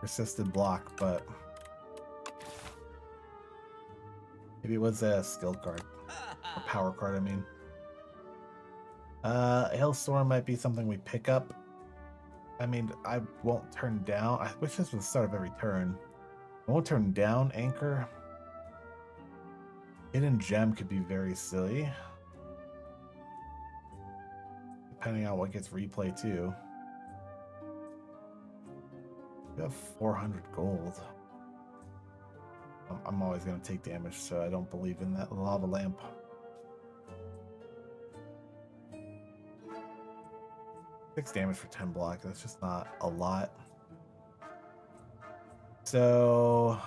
persisted block, but Maybe it was a skill card. Or power card, I mean. Hailstorm might be something we pick up. I mean, I won't turn down. I wish this was the start of every turn. I won't turn down Anchor. Hidden Gem could be very silly. Depending on what gets replay too. We have 400 gold. I'm always going to take damage, so I don't believe in that lava lamp. Six damage for 10 block. That's just not a lot. So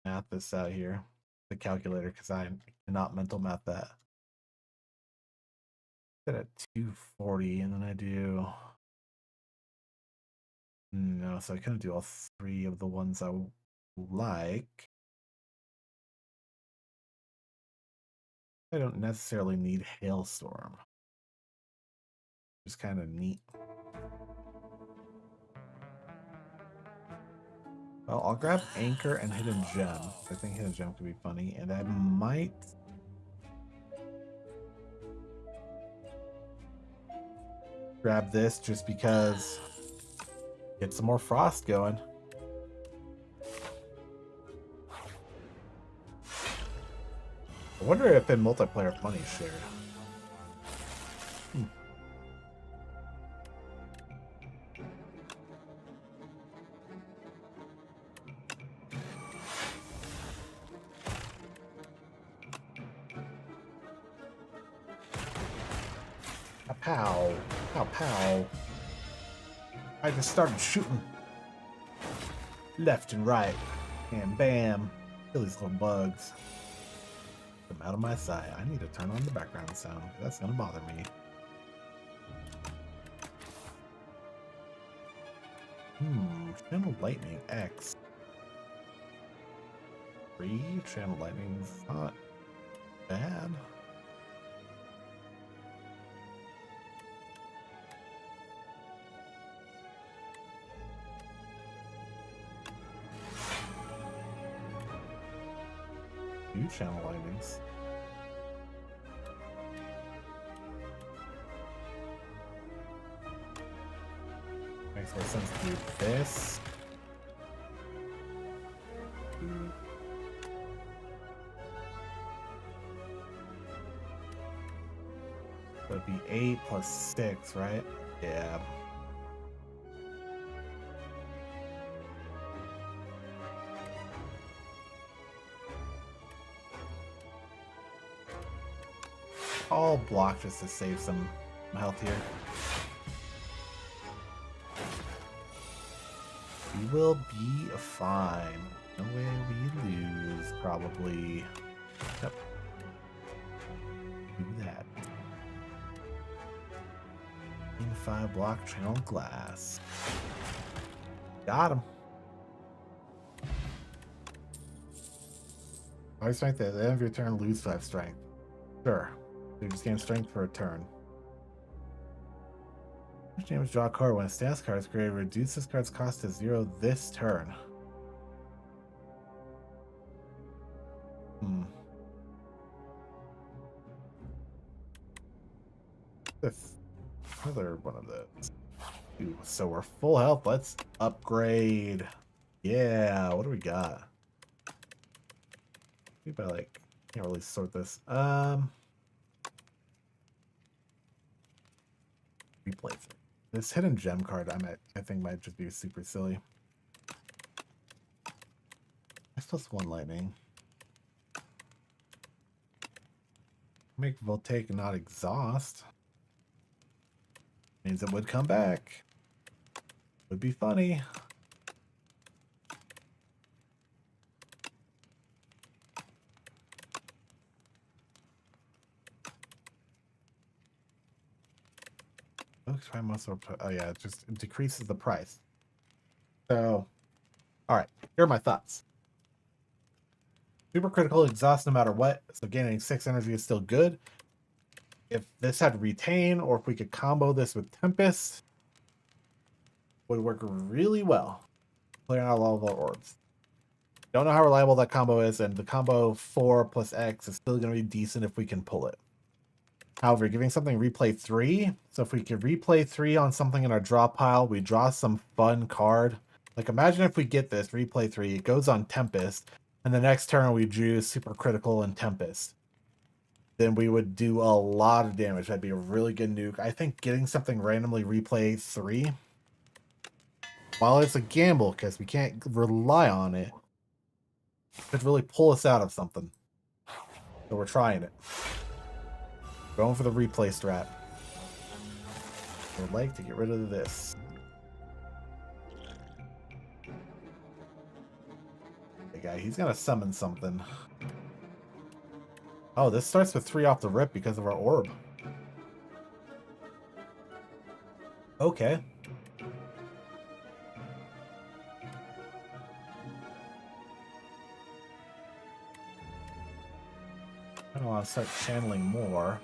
math this out here. The calculator, because I cannot mental math that. Set at 240, and then I do. No, so I couldn't do all three of the ones I like. I don't necessarily need Hailstorm. Just kind of neat. Well, I'll grab Anchor and Hidden Gem. I think Hidden Gem could be funny, and I might grab this just because get some more frost going. I wonder if in multiplayer money shared. Pow, pow, pow. I just started shooting left and right, and bam, kill these little bugs. Get them out of my sight. I need to turn on the background sound. That's gonna bother me. Channel Lightning X. 3 Channel Lightning's not bad. New Channel Lightnings. Makes more sense to do this. Would be 8 plus 6, right? Yeah. I'll block just to save some health here. We will be fine. No way we lose, probably. Yep. Do that. 5 block channel glass. Got him. Always strength at the end of your turn, lose 5 strength. Sure. You just gain strength for a turn. Which damage draw a card when a status card is created? Reduce this card's cost to 0 this turn. Another one of those. Ooh, so we're full health. Let's upgrade. Yeah, what do we got? Maybe I like can't really sort this. Replay. This hidden gem card I think might just be super silly. X plus 1 lightning. Make Voltaic not exhaust. Means it would come back. Would be funny. Oh yeah, it just decreases the price. So, all right, here are my thoughts. Super critical exhaust no matter what, so gaining 6 energy is still good. If this had retain, or if we could combo this with Tempest, would work really well. Clearing out all of our orbs. Don't know how reliable that combo is, and the combo 4 plus X is still going to be decent if we can pull it. However, giving something replay 3. So if we could replay 3 on something in our draw pile, we draw some fun card. Like imagine if we get this, replay 3, it goes on Tempest, and the next turn we drew Super Critical and Tempest. Then we would do a lot of damage. That'd be a really good nuke. I think getting something randomly replay 3, while it's a gamble, because we can't rely on it, could really pull us out of something. So we're trying it. Going for the replay strat. I would like to get rid of this. The guy, he's gonna summon something. Oh, this starts with 3 off the rip because of our orb. Okay. I don't want to start channeling more.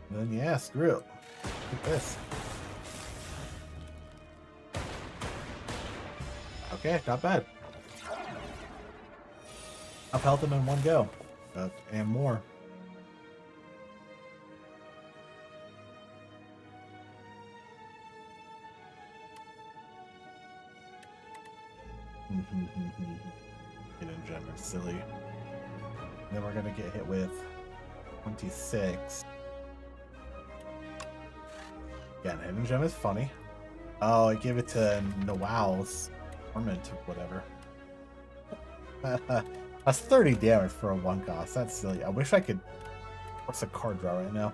And then, yeah, screw it. Look at this. Okay, not bad. Upheld them in one go. And more. Hidden gem is silly. And then we're gonna get hit with 26. Yeah, hidden gem is funny. Oh, I gave it to Noel's Torment or whatever. That's 30 damage for a 1 cost. That's silly. I wish I could force a card draw right now.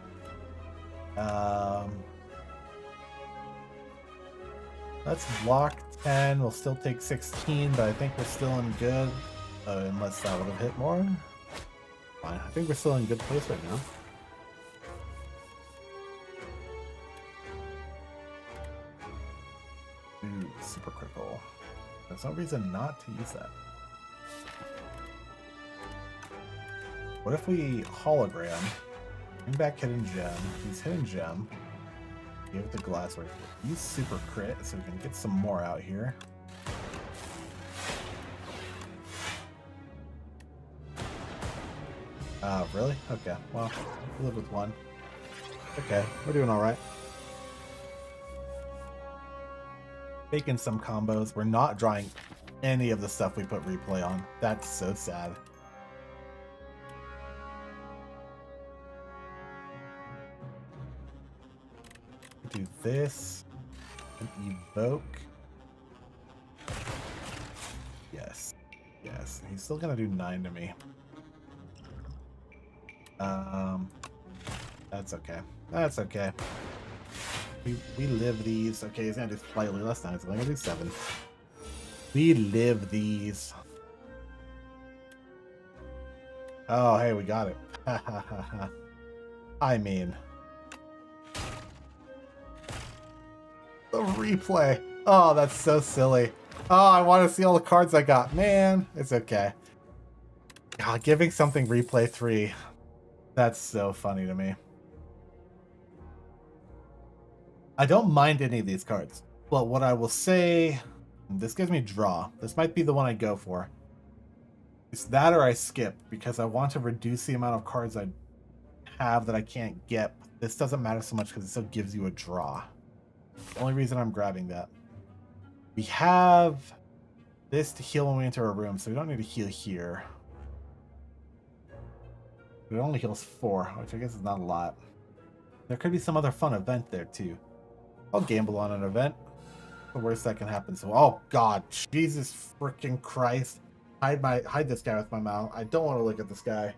Let's block 10. We'll still take 16, but I think we're still in good. Unless that would have hit more. Fine. I think we're still in good place right now. Ooh, super critical. There's no reason not to use that. What if we hologram, bring back hidden gem, use hidden gem, give it the glass right here. Use super crit so we can get some more out here. Really? Okay, well, we'll live with 1. Okay, we're doing alright. Making some combos. We're not drawing any of the stuff we put replay on. That's so sad. Do this and evoke. Yes. Yes. He's still gonna do 9 to me. That's okay. That's okay. We live these. Okay, he's gonna do slightly less than. He's gonna do 7. We live these. Oh, hey, we got it. I mean, the replay. Oh, that's so silly. Oh, I want to see all the cards I got. Man, it's okay. God, giving something replay 3. That's so funny to me. I don't mind any of these cards. But what I will say, this gives me draw. This might be the one I go for. It's that or I skip because I want to reduce the amount of cards I have that I can't get. This doesn't matter so much because it still gives you a draw. The only reason I'm grabbing that. We have this to heal when we enter a room, so we don't need to heal here. It only heals 4, which I guess is not a lot. There could be some other fun event there too. I'll gamble on an event. The worst that can happen. So, oh god, Jesus freaking Christ! Hide this guy with my mouth. I don't want to look at this guy.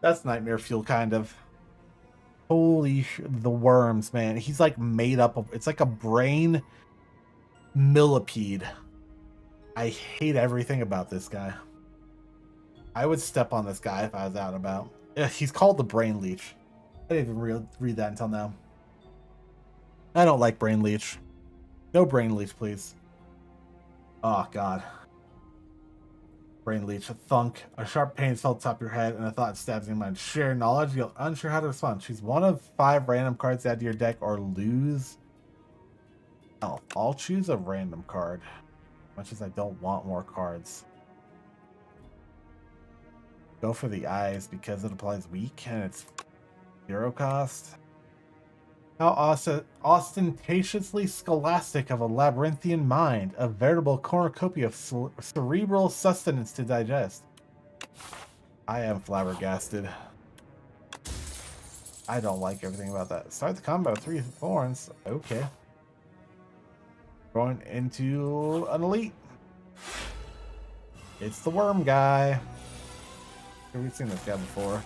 That's nightmare fuel, kind of. Holy the worms, man. He's like made up of. It's like a brain millipede. I hate everything about this guy. I would step on this guy if I was out and about. Yeah, he's called the Brain Leech. I didn't even read that until now. I don't like Brain Leech. No Brain Leech, please. Oh, God. Brain Leech. A thunk. A sharp pain fell top of your head, and a thought stabs in your mind. Share knowledge. You're unsure how to respond. Choose one of 5 random cards to add to your deck, or lose. Oh, I'll choose a random card. Much as I don't want more cards. Go for the eyes because it applies weak and it's 0 cost. How ostentatiously scholastic of a labyrinthian mind, a veritable cornucopia of cerebral sustenance to digest. I am flabbergasted. I don't like everything about that. Start the combo, 3 thorns. Okay. Going into an elite. It's the worm guy. We've seen this guy before.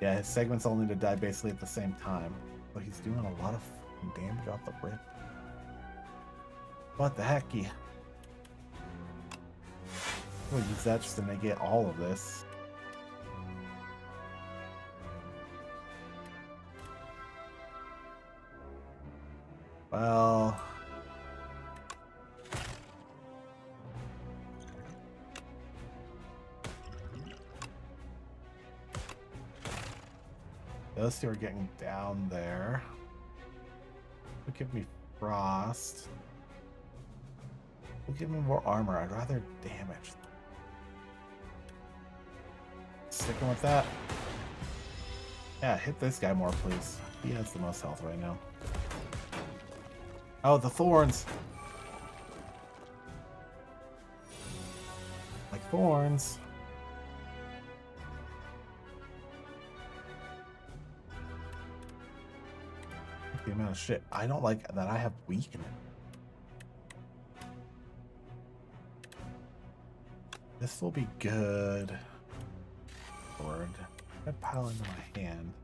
Yeah, his segments all need to die basically at the same time. But he's doing a lot of damage off the rip. What the hecky? We'll use that just to negate all of this. Well... those two are getting down there. Will give me frost. Will give me more armor. I'd rather damage. Sticking with that. Yeah, hit this guy more, please. He has the most health right now. Oh, the thorns. Like thorns. The amount of shit. I don't like that I have weak in it. This will be good. Lord. That pile into my hand.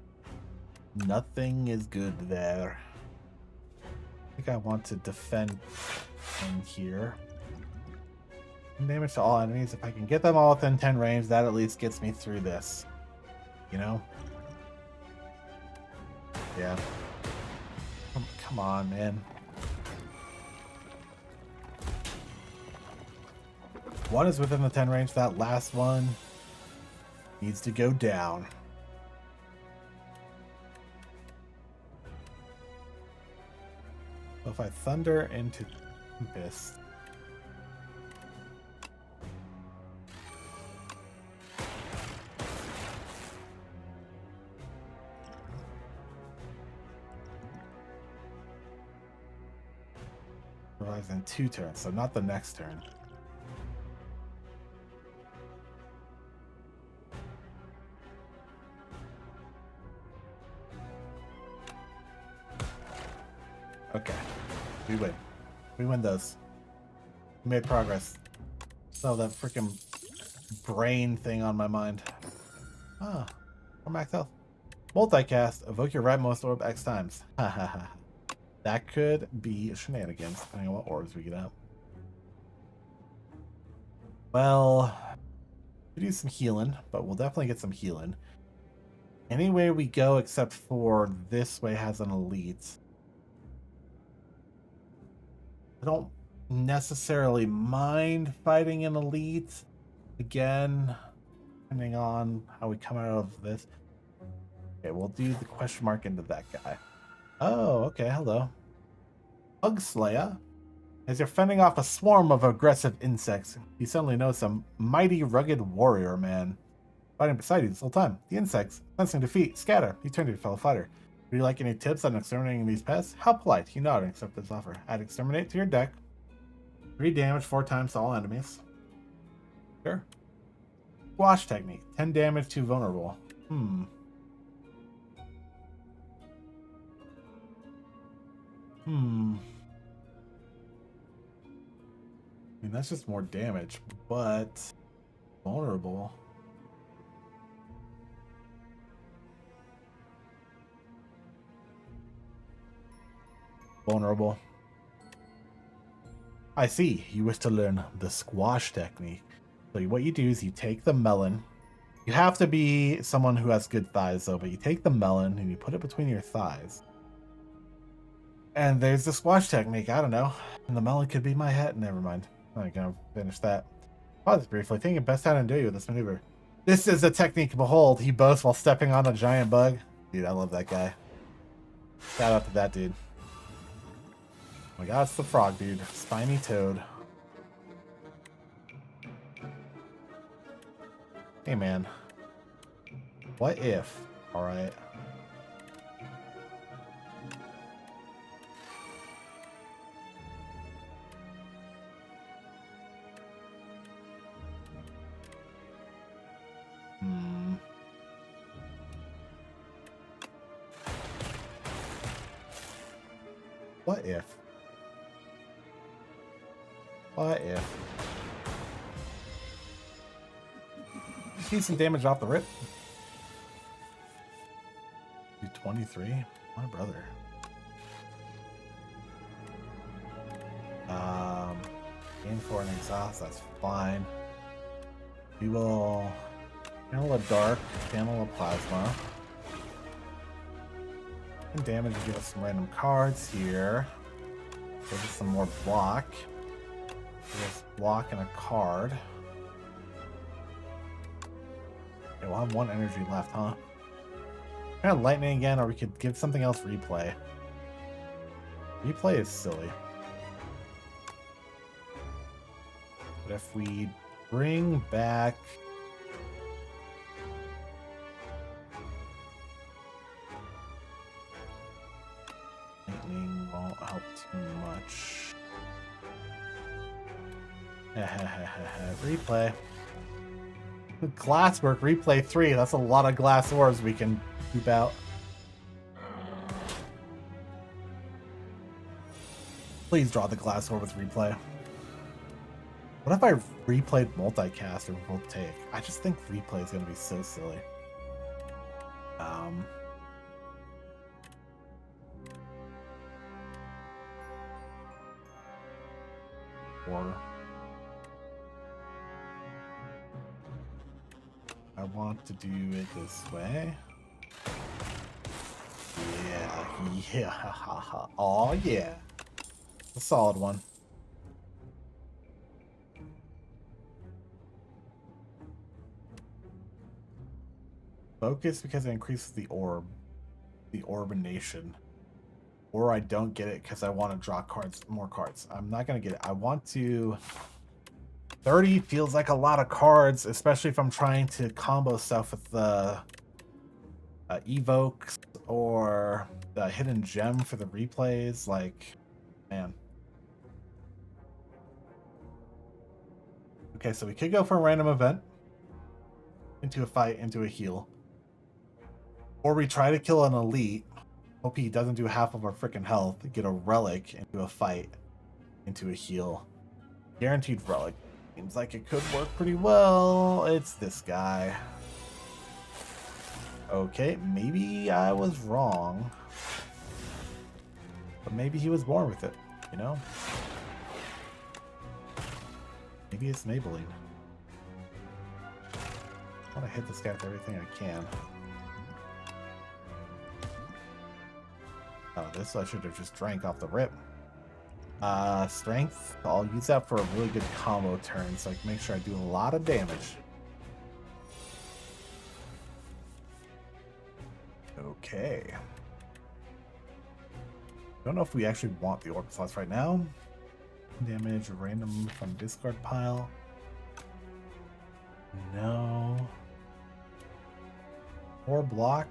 Nothing is good there. I think I want to defend in here. Damage to all enemies. If I can get them all within 10 range, that at least gets me through this. You know? Yeah. Come on, man. One is within the 10 range. That last one needs to go down. So if I thunder into Tempest, revives in 2 turns, so not the next turn. Okay, we win. We win those. We made progress. So that freaking brain thing on my mind. Ah, we're max health. Multicast. Evoke your rightmost orb X times. Ha ha ha. That could be shenanigans, depending on what orbs we get out. Well, we do some healing, but we'll definitely get some healing. Any way we go except for this way has an elite. I don't necessarily mind fighting an elite. Again, depending on how we come out of this. Okay, we'll do the question mark into that guy. Oh, okay, hello. Bug Slayer. As you're fending off a swarm of aggressive insects, you suddenly notice a mighty, rugged warrior man fighting beside you this whole time. The insects, sensing defeat, scatter. You turn to your fellow fighter. Would you like any tips on exterminating these pests? How polite. You nod and accept this offer. Add Exterminate to your deck. 3 damage 4 times to all enemies. Sure. Squash Technique. 10 damage to vulnerable. I mean, that's just more damage, but vulnerable. Vulnerable. I see. You wish to learn the squash technique. So what you do is you take the melon. You have to be someone who has good thighs, though, but you take the melon and you put it between your thighs. And there's the squash technique. I don't know. And the melon could be my head. Never mind. I'm gonna finish that. Pause briefly. Thinking best how to do you with this maneuver. This is a technique. Behold, he boasts while stepping on a giant bug. Dude, I love that guy. Shout out to that dude. Oh my god, it's the frog dude. Spiny toad. Hey man, what if? All right. What if? What if? Decent damage off the rip. Do 23? My brother. Gain 4 and exhaust, that's fine. We will channel a dark, channel a plasma. And damage and give us some random cards here. Give us some more block. Give us block and a card. Okay, we'll have 1 energy left, huh? Kind of lightning again, or we could give something else replay. Replay is silly. But if we bring back... lightning won't help too much. Replay. Glasswork, replay 3. That's a lot of glass orbs we can poop out. Please draw the glass orb with replay. What if I replayed multicast or voltaic? I just think replay is going to be so silly. Or I want to do it this way. Yeah. Oh yeah. A solid one. Focus because it increases the orb. The orbination. Or I don't get it because I want to draw cards, more cards. I'm not going to get it. I want to... 30 feels like a lot of cards, especially if I'm trying to combo stuff with the evokes or the hidden gem for the replays. Like, man. Okay, so we could go for a random event. Into a fight, into a heal. Or we try to kill an elite. Hope he doesn't do half of our freaking health. Get a relic into a fight, into a heal. Guaranteed relic. Seems like it could work pretty well. It's this guy. Okay, maybe I was wrong. But maybe he was born with it, you know? Maybe it's Maybelline. I want to hit this guy with everything I can. Oh, this I should have just drank off the rip. Strength. I'll use that for a really good combo turn, so I can make sure I do a lot of damage. Okay. Don't know if we actually want the orb slots right now. Damage random from discard pile. No. More block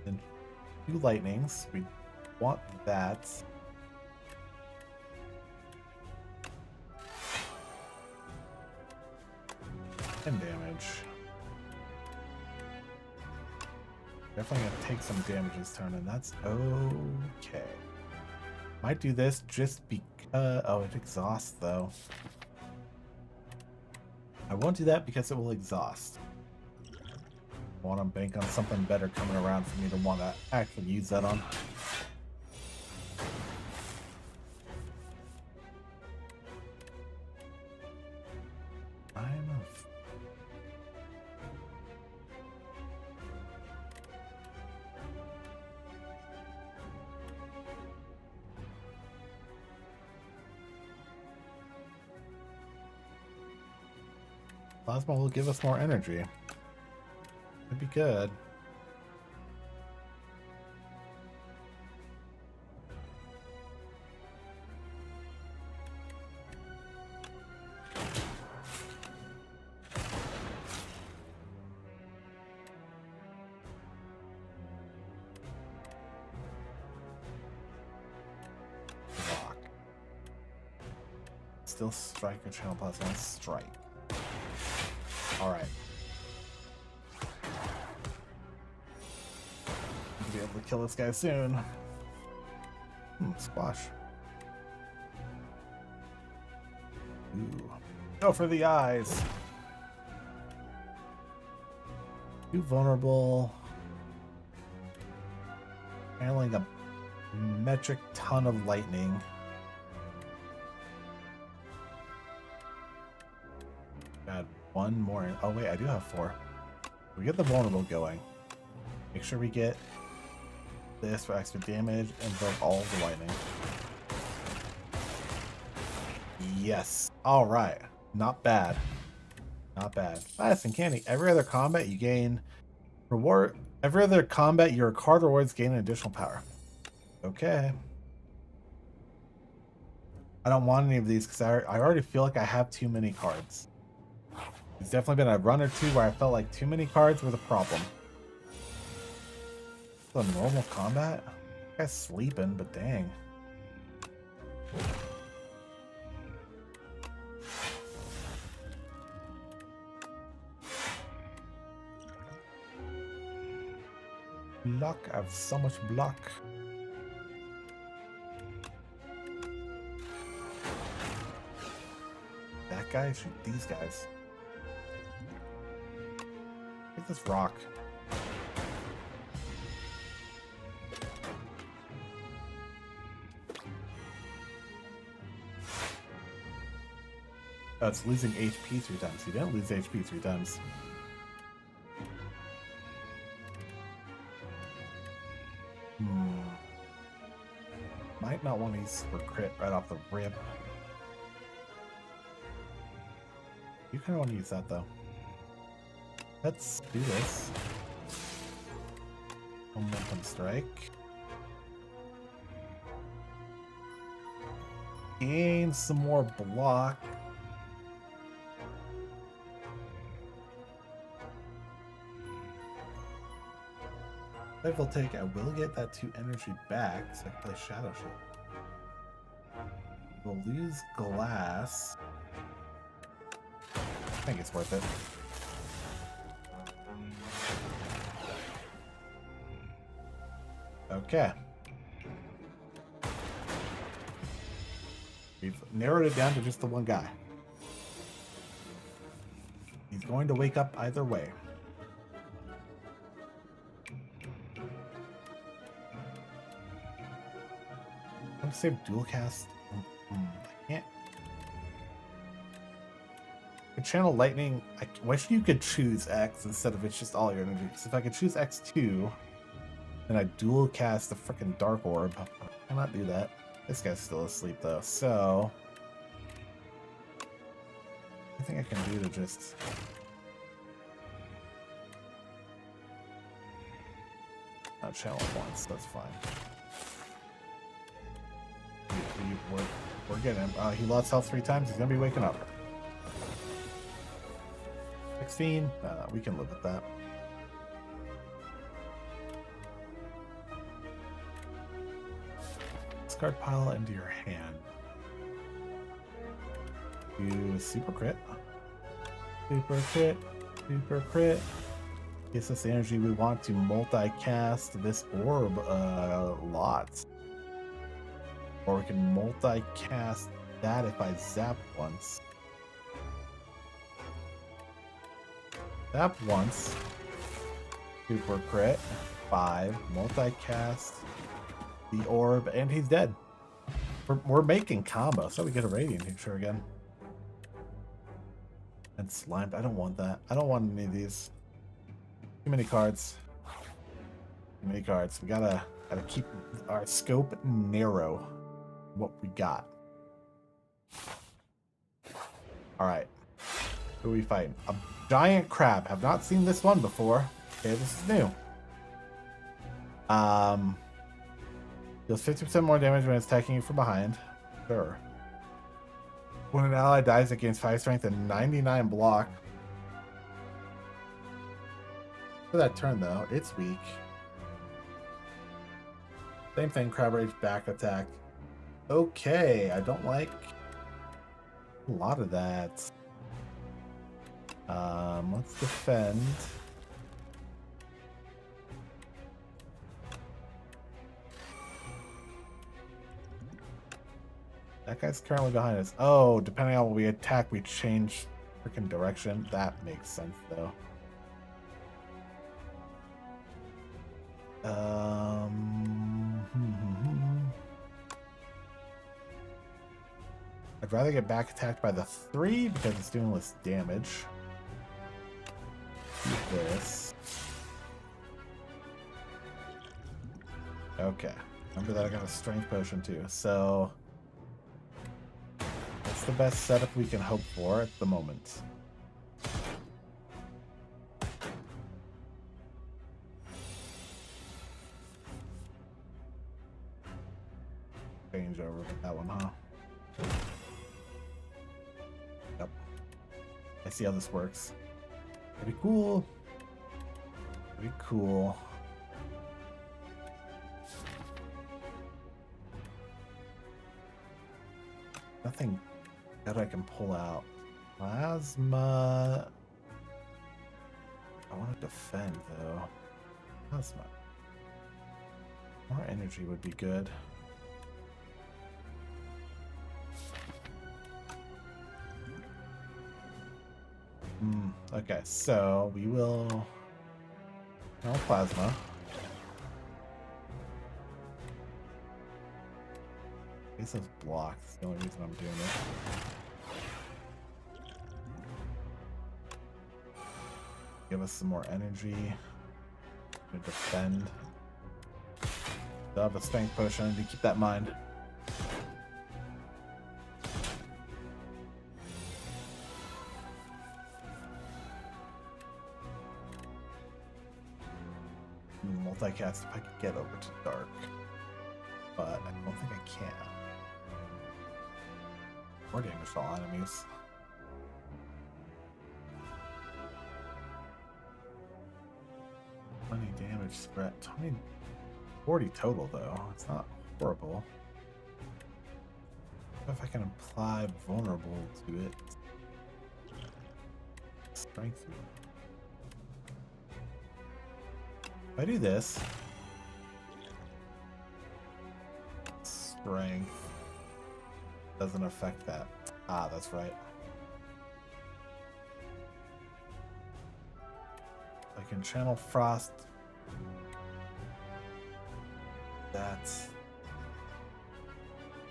and 2 lightnings. We want that. And damage. Definitely gonna take some damage this turn, and that's okay. Might do this just because... oh, it exhausts, though. I won't do that because it will exhaust. I want to bank on something better coming around for me to want to actually use that on. Plasma will give us more energy. That'd be good. Still strike or channel plus one strike. Alright. I'll be able to kill this guy soon. Squash. Ooh. Go for the eyes. Too vulnerable. Handling a metric ton of lightning. Got one more. Oh wait, I do have 4. We get the vulnerable going. Make sure we get this for extra damage and above all the lightning. Yes. All right. Not bad. Not bad. Nice and candy. Every other combat you gain reward. Every other combat your card rewards gain an additional power. Okay. I don't want any of these because I already feel like I have too many cards. It's definitely been a run or two where I felt like too many cards were the problem. The normal combat? I guy's sleeping, but dang. Block. I have so much block. That guy? Shoot these guys. Take this rock. Oh, it's losing HP 3 times. You didn't lose HP 3 times. Might not want to use for crit right off the rip. You kind of want to use that though. Let's do this. Momentum strike. Gain some more block. If I'll take, I will get that 2 energy back, so I can play Shadow Shield. We'll lose glass. I think it's worth it. Okay. We've narrowed it down to just the one guy. He's going to wake up either way. I'm gonna save dual cast. I can't. I channel lightning. I wish you could choose X instead of it's just all your energy. Because if I could choose X2, then I dual cast the freaking dark orb. I cannot do that. This guy's still asleep though, so I think I can do to just. Not channel once. That's fine. We're getting him. He lost health 3 times. He's gonna be waking up. 16. We can live with that. Discard pile into your hand. Use super crit. Super crit. Super crit. Gives us the energy we want to multicast this orb lot. Or we can multi-cast that if I zap once. Zap once. Super crit. 5. Multi-cast the orb, and he's dead. We're making combo, so we get a radiant picture again. And slimed. I don't want that. I don't want any of these. Too many cards. Too many cards. We gotta keep our scope narrow. What we got. All right. Who are we fighting? A giant crab. Have not seen this one before. Okay, this is new. Deals 50% more damage when it's attacking you from behind. Sure. When an ally dies, it gains 5 strength and 99 block. For that turn though, it's weak. Same thing, crab rage back attack. Okay, I don't like A lot of that. Let's defend. That guy's currently behind us. Oh, depending on what we attack, we change freaking direction. That makes sense, though. I'd rather get back attacked by the 3 because it's doing less damage. Do this. Okay. Remember that I got a strength potion too. So that's the best setup we can hope for at the moment. Change over with that one, huh? Yep. I see how this works. Pretty cool. Pretty cool. Nothing that I can pull out. Plasma. I want to defend though. Plasma. More energy would be good. Okay, so we will. No plasma. This is blocked. That's the only reason I'm doing it. Give us some more energy to defend. Still have a strength potion. I need to keep that in mind. Multicast if I could get over to dark, but I don't think I can. More damage to all enemies. 20 damage spread. 40 total though. It's not horrible. If I can apply vulnerable to it. Strength. If I do this, strength doesn't affect that. Ah, that's right. I can channel frost. That's.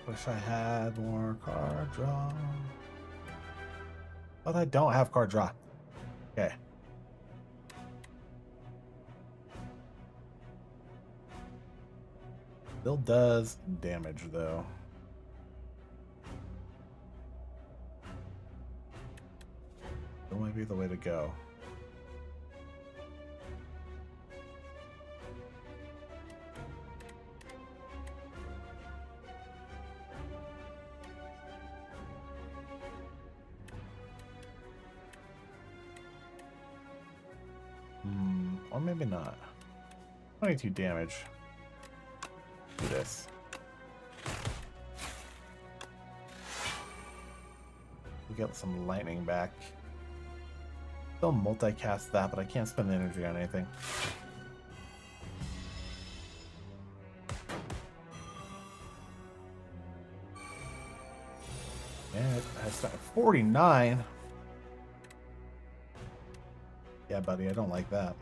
Wish I had more card draw. But I don't have card draw. Okay. Still does damage though. That might be the way to go. Or maybe not. 22 damage. Do this. We get some lightning back. Still multicast that, but I can't spend energy on anything. And it has 49. Yeah, buddy, I don't like that.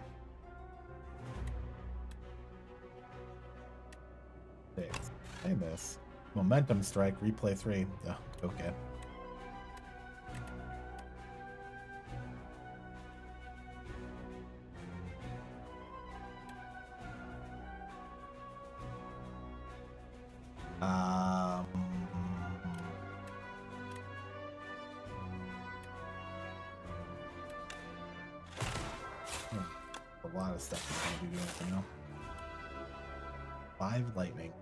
Play this. Momentum strike, replay 3. Oh, okay. A lot of stuff is going to be doing for now. 5 lightning.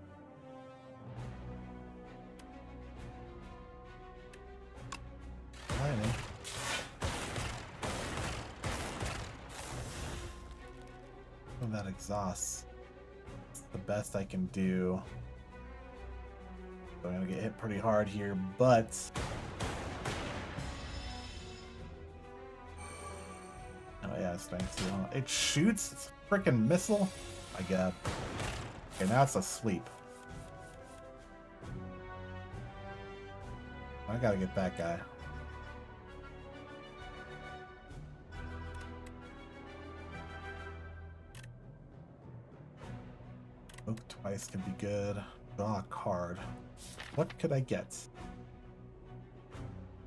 Lightning. Oh, that exhausts. It's the best I can do. So I'm going to get hit pretty hard here, but Yeah, strength 2. It shoots. It's a freaking missile. My god. Okay, now it's asleep. I gotta get that guy. Oak twice can be good. Draw a card. What could I get?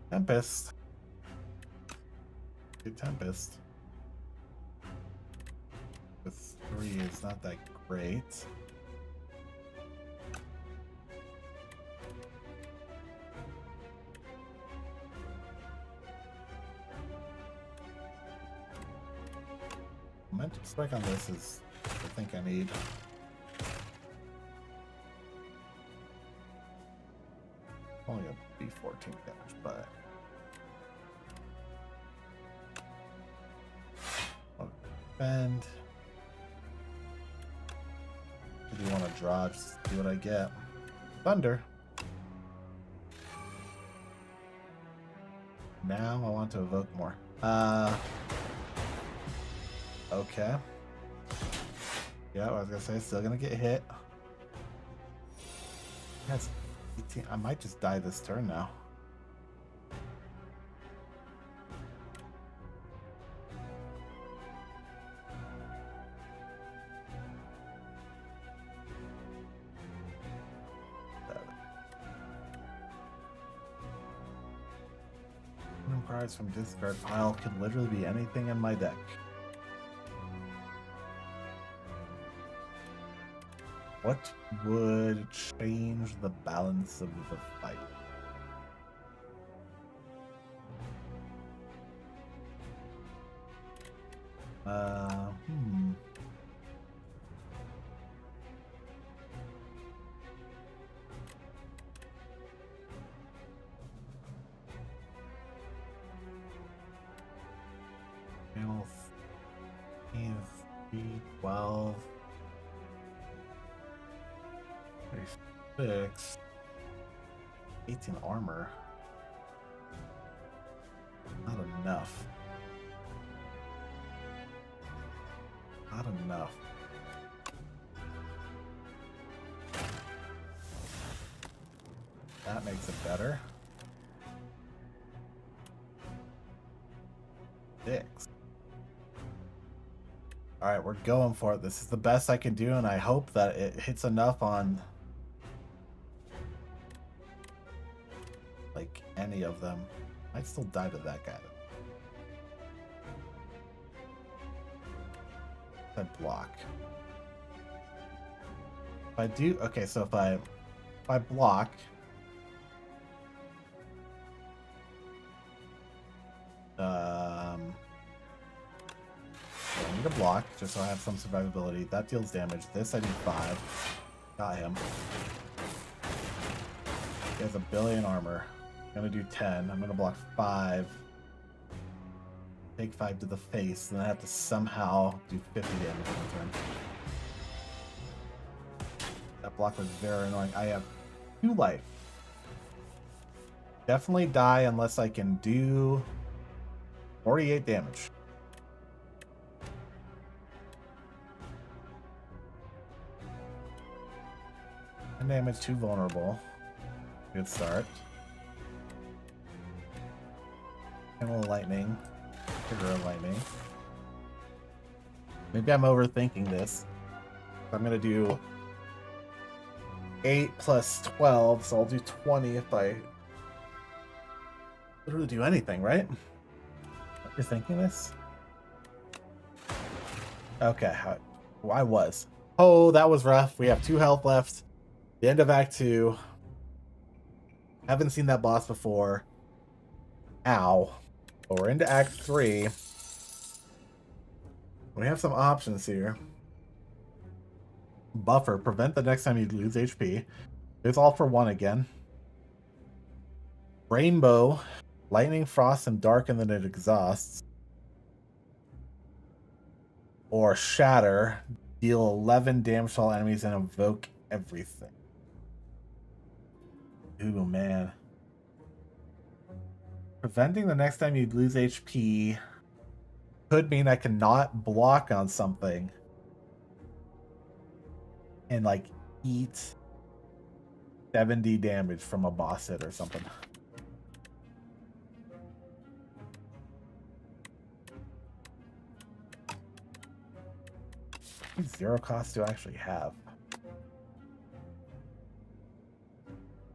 Tempest. Good Tempest. With 3 is not that great. Momentum strike on this is I think I need. Only a B14 damage, but I'll defend. If you want to draw, just see what I get. Thunder. Now I want to evoke more. Okay. Yeah, I was gonna say, still gonna get hit. That's 18. I might just die this turn now. Cards from discard pile could literally be anything in my deck. What would change the balance of the fight? Health is 12. 6. 18 armor. Not enough. Not enough. That makes it better. 6. Alright, we're going for it. This is the best I can do, and I hope that it hits enough on like any of them. I'd still die to that guy. I block. If I do, okay, so if I block, I need a block just so I have some survivability. That deals damage. This I need 5. Got him. He has 1 billion armor. I'm gonna do 10. I'm gonna block 5. Take 5 to the face, and then I have to somehow do 50 damage in turn. That block was very annoying. I have 2 life. Definitely die unless I can do 48 damage. And damage, 2 vulnerable. Good start. Channel lightning. Trigger of lightning. Maybe I'm overthinking this. I'm gonna do 8 plus 12, so I'll do 20 if I literally do anything, right? You're thinking this? Okay, I was. Oh, that was rough. We have 2 health left. The end of Act 2. Haven't seen that boss before. Ow. But we're into Act 3. We have some options here. Buffer. Prevent the next time you lose HP. It's all for 1 again. Rainbow. Lightning, frost, and dark, and then it exhausts. Or Shatter. Deal 11 damage to all enemies and evoke everything. Ooh, man. Preventing the next time you lose HP. could mean I cannot block on something and like eat 70 damage from a boss hit or something. Zero cost do I actually have?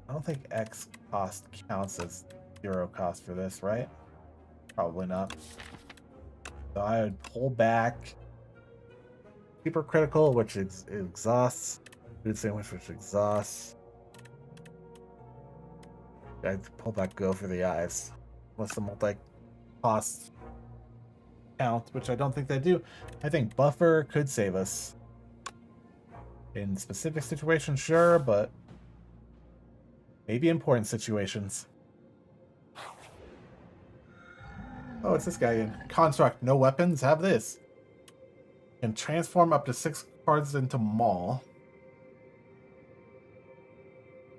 I don't think X cost counts as zero cost for this, right? Probably not. So I would pull back super critical, which exhausts. Food sandwich, which exhausts. I'd pull back go for the eyes. Unless the multi-cost count, which I don't think they do. I think buffer could save us. In specific situations, sure, but maybe important situations. Oh, it's this guy again. Construct, no weapons, have this. Can transform up to 6 cards into Maul.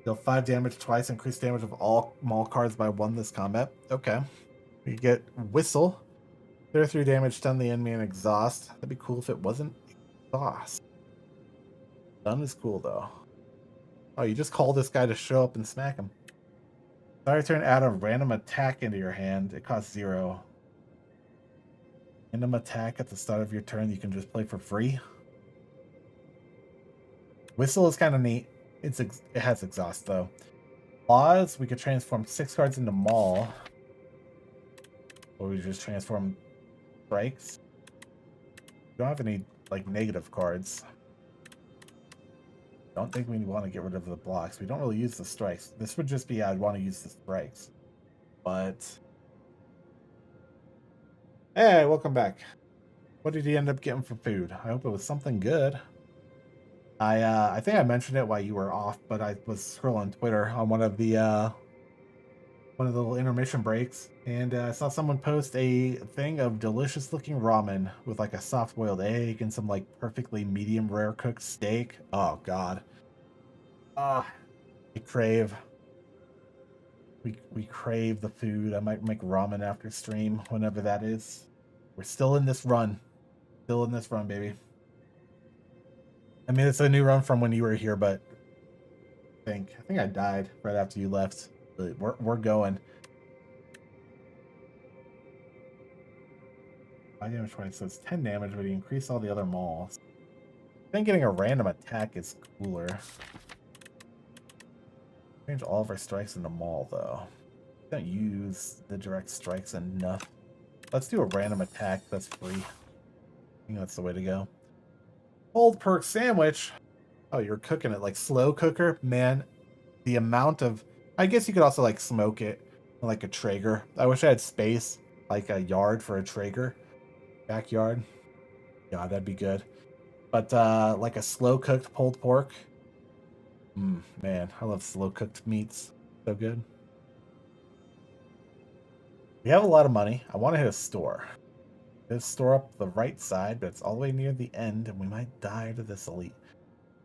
Deal 5 damage twice, increase damage of all Maul cards by 1 this combat. Okay. We get Whistle. 33 damage, stun the enemy, and exhaust. That'd be cool if it wasn't exhaust. Stun is cool though. Oh, you just call this guy to show up and smack him. Start your turn, add a random attack into your hand. It costs 0. Random attack at the start of your turn you can just play for free. Whistle is kind of neat. It has exhaust though. Claws, we could transform 6 cards into Maul. Or we just transform strikes. We don't have any like negative cards. Don't think we want to get rid of the blocks. We don't really use the strikes. This would just be I'd want to use the strikes. But hey, welcome back. What did you end up getting for food? I hope it was something good. I think I mentioned it while you were off, but I was scrolling Twitter on one of the little intermission breaks, and I saw someone post a thing of delicious looking ramen with like a soft boiled egg and some like perfectly medium rare cooked steak. Oh god. I crave. We crave the food. I might make ramen after stream, whenever that is. We're still in this run. Still in this run, baby. I mean, it's a new run from when you were here, but I think I died right after you left. But we're going. 5 damage twice, so it's 10 damage, but you increase all the other mauls. I think getting a random attack is cooler. Change all of our strikes into maul, though. We don't use the direct strikes enough. Let's do a random attack that's free. I think that's the way to go. Old perk sandwich. Oh, you're cooking it like slow cooker? Man, the amount of... I guess you could also like smoke it like a Traeger. I wish I had space, like a yard for a Traeger. Backyard. Yeah, that'd be good. But like a slow cooked pulled pork. Man, I love slow cooked meats. So good. We have a lot of money. I want to hit a store. Let's store up the right side, but it's all the way near the end, and we might die to this elite.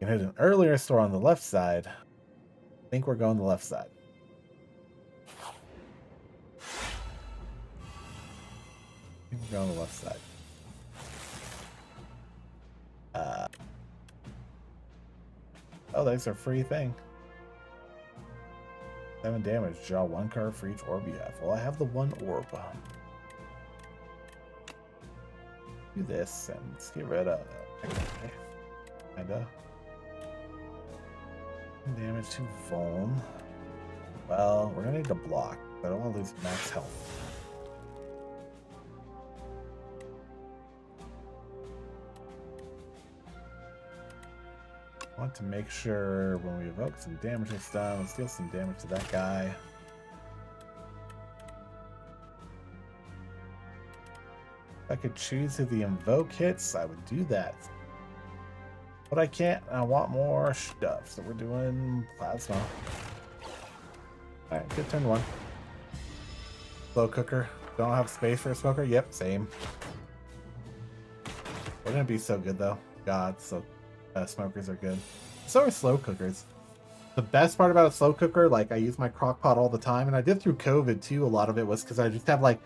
We can hit an earlier store on the left side. I think we're going the left side. I think we're going the left side. Oh, that's a free thing. 7 damage. Draw 1 card for each orb you have. Well, I have the 1 orb. Do this and let's get rid of it. Kinda. Damage to Vuln. Well, we're gonna need to block, but I don't want to lose max health. I want to make sure when we evoke some damage is done, let's deal some damage to that guy. If I could choose who the invoke hits, I would do that. But I can't, I want more stuff, so we're doing plasma. Alright, good turn 1. Slow cooker. Don't have space for a smoker? Yep, same. We're gonna be so good though. God, so smokers are good. So are slow cookers. The best part about a slow cooker, like I use my crock pot all the time, and I did through COVID too. A lot of it was because I just have like,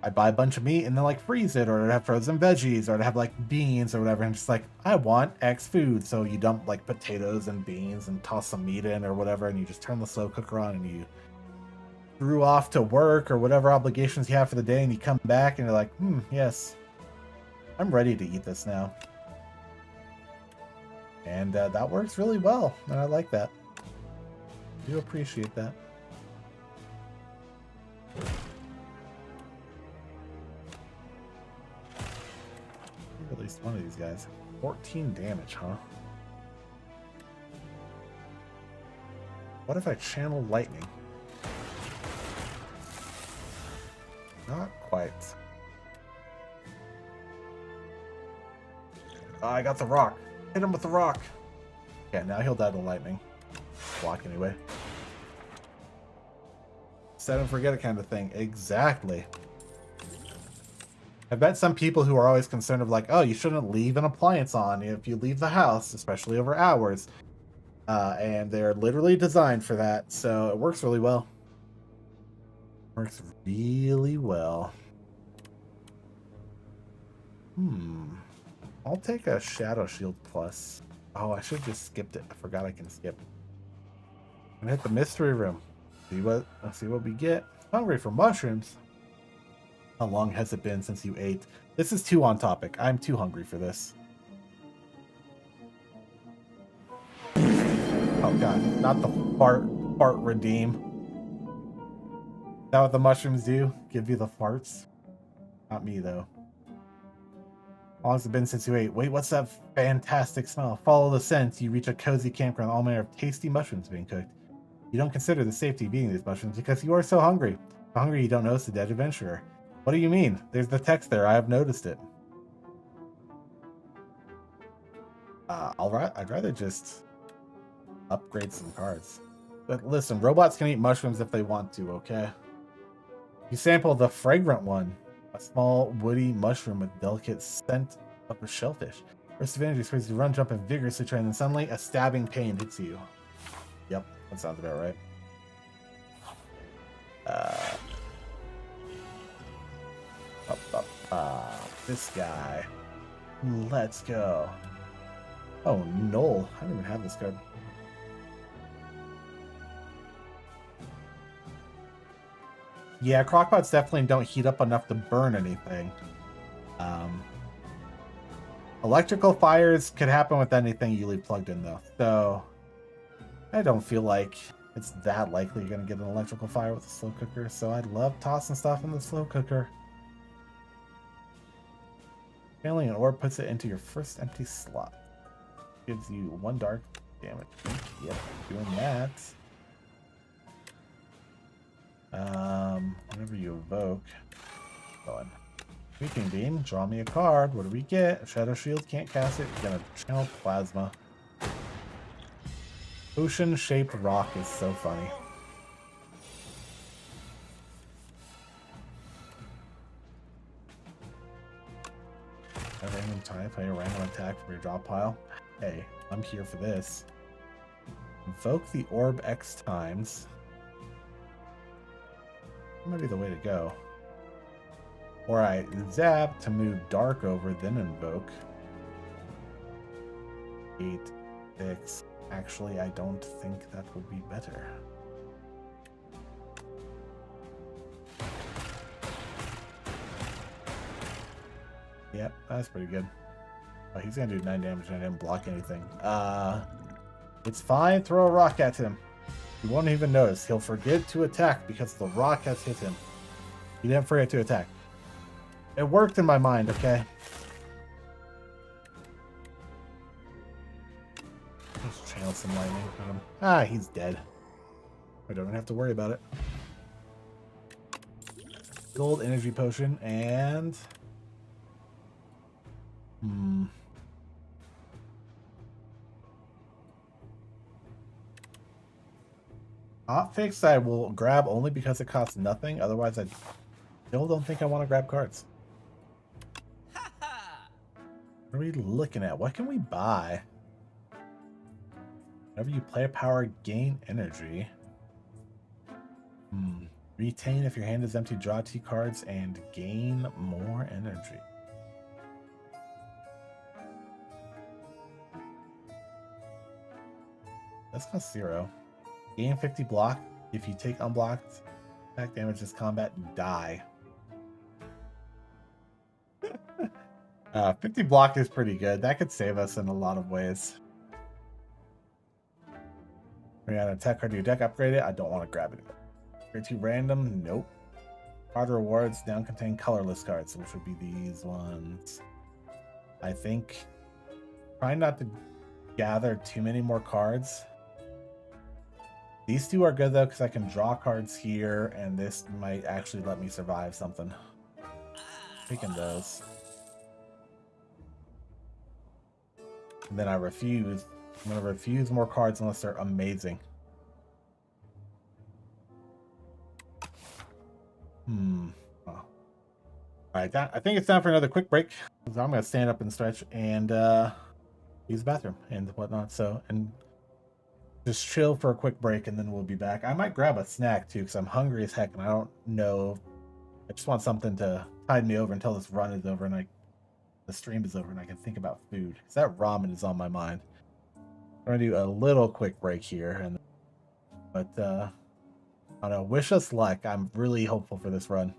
I'd buy a bunch of meat and then like freeze it, or I'd have frozen veggies, or I'd have like beans or whatever, and just like, I want X food. So you dump like potatoes and beans and toss some meat in or whatever, and you just turn the slow cooker on and you threw off to work or whatever obligations you have for the day, and you come back and you're like, yes, I'm ready to eat this now. And that works really well, and I like that. I do appreciate that. At least one of these guys. 14 damage, huh? What if I channel lightning? Not quite. Oh, I got the rock. Hit him with the rock. Yeah, now he'll die to lightning. Block anyway. Set and forget it kind of thing. Exactly. I bet some people who are always concerned of like, oh, you shouldn't leave an appliance on if you leave the house, especially over hours. And they're literally designed for that, so it works really well. Works really well. I'll take a Shadow Shield Plus. Oh, I should have just skipped it. I forgot I can skip. I'm gonna hit the mystery room. Let's see what we get. Hungry for mushrooms. How long has it been since you ate? This is too on topic. I'm too hungry for this. Oh god, not the fart redeem. Is that what the mushrooms do? Give you the farts? Not me though. How long has it been since you ate? Wait, what's that fantastic smell? Follow the scent. You reach a cozy campground, all manner of tasty mushrooms being cooked. You don't consider the safety of eating these mushrooms because you are so hungry. So hungry you don't notice the dead adventurer. What do you mean? There's the text there. I have noticed it. I'd rather just upgrade some cards. But listen, robots can eat mushrooms if they want to, okay? You sample the fragrant one. A small, woody mushroom with delicate scent of a shellfish. Burst of energy sprays you run, jump, and vigorously try, and then suddenly a stabbing pain hits you. Yep, that sounds about right. This guy. Let's go. Oh, Null. I don't even have this card. Yeah, crockpots definitely don't heat up enough to burn anything. Electrical fires could happen with anything you leave plugged in, though. So, I don't feel like it's that likely you're going to get an electrical fire with a slow cooker. So, I love tossing stuff in the slow cooker. Channeling an orb puts it into your first empty slot. Gives you 1 dark damage. Yep, doing that. Whenever you evoke, going. Sweeping Beam, draw me a card. What do we get? Shadow Shield, can't cast it. You're gonna channel Plasma. Ocean-shaped rock is so funny. At random time, play a random attack from your draw pile. Hey, I'm here for this. Invoke the orb X times. That might be the way to go. Or I zap to move dark over, then invoke. 8, 6. Actually, I don't think that would be better. Yep, that's pretty good. Oh, he's gonna do 9 damage and I didn't block anything. It's fine, throw a rock at him. He won't even notice. He'll forget to attack because the rock has hit him. He didn't forget to attack. It worked in my mind, okay? Let's channel some lightning on him. Ah, he's dead. I don't even have to worry about it. Gold energy potion and... Hotfix I will grab only because it costs nothing. Otherwise, I still don't think I want to grab cards. What are we looking at? What can we buy? Whenever you play a power, gain energy. Retain if your hand is empty, draw 2 cards and gain more energy. That's cost 0. Gain 50 block. If you take unblocked attack damage this combat, you die. 50 block is pretty good. That could save us in a lot of ways. We got an attack card to your deck, upgrade it. I don't want to grab it. Grade 2 random, nope. Card rewards now contain colorless cards, which would be these ones. I think trying not to gather too many more cards. These 2 are good though, because I can draw cards here, and this might actually let me survive something. Taking those. And then I refuse. I'm going to refuse more cards unless they're amazing. Oh. Alright, I think it's time for another quick break. So I'm going to stand up and stretch and use the bathroom and whatnot. So, and just chill for a quick break, and then we'll be back. I might grab a snack too, because I'm hungry as heck, and I don't know. I just want something to tide me over until this run is over and the stream is over and I can think about food. Because that ramen is on my mind. I'm going to do a little quick break here. But I don't know. Wish us luck. I'm really hopeful for this run.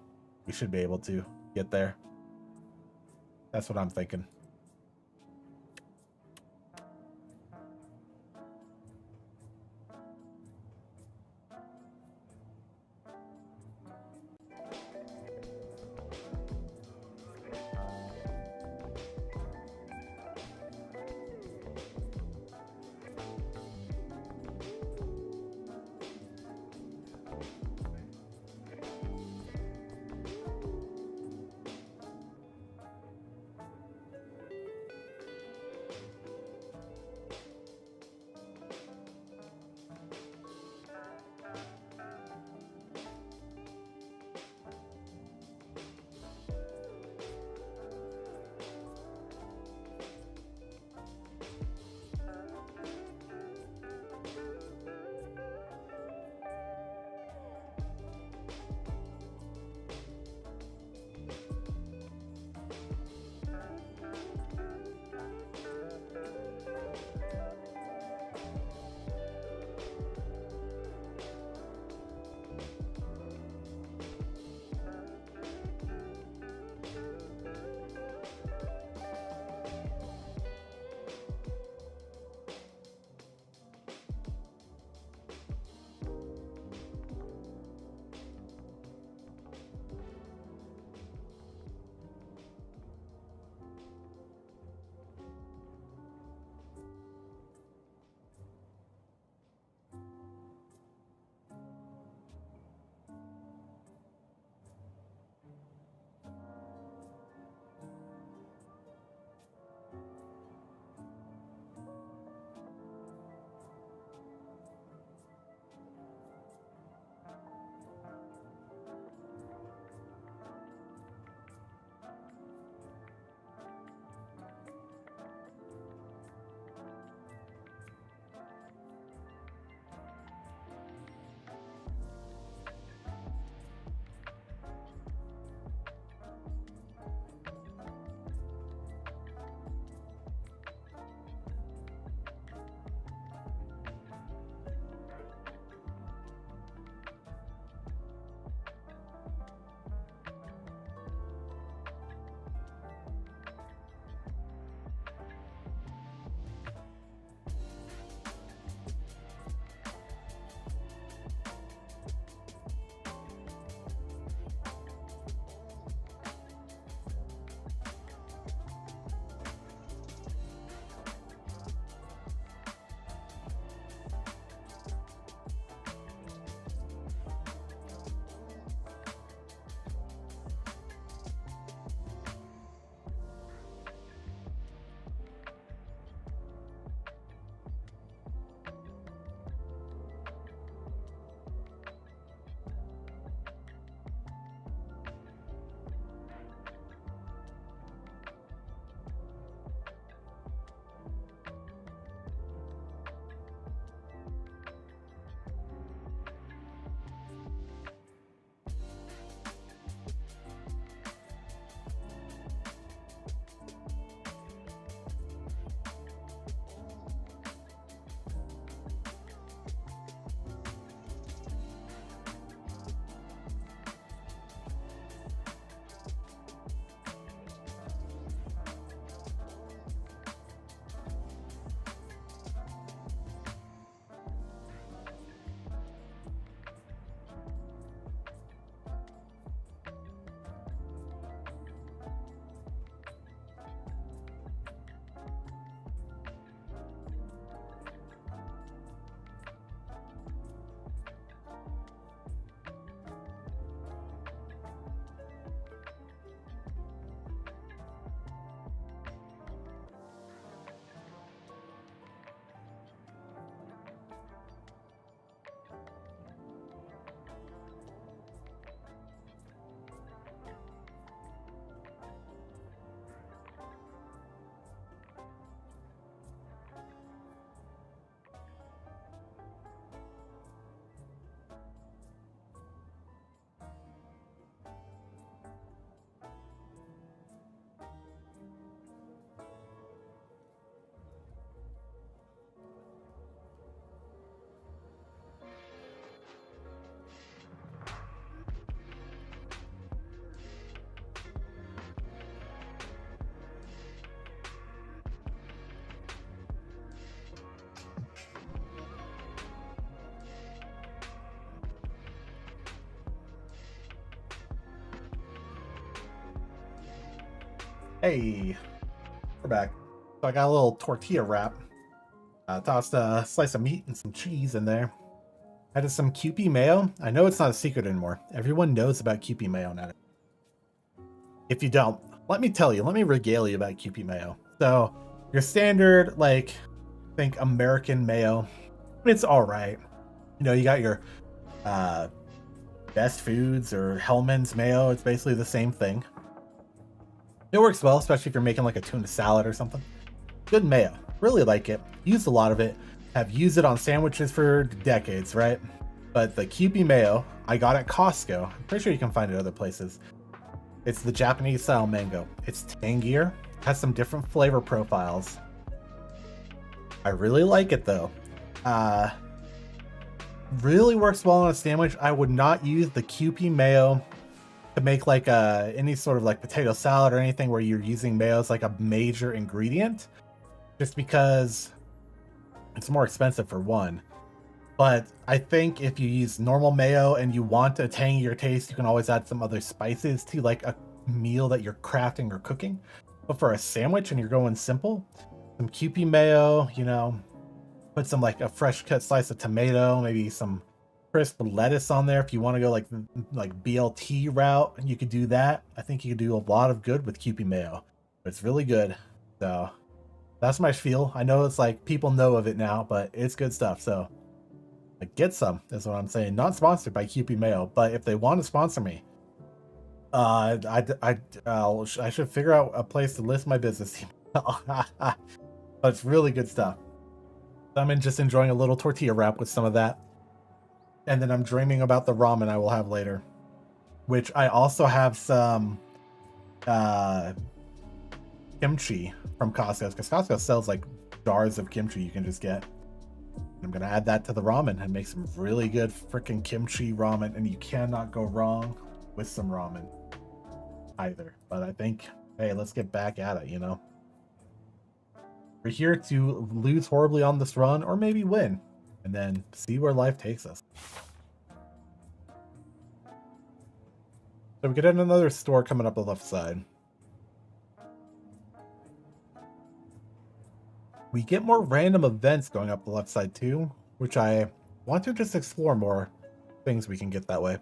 We should be able to get there. That's what I'm thinking. Hey, we're back. So I got a little tortilla wrap. Tossed a slice of meat and some cheese in there. Added some Kewpie mayo. I know it's not a secret anymore. Everyone knows about Kewpie mayo now. If you don't, let me tell you. Let me regale you about Kewpie mayo. So your standard, like, think American mayo. It's all right. You know, you got your Best Foods or Hellman's mayo. It's basically the same thing. It works well, especially if you're making like a tuna salad or something. Good mayo. Really like it. Used a lot of it. Have used it on sandwiches for decades, right? But the Kewpie mayo I got at Costco. I'm pretty sure you can find it other places. It's the Japanese style mango. It's tangier. Has some different flavor profiles. I really like it though. Really works well on a sandwich. I would not use the Kewpie mayo to make like any sort of like potato salad or anything where you're using mayo as like a major ingredient, just because it's more expensive for one. But I think if you use normal mayo and you want a tangier taste, you can always add some other spices to like a meal that you're crafting or cooking. But for a sandwich and you're going simple, some Kewpie mayo, you know, put some like a fresh cut slice of tomato, maybe some crisp lettuce on there. If you want to go like BLT route, you could do that. I think you could do a lot of good with Kewpie mayo. It's really good. So that's my spiel. I know it's like people know of it now, but it's good stuff. So like, get some is what I'm saying. Not sponsored by Kewpie mayo, but if they want to sponsor me, I should figure out a place to list my business team. But it's really good stuff. I'm just enjoying a little tortilla wrap with some of that. And then I'm dreaming about the ramen I will have later, which I also have some kimchi from Costco, because Costco sells like jars of kimchi you can just get. I'm going to add that to the ramen and make some really good freaking kimchi ramen. And you cannot go wrong with some ramen either. But I think, hey, let's get back at it, you know? We're here to lose horribly on this run, or maybe win, and then see where life takes us. So we get in another store coming up the left side. We get more random events going up the left side too, which I want to just explore more things we can get that way.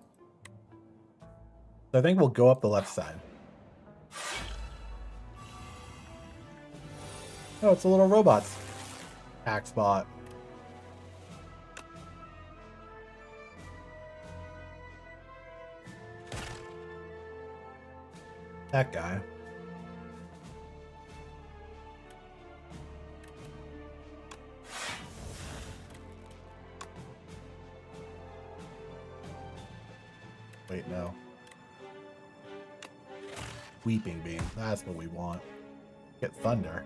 So I think we'll go up the left side. Oh, it's a little robots. Axbot. That guy. Wait, no. Weeping Beam. That's what we want. Get Thunder.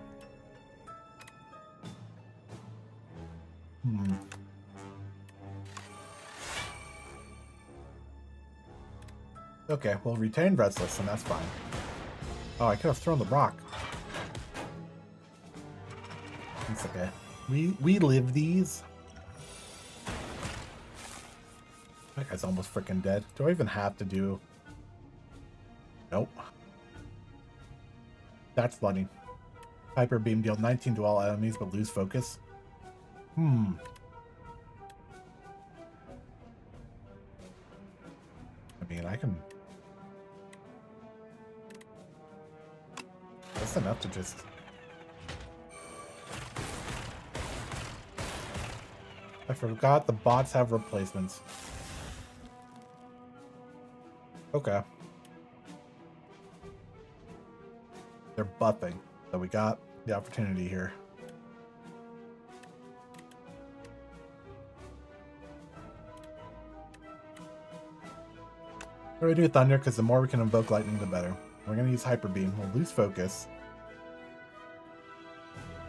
Okay, well, retained Restless, and that's fine. Oh, I could have thrown the rock. It's okay. We live these. That guy's almost freaking dead. Do I even have to do... Nope. That's funny. Hyper Beam deal 19 to all enemies, but lose focus. I mean, I can... That's enough to just... I forgot the bots have replacements. Okay. They're buffing, so we got the opportunity here. We're going to do Thunder, because the more we can invoke Lightning, the better. We're going to use Hyper Beam. We'll lose focus.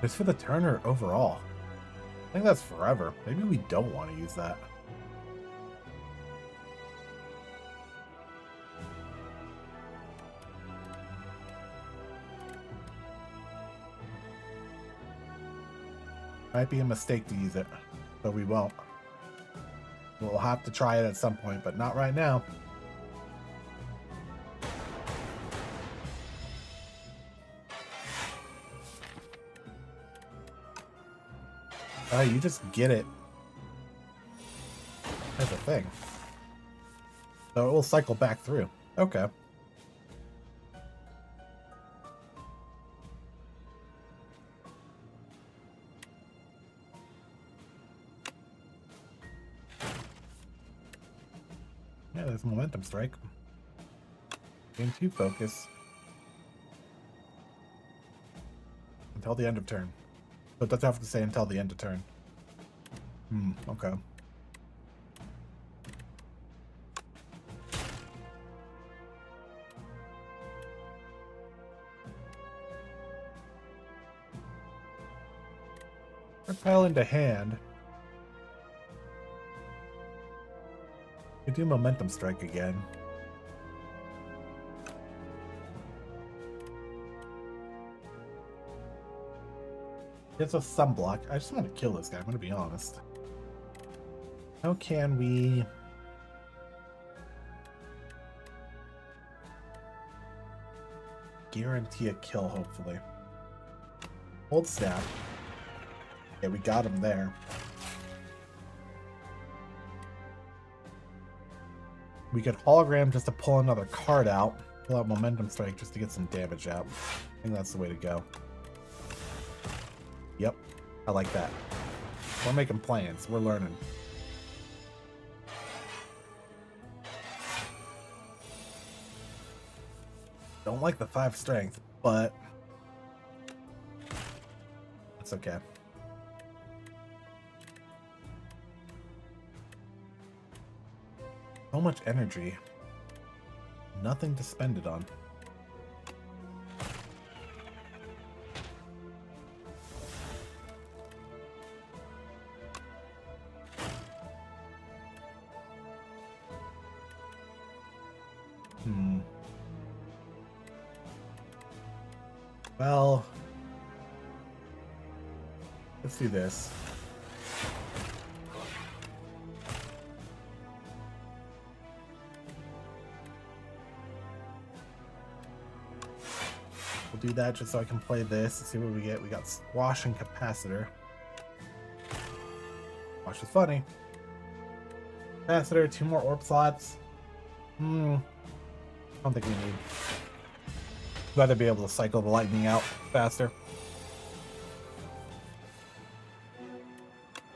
Just for the turn or overall? I think that's forever. Maybe we don't want to use that. Might be a mistake to use it, but we won't. We'll have to try it at some point, but not right now. You just get it. That's a thing. So it will cycle back through. Okay. Yeah, there's momentum strike. Gain 2 focus. Until the end of turn. But it doesn't have to say until the end of turn. Okay. Pile into hand. We do momentum strike again. It's a sunblock. I just want to kill this guy, I'm gonna be honest. How can we guarantee a kill, hopefully? Hold snap. Yeah, we got him there. We could hologram just to pull another card out. Pull out momentum strike just to get some damage out. I think that's the way to go. Yep, I like that. We're making plans. We're learning. Don't like the 5 strength, but that's okay. So much energy. Nothing to spend it on. Well, let's do this. We'll do that just so I can play this and see what we get. We got Squash and Capacitor. Squash is funny. Capacitor, 2 more orb slots. I don't think we need. Rather be able to cycle the lightning out faster.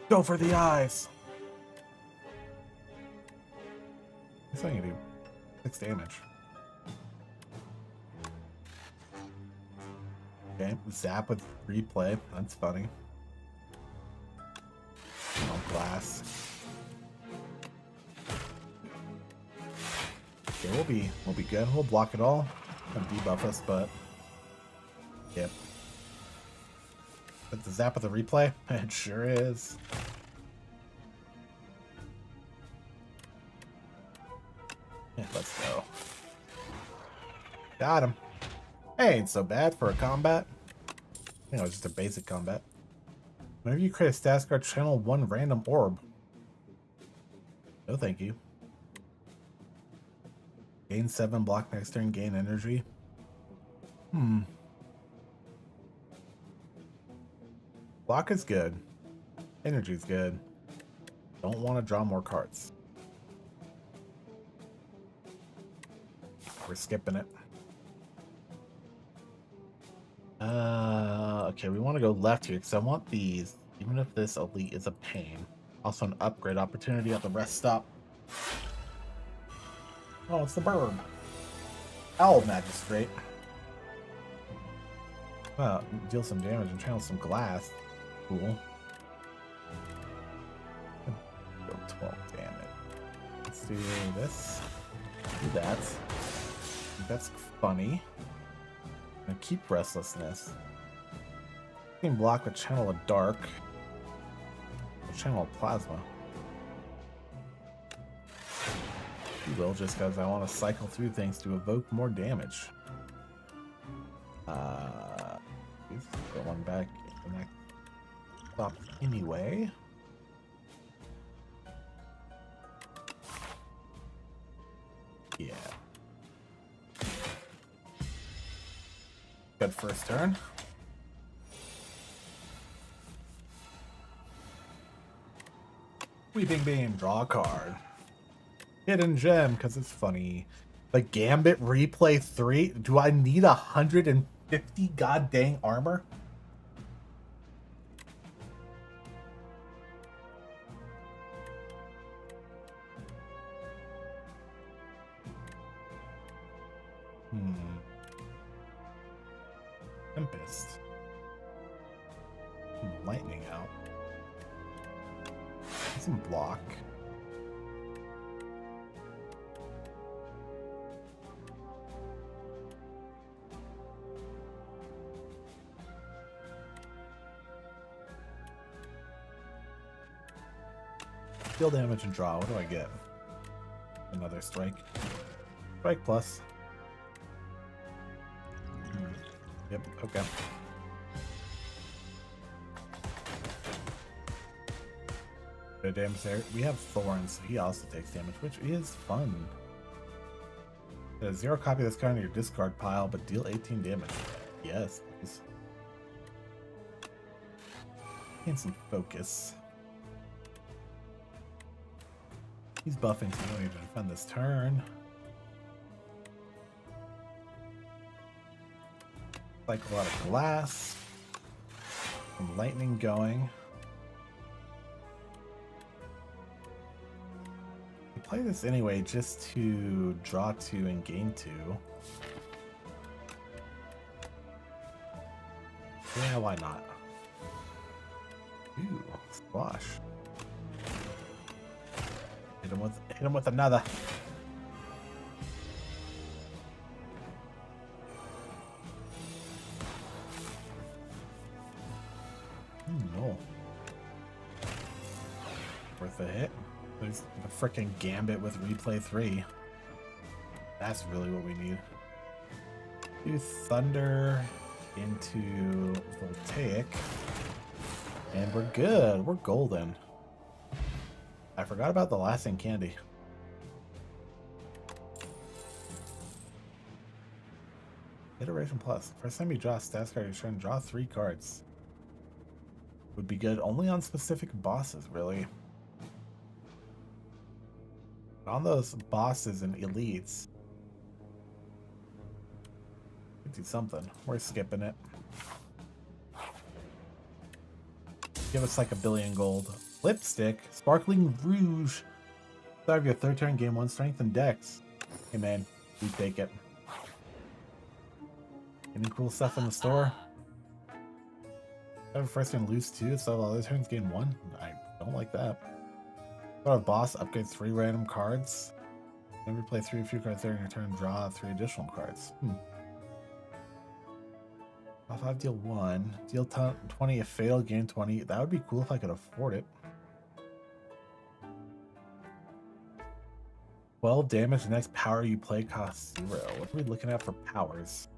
Go for the eyes. This thing can do 6 damage. Okay, zap with replay. That's funny. Oh, glass. Okay, we'll be good. We'll block it all. Gonna debuff us, but yep. But the zap of the replay, it sure is. Yeah, let's go. Got him. Hey, ain't so bad for a combat. I think it was just a basic combat. Whenever you create a status card, channel 1 random orb. No, thank you. Gain 7, block next turn, gain energy. Block is good. Energy is good. Don't want to draw more cards. We're skipping it. Okay, we want to go left here because I want these, even if this elite is a pain. Also an upgrade opportunity at the rest stop. Oh, it's the bird. Owl Magistrate. Well, deal some damage and channel some glass. Cool. 12 damage. Let's do this. Do that. That's funny. And keep restlessness. You can block with channel of dark. Channel of plasma. You will, just because I want to cycle through things to evoke more damage. Put one back in the next stop anyway. Yeah. Good first turn. Weeping Beam, draw a card. Hidden Gem, because it's funny. The Gambit Replay 3? Do I need 150 god dang armor? Tempest. Lightning out. Some block. Deal damage and draw. What do I get? Another strike. Strike plus. Yep, okay. Bit of damage there. We have Thorns, so he also takes damage, which is fun. Zero copy of this card in your discard pile, but deal 18 damage. Yes, please. And some focus. He's buffing, so we don't need to defend this turn. Cycle out of glass. Some lightning going. We play this anyway just to draw 2 and gain 2. Yeah, why not? Ooh, squash. Hit him with another. No. Worth a hit. There's the frickin' Gambit with Replay 3. That's really what we need. Do Thunder into Voltaic. And we're good. We're golden. I forgot about the lasting candy. Iteration plus. First time you draw a stats card, you're trying to draw 3 cards. Would be good only on specific bosses, really. On those bosses and elites, could do something. We're skipping it. Give us like a billion gold. Lipstick, Sparkling Rouge. Start of your 3rd turn, game 1 strength and dex. Hey man, we take it. Any cool stuff in the store? I have a first turn lose 2, so all other turns gain 1. I don't like that. Got a boss, upgrade 3 random cards. Never play 3 of your cards there in your turn, draw 3 additional cards. Draw 5, deal 1. Deal 20 if fatal, gain 20. That would be cool if I could afford it. 12 damage, the next power you play costs 0. What are we looking at for powers?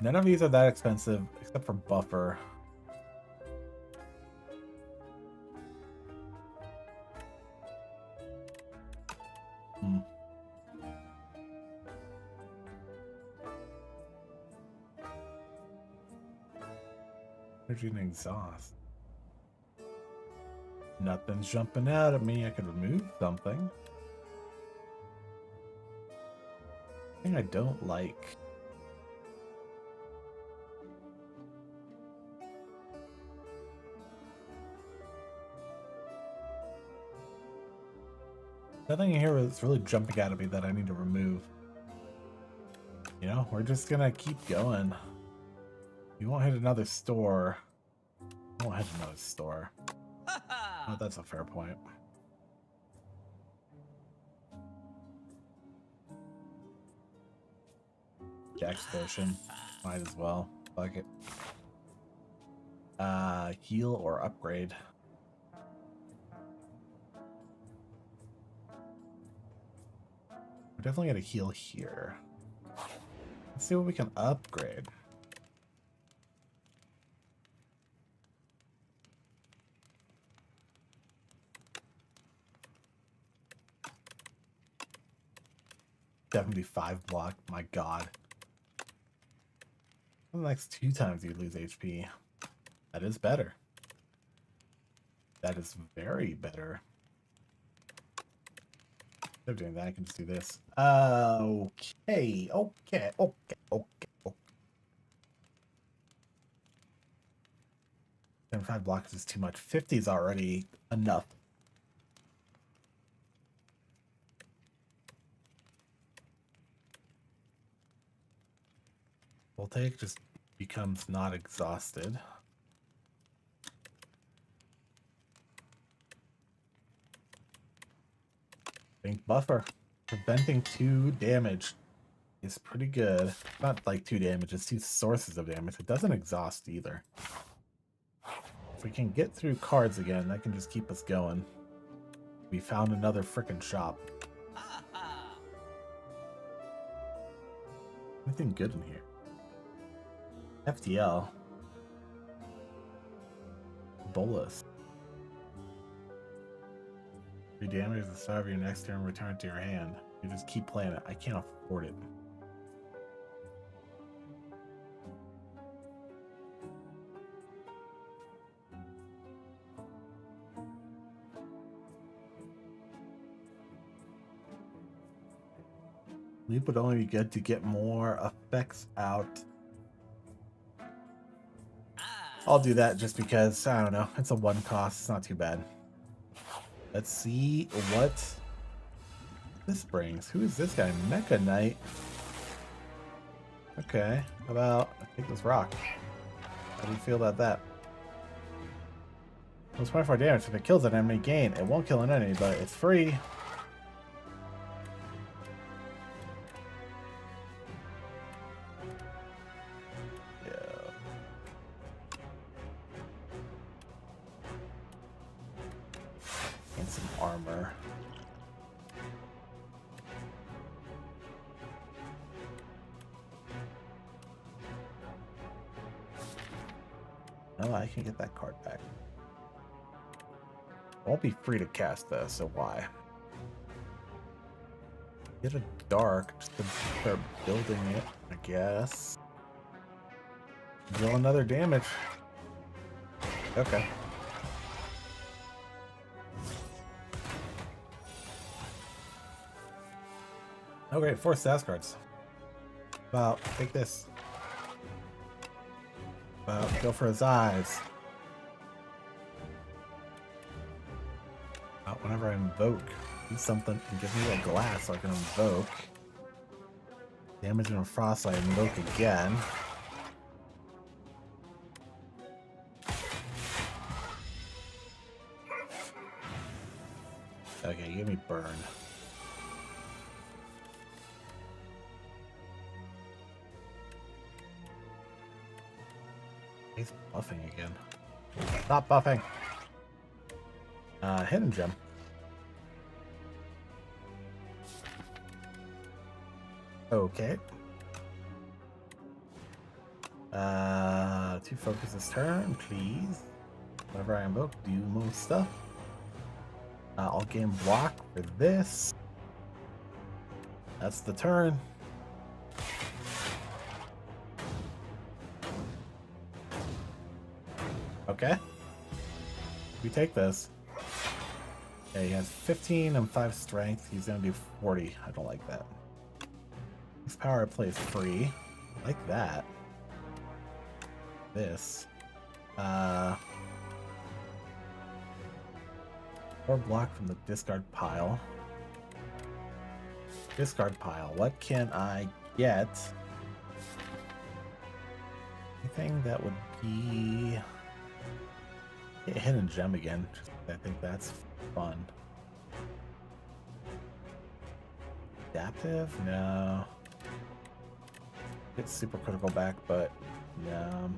None of these are that expensive, except for Buffer. Energy and exhaust. Nothing's jumping out at me. I could remove something. Thing I don't like. Nothing in here is really jumping out at me that I need to remove. You know, we're just gonna keep going. You won't hit another store. I won't hit another store. Oh, that's a fair point. Jack's potion. Might as well. Fuck it. Heal or upgrade. We're definitely gonna heal here. Let's see what we can upgrade. $75 block, my god. The next 2 times you lose HP. That is better. That is very better. Instead of doing that, I can just do this. Okay. 5 blocks is too much. 50 is already enough. Voltaic just becomes not exhausted. Think buffer. Preventing 2 damage is pretty good. Not like 2 damage, it's 2 sources of damage. It doesn't exhaust either. If we can get through cards again, that can just keep us going. We found another frickin' shop. Anything good in here? FTL. Bolus. 3 damage at the start of your next turn, return it to your hand. You just keep playing it. I can't afford it. Leap would only be good to get more effects out. I'll do that just because, I don't know, it's a 1 cost, it's not too bad. Let's see what this brings. Who is this guy? Mecha Knight. Okay, how about I take this rock? How do you feel about that? It's 24 damage. If it kills an enemy, gain. It won't kill an enemy, but it's free. Armor. No, I can get that card back. Won't be free to cast though, so why? Get a dark just to start building it, I guess. Deal another damage. Okay. Oh great, 4 status cards. Well, take this. Well, go for his eyes. Whenever I invoke, do something and give me a glass so I can invoke. Damage and frost, so I invoke again. Okay, give me burn. He's buffing again. Stop buffing. Hidden gem. Okay. 2 focus this turn, please. Whenever I invoke, do more stuff. I'll gain block for this. That's the turn. Okay. We take this. Okay, he has 15 and 5 strength. He's gonna do 40. I don't like that. His power plays free. I like that. This. Or block from the discard pile. Discard pile. What can I get? Anything that would be a hidden gem again. I think that's fun. Adaptive? No. Get super critical back, but no.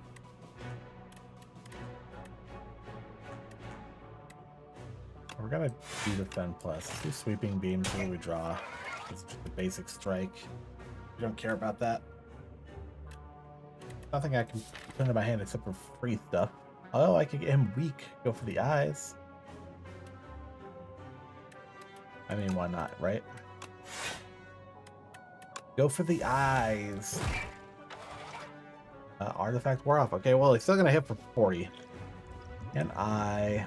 We're gonna do Defend Plus. Let's do Sweeping Beam until we draw. It's just a basic strike. We don't care about that. Nothing I can put into my hand except for free stuff. Oh, I could get him weak. Go for the eyes. I mean, why not, right? Go for the eyes. Artifact wore off. Okay, well, he's still gonna hit for 40. And I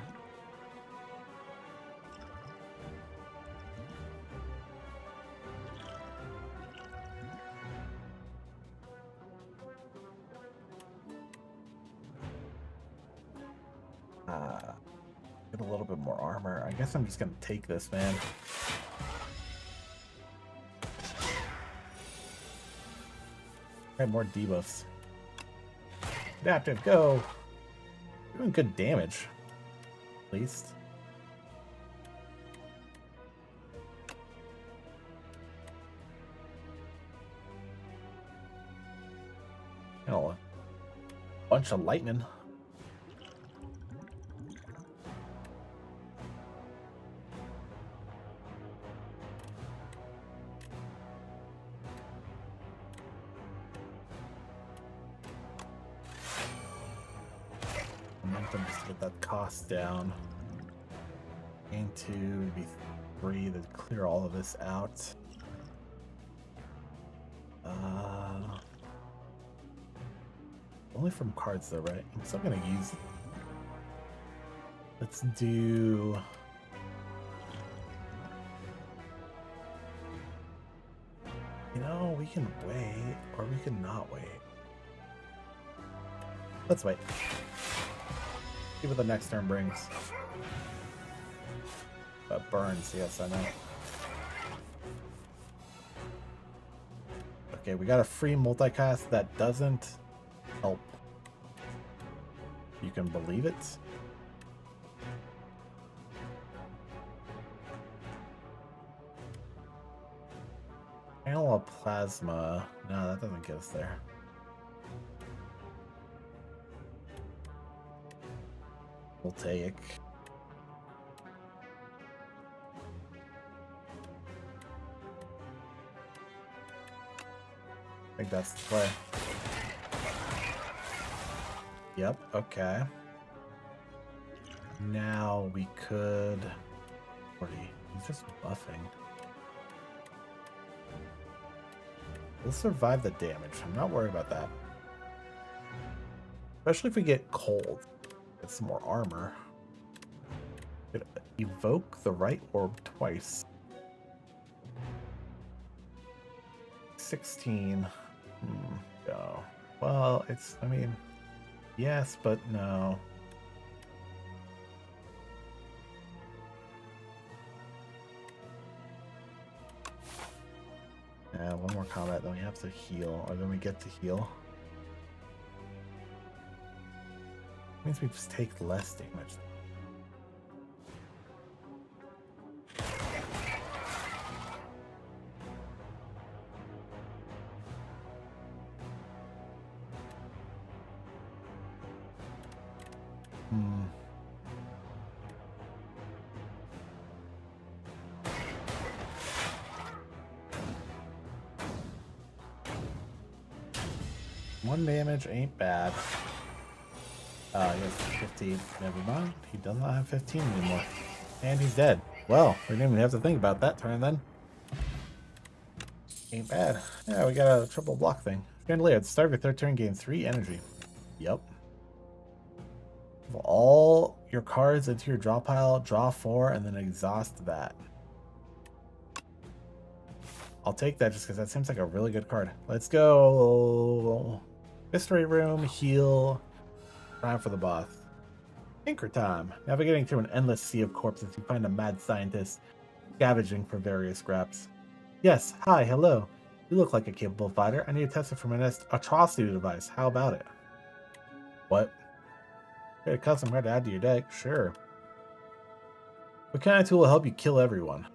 Get a little bit more armor. I guess I'm just gonna take this, man. Got more debuffs. Adaptive, go! Doing good damage. At least. Oh, a bunch of lightning. Momentum just to get that cost down. Gain 2 would be 3 to clear all of this out. Only from cards though, right? I'm still gonna use it. Let's do... You know, we can wait, or we can not wait. Let's wait. See what the next turn brings. Burns, yes, I know. Okay, we got a free multicast that doesn't help. You can believe it. Panel of plasma. No, that doesn't get us there. Voltaic. I think that's the play. Yep, okay. Now we could... 40. He's just buffing. We'll survive the damage. I'm not worried about that. Especially if we get cold. Get some more armor. Could evoke the right orb twice. 16. No. Well, it's... I mean... Yes, but no. Yeah, one more combat, then we have to heal, or then we get to heal. Means we just take less damage. One damage ain't bad. He has 15. Never mind. He does not have 15 anymore. And he's dead. Well, we didn't even have to think about that turn then. Ain't bad. Yeah, we got a triple block thing. Chandelier, at the start of your third turn, gain 3 energy. Yep. Put all your cards into your draw pile, draw 4, and then exhaust that. I'll take that just because that seems like a really good card. Let's go. Mystery room, heal. Time for the boss. Anchor time. Navigating through an endless sea of corpses, you find a mad scientist scavenging for various scraps. Yes, hi, hello. You look like a capable fighter. I need to test it from an atrocity device. How about it? What? Get a custom card to add to your deck? Sure. What kind of tool will help you kill everyone?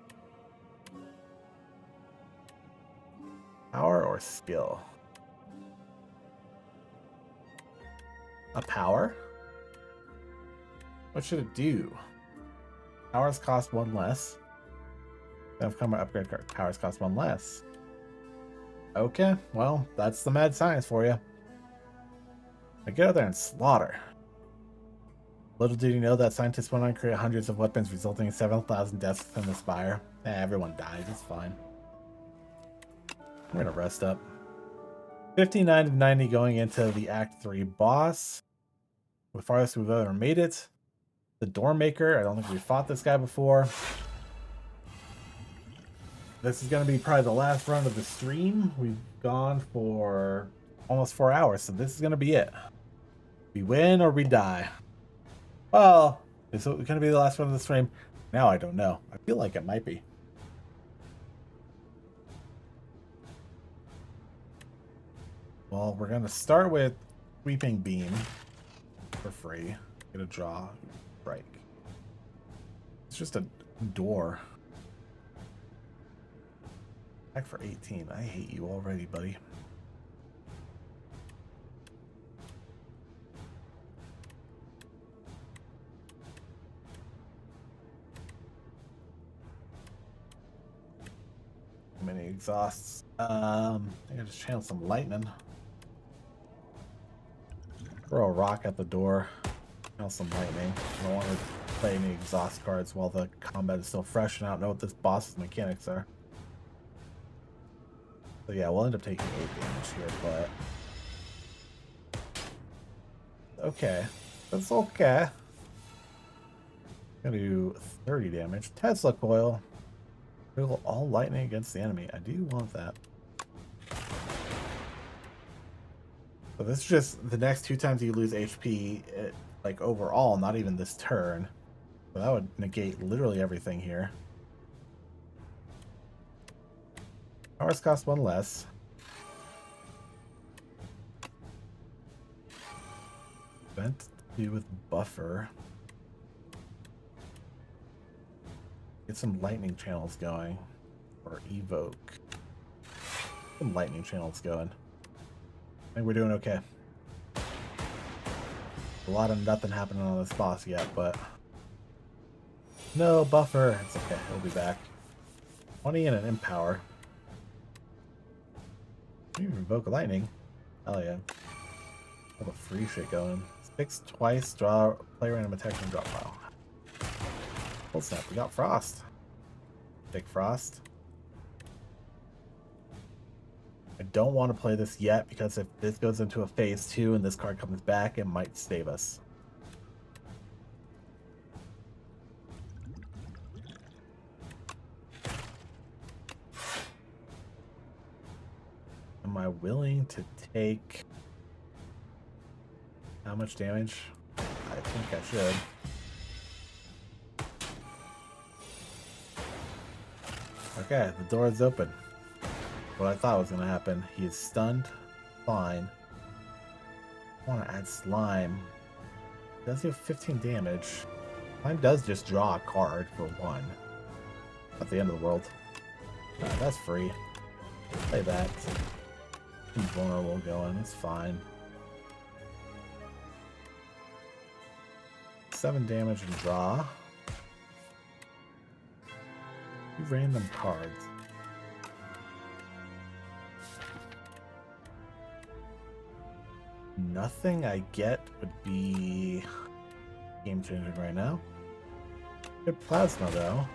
Power or skill? A power? What should it do? Powers cost 1 less. Then I've come my upgrade card. Powers cost 1 less. Okay, well, that's the mad science for you. Now get out there and slaughter. Little did you know that scientists went on to create hundreds of weapons, resulting in 7,000 deaths within the Spire. Everyone dies, it's fine. I'm gonna rest up. 59 of 90 going into the Act 3 boss. The farthest we've ever made it. The Doormaker. I don't think we fought this guy before. This is going to be probably the last run of the stream. We've gone for almost 4 hours, so this is going to be it. We win or we die. Well, is it going to be the last one of the stream? Now I don't know. I feel like it might be. Well, we're going to start with Sweeping Beam for free. Get a draw, strike. It's just a door. Back for 18. I hate you already, buddy. Many exhausts. I think I just channel some lightning. Throw a rock at the door. Channel some lightning. I don't want to play any exhaust cards while the combat is still fresh and I don't know what this boss's mechanics are. So yeah, we'll end up taking 8 damage here, but okay. That's okay. Gonna do 30 damage. Tesla coil. Kill all lightning against the enemy. I do want that. So this is just the next 2 times you lose HP, like overall, not even this turn. So that would negate literally everything here. Powers cost 1 less. Vent to do with buffer. Get some lightning channels going. Or evoke. Some lightning channels going. I think we're doing okay. A lot of nothing happening on this boss yet, but no buffer. It's okay. He'll be back. 20 and an empower. You can invoke lightning. Hell yeah. All the free shit going. 6 twice. Draw play random attack and drop pile. Full snap. We got frost. Take frost. I don't want to play this yet because if this goes into a phase 2 and this card comes back, it might save us. Am I willing to take how much damage? I think I should. Okay, the door is open. What I thought was going to happen. He is stunned. Fine. I want to add slime. Does he have 15 damage? Slime does just draw a card for 1. Not the end of the world. That's free. Play that. Invulnerable going. That's fine. 7 damage and draw. 2 random cards. Nothing I get would be game changing right now. Good plasma though.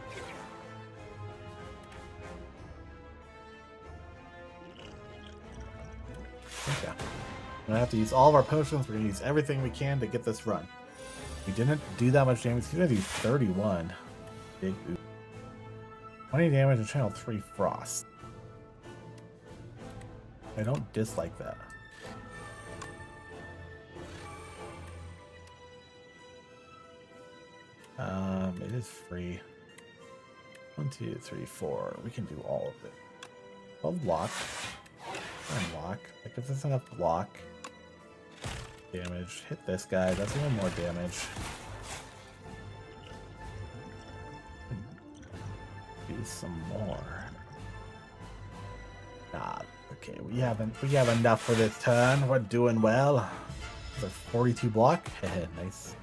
Okay. I'm gonna have to use all of our potions. We're gonna use everything we can to get this run. We didn't do that much damage. He's gonna do 31. Big oop. 20 damage and channel 3 frost. I don't dislike that. It is free. 1, 2, 3, 4. We can do all of it. 12 block. And block. That gives us enough block. Damage. Hit this guy. That's even more damage. Do some more. Nah. Okay, we have enough for this turn. We're doing well. There's a 42 block. Nice.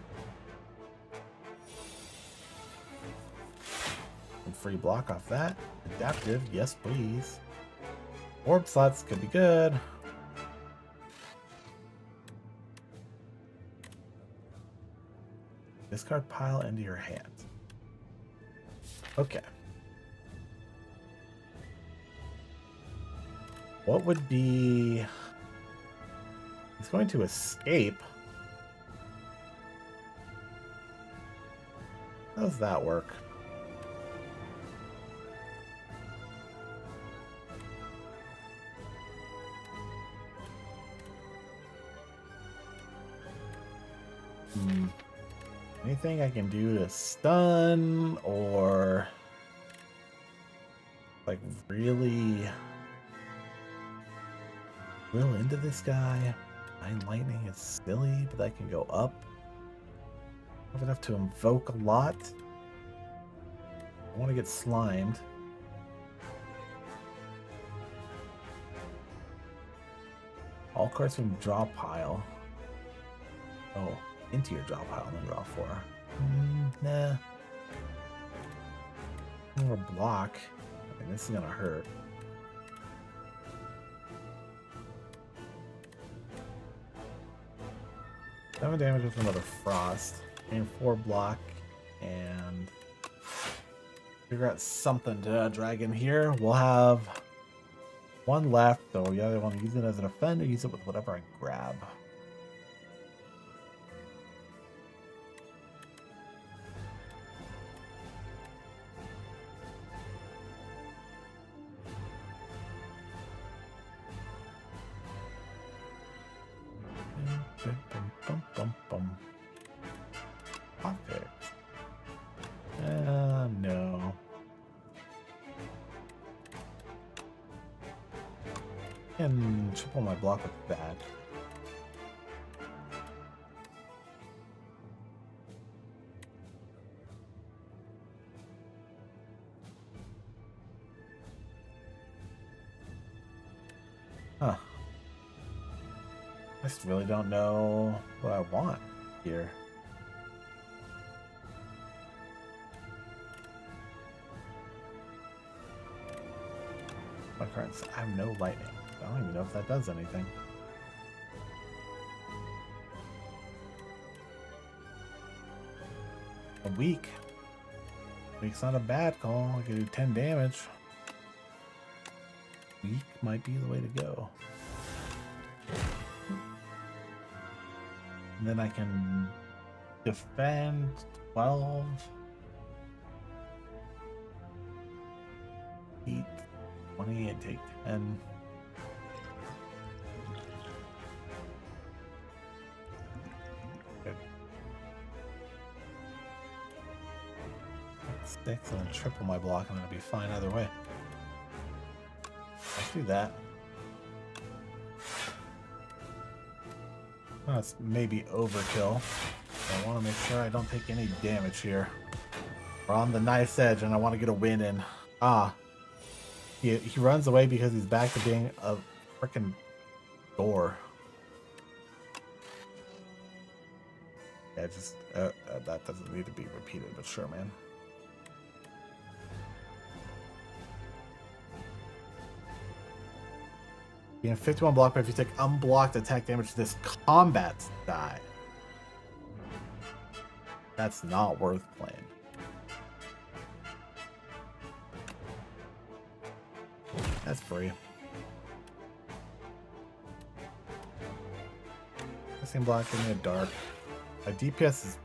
Free block off that. Adaptive, yes please. Orb slots could be good. Discard pile into your hand. Okay. What would be... He's going to escape. How does that work? Anything I can do to stun or like really will into this guy? Mind Lightning is silly, but that can go up. I have enough to invoke a lot. I want to get slimed. All cards from draw pile. Oh, into your draw pile and then draw 4. Nah. More block. I mean, this is gonna hurt. 7 damage with another frost. And 4 block. And figure out something to drag in here. We'll have 1 left, so you either want to use it as a defend or use it with whatever I grab. Perfect. No. And triple my block with that. Huh. I just really don't know what I want here. My cards, I have no lightning. I don't even know if that does anything. A weak. Weak's not a bad call. I can do 10 damage. Weak might be the way to go. And then I can defend 12. 8, 20, and take 10. Good. 6 and then triple my block. I'm gonna be fine either way. Let's do that. That's maybe overkill. I want to make sure I don't take any damage here. We're on the knife's edge and I want to get a win in. Ah. He runs away because he's back to being a freaking door. Yeah, just that doesn't need to be repeated, but sure, man. You have 51 block, but if you take unblocked attack damage to this combat die, that's not worth playing. That's free. Missing block, give me a dark. My DPS is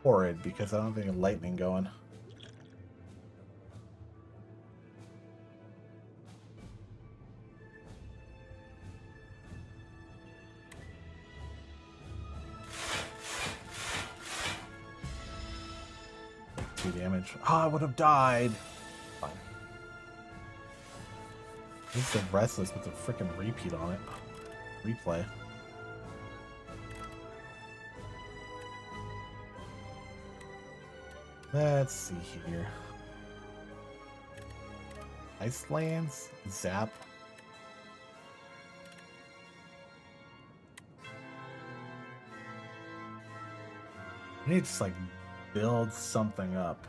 horrid because I don't think of lightning going. Damage. Oh, I would have died. Fine. This is restless with a freaking repeat on it. Replay. Let's see here. Icelands, zap. I need to just like build something up.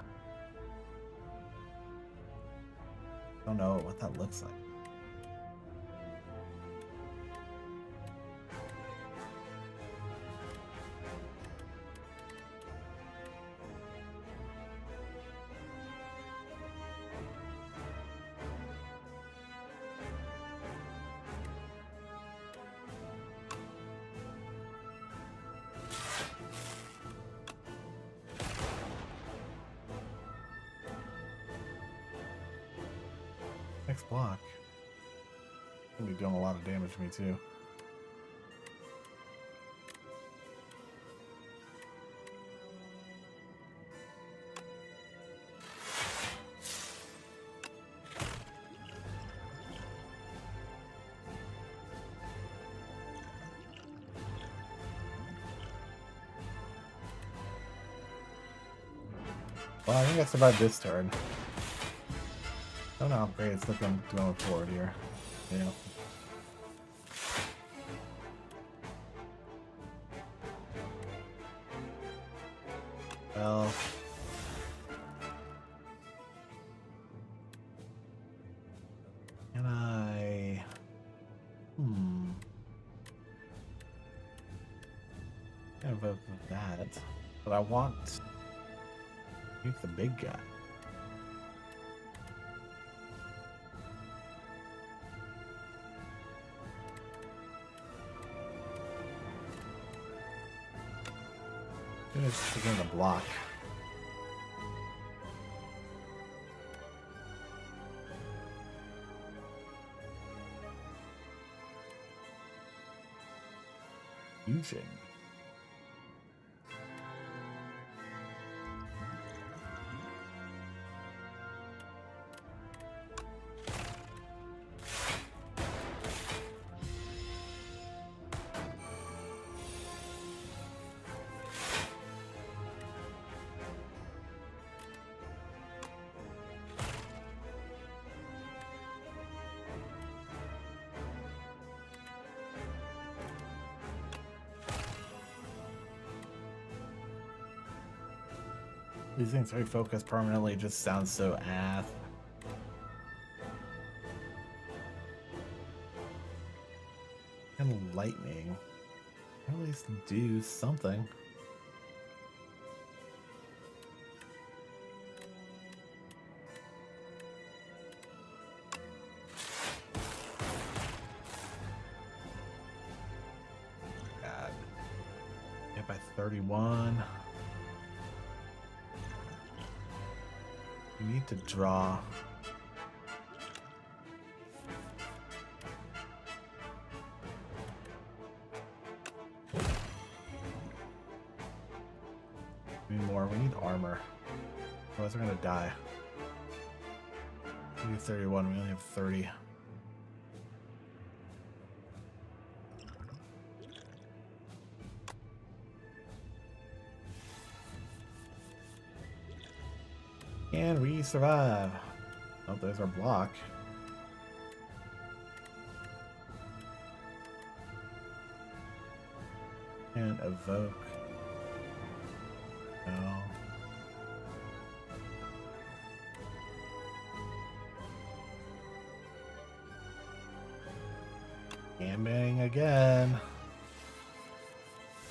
I don't know what that looks like. Next block. Gonna be doing a lot of damage to me too. Well, I think I survived this turn. I don't know how great it's looking going forward here. Yeah. Well. Can I... Kind of vote for that. But I want... Use the big guy. Just begin to block. Using. These things very focused permanently just sounds so ass. And lightning. At least do something. God. Hit by 31. We need to draw. We need more. We need armor. Otherwise we're gonna die. We need 31. We only have 30. And we survive. Oh, there's our block. And evoke. No. Gambling again.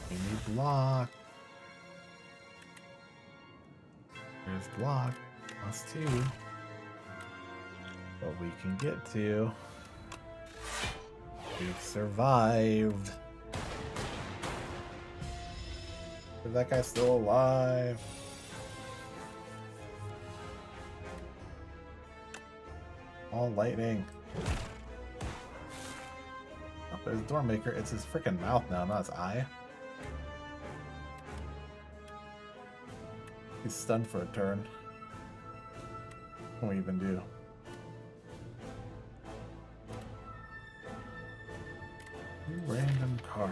We need block. There's block. +2. What we can get to. We've survived. Is that guy still alive? All lightning. Oh, there's the door maker. It's his freaking mouth now, not his eye. He's stunned for a turn. What can we even do? Random card.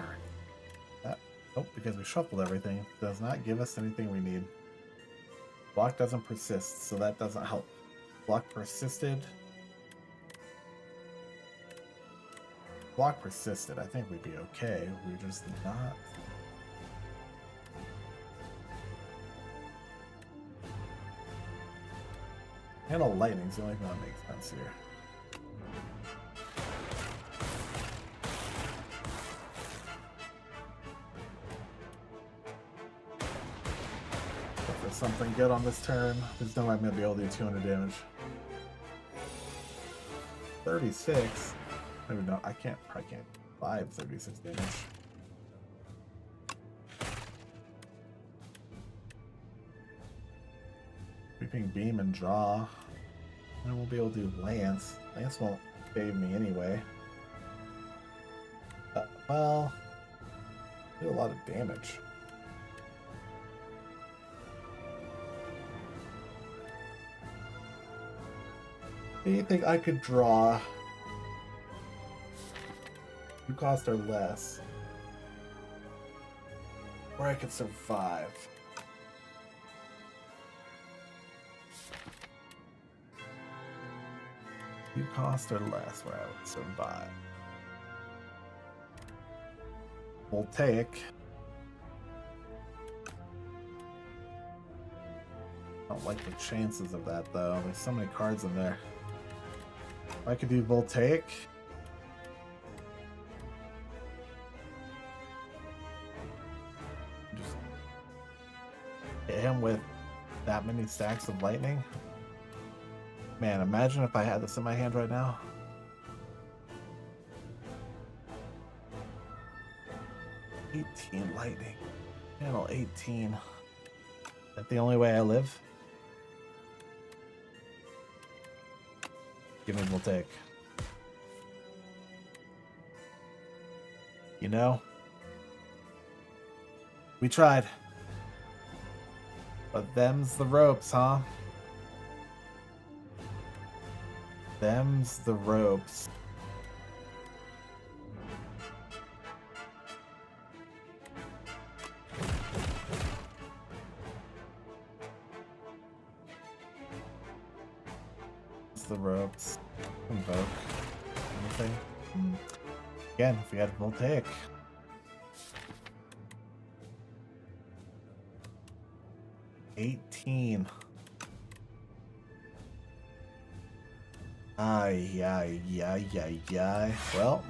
That, oh, because we shuffled everything, does not give us anything we need. Block doesn't persist, so that doesn't help. Block persisted. Block persisted. I think we'd be okay. We're just not. Handle lightning's the only thing that makes sense here. If there's something good on this turn, there's no way I'm going to be able to do 200 damage. 36? Maybe no, I probably can't 36 damage. Sweeping beam and draw. I won't be able to do lance. Lance won't save me anyway. Well, do a lot of damage. Do you think I could draw? You cost her less. Or I could survive. You cost or less where I would survive. Voltaic. I don't like the chances of that though. There's so many cards in there. If I could do Voltaic. Just hit him with that many stacks of lightning. Man, imagine if I had this in my hand right now. 18 lightning. Channel 18. Is that the only way I live? Give me Voltaic. You know, we tried. But them's the ropes, huh? Them's the ropes. The ropes. Invoke. Anything? Again, if we had Voltaic. $18. Ay. Well,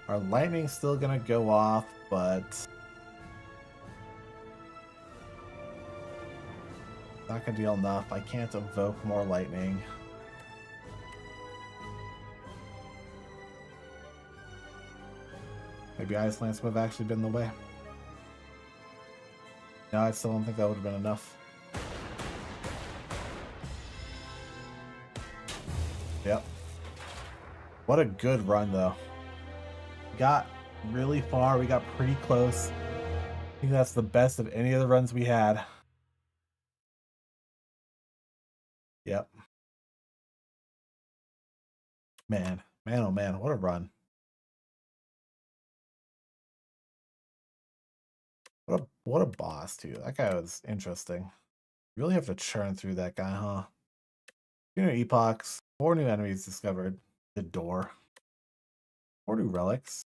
our lightning's still gonna go off, but not gonna deal enough. I can't evoke more lightning. Maybe Ice Lance would have actually been the way. No, I still don't think that would have been enough. Yep. What a good run, though. We got really far. We got pretty close. I think that's the best of any of the runs we had. Yep. Man, oh man, what a run. What a boss, too. That guy was interesting. You really have to churn through that guy, huh? 2 new epochs, 4 new enemies discovered. The door. 4 new relics.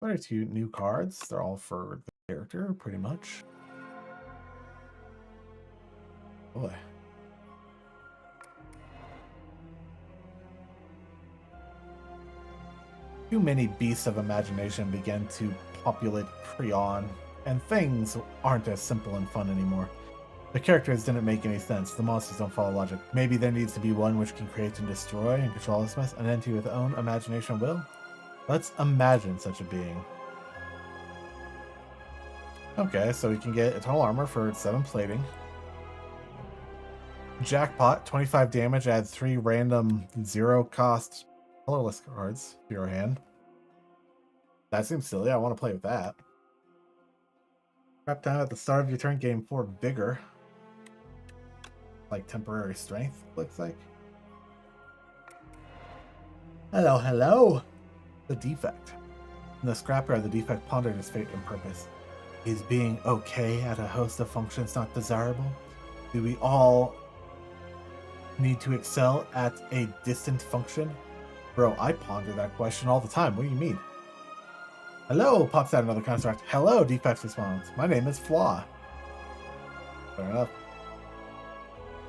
22 new cards. They're all for the character, pretty much. Boy. Too many beasts of imagination began to populate Pleae, and things aren't as simple and fun anymore. The characters didn't make any sense. The monsters don't follow logic. Maybe there needs to be one which can create and destroy and control this mess, an entity with its own imagination and will. Let's imagine such a being. Okay, so we can get Eternal Armor for 7 plating. Jackpot, 25 damage, add 3 random 0-cost colorless cards to your hand. That seems silly. I want to play with that. Drop down at the start of your turn, gain 4 vigor. Like temporary strength, looks like. Hello. The defect. In the scrapyard, the defect pondered his fate and purpose. Is being okay at a host of functions not desirable? Do we all need to excel at a distant function? Bro, I ponder that question all the time. What do you mean? Hello, pops out another construct. Hello, defect response. My name is Flaw. Fair enough.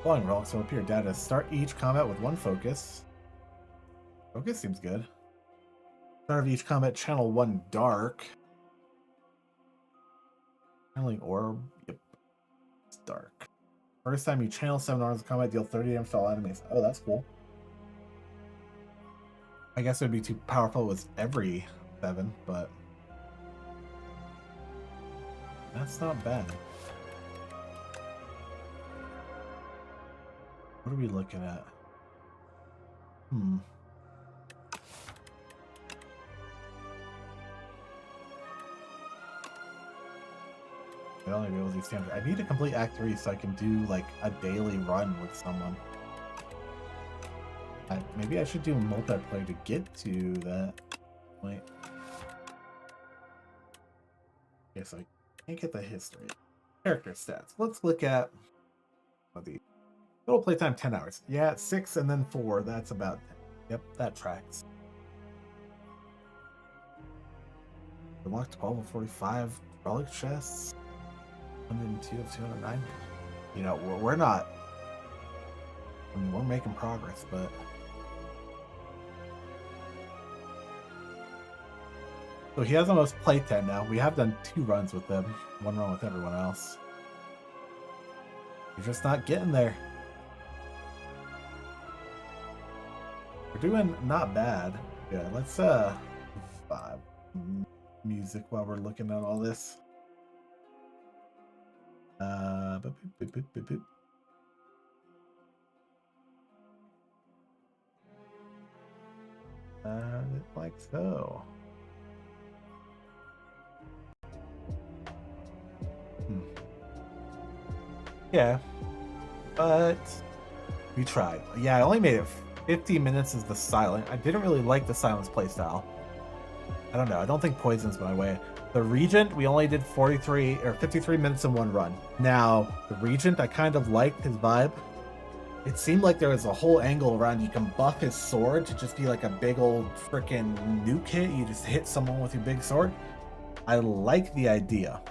Following relics will appear data. Start each combat with 1 focus. Focus seems good. Start of each combat, channel 1 dark. Channeling orb. Yep. It's dark. First time you channel 7 arms of combat, deal 30 damage to all enemies. Oh, that's cool. I guess it would be too powerful with every 7, but that's not bad. What are we looking at? I only be able to do standard. I need to complete Act 3 so I can do like a daily run with someone. Maybe I should do multiplayer to get to that point. Okay, so I can't get the history. Character stats. Let's look at one of these. Total playtime 10 hours. Yeah, 6 and then 4. That's about 10. Yep, that tracks. Unlocked 12 of 45 relic chests. 102 of 209. You know, we're not. I mean, we're making progress, but. So he has the most playtime now. We have done 2 runs with him, 1 run with everyone else. You're just not getting there. We're doing not bad. Yeah, let's music while we're looking at all this. Boop, boop, boop, boop, boop. Like so. Yeah, but we tried. Yeah, I only made it 50 minutes as the silent. I didn't really like the silence playstyle. I don't know. I don't think poison's my way. The Regent, we only did 43 or 53 minutes in 1 run. Now, the Regent, I kind of liked his vibe. It seemed like there was a whole angle around you can buff his sword to just be like a big old freaking nuke hit. You just hit someone with your big sword. I like the idea.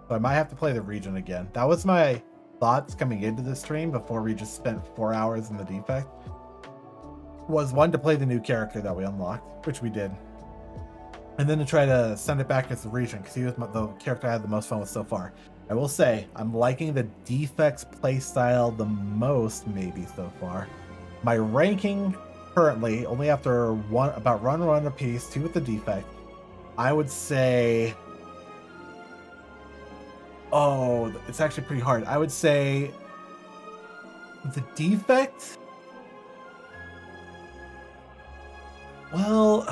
So I might have to play the Regent again. That was my thoughts coming into the stream before we just spent 4 hours in the defect. Was 1 to play the new character that we unlocked, which we did. And then to try to send it back as the Regent, because he was the character I had the most fun with so far. I will say, I'm liking the defects playstyle the most, maybe, so far. My ranking currently, only after about run apiece, 2 with the defect, I would say... Oh, it's actually pretty hard. I would say the defect... Well...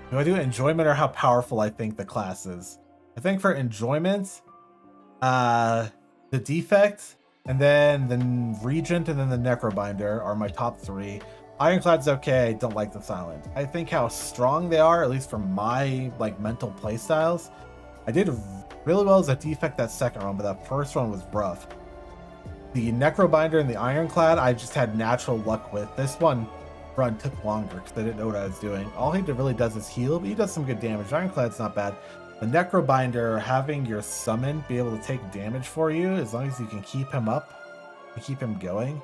Do I do enjoyment or how powerful I think the class is? I think for enjoyment, the defect, and then the Regent, and then the Necrobinder are my top 3. Ironclad's okay, I don't like the Silent. I think how strong they are, at least for my mental playstyles. I did really well as a defect that second run, but that first one was rough. The Necrobinder and the Ironclad, I just had natural luck with. This one run took longer because I didn't know what I was doing. All he really does is heal, but he does some good damage. Ironclad's not bad. The Necrobinder, having your summon be able to take damage for you, as long as you can keep him up and keep him going,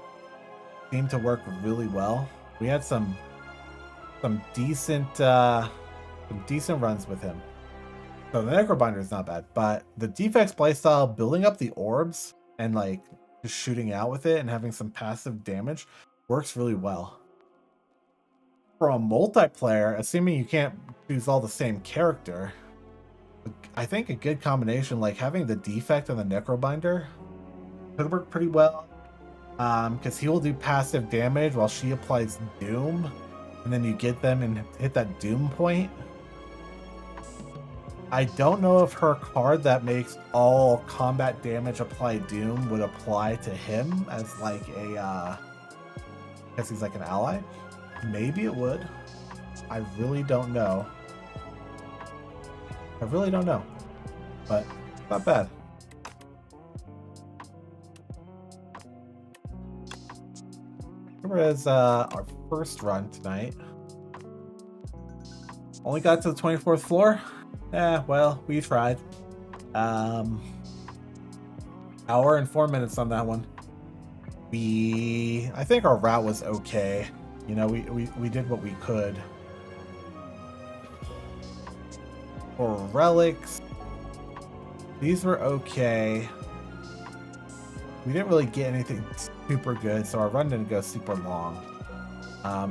seemed to work really well. We had some decent runs with him. So the Necrobinder is not bad, but the defects playstyle, building up the orbs and just shooting out with it and having some passive damage works really well. For a multiplayer, assuming you can't choose all the same character, I think a good combination, like having the defect and the Necrobinder, could work pretty well. Because he will do passive damage while she applies Doom, and then you get them and hit that Doom point. I don't know if her card that makes all combat damage apply Doom would apply to him as because he's like an ally. Maybe it would. I really don't know. But not bad. Here is our first run tonight. Only got to the 24th floor. Well, we tried. Hour and 4 minutes on that one. I think our route was okay. You know, we did what we could. For relics, these were okay. We didn't really get anything super good, so our run didn't go super long.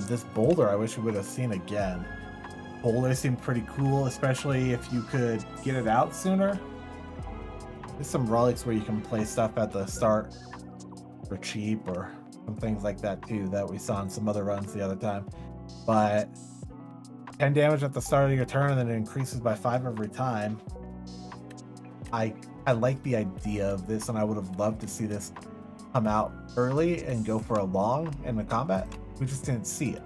This boulder, I wish we would have seen again. Boulder seemed pretty cool, especially if you could get it out sooner. There's some relics where you can play stuff at the start for cheap, or some things like that too that we saw in some other runs the other time. But 10 damage at the start of your turn, and then it increases by 5 every time. I like the idea of this, and I would have loved to see this come out early and go for a long in the combat. We just didn't see it.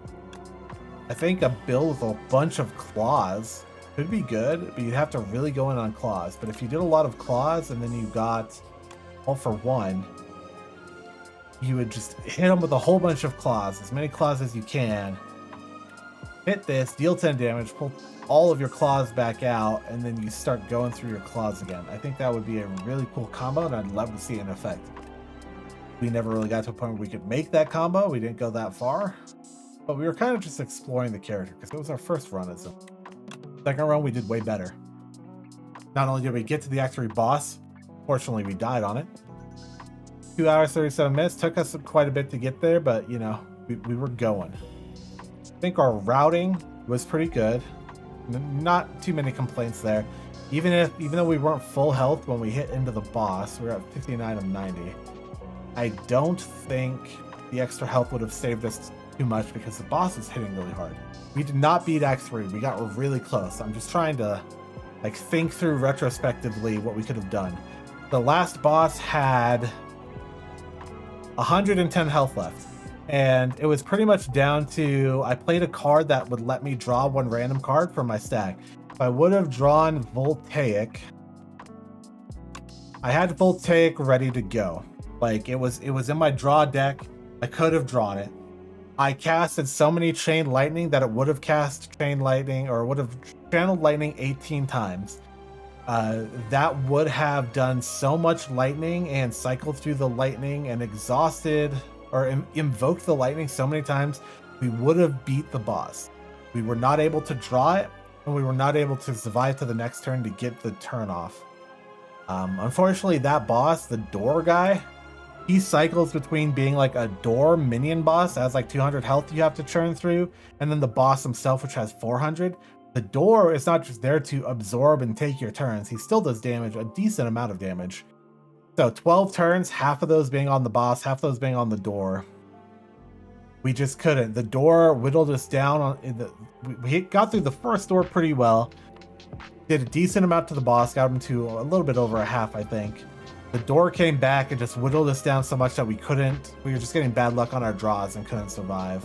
I think a build with a bunch of claws could be good, but you'd have to really go in on claws. But if you did a lot of claws and then you got all for one, you would just hit them with a whole bunch of claws, as many claws as you can. Hit this, deal 10 damage, pull all of your claws back out, and then you start going through your claws again. I think that would be a really cool combo, and I'd love to see an effect. We never really got to a point where we could make that combo. We didn't go that far, but we were kind of just exploring the character because it was our first run as a second run. We did way better. Not only did we get to the Act 3 boss, fortunately we died on it. 2 hours 37 minutes. Took us quite a bit to get there, but you know, we were going. I think our routing was pretty good. Not too many complaints there. Even though we weren't full health when we hit into the boss, we were at 59 of 90. I don't think the extra health would have saved us too much because the boss was hitting really hard. We did not beat Act 3. We got really close. I'm just trying to like think through retrospectively what we could have done. The last boss had 110 health left, and it was pretty much down to I played a card that would let me draw one random card from my stack. If I would have drawn Voltaic, I had Voltaic ready to go. Like it was in my draw deck. I could have drawn it. I casted so many Chain Lightning that it would have cast Chain Lightning, or would have channeled Lightning 18 times. That would have done so much lightning and cycled through the lightning and exhausted or invoked the lightning so many times, we would have beat the boss. We were not able to draw it, and we were not able to survive to the next turn to get the turn off. Unfortunately, that boss, the door guy, he cycles between being like a door minion boss that has like 200 health you have to churn through, and then the boss himself, which has 400. The door is not just there to absorb and take your turns. He still does damage, a decent amount of damage. So 12 turns, half of those being on the boss, half of those being on the door. We just couldn't. The door whittled us down. We got through the first door pretty well. Did a decent amount to the boss, got him to a little bit over a half, I think. The door came back and just whittled us down so much that we were just getting bad luck on our draws and couldn't survive.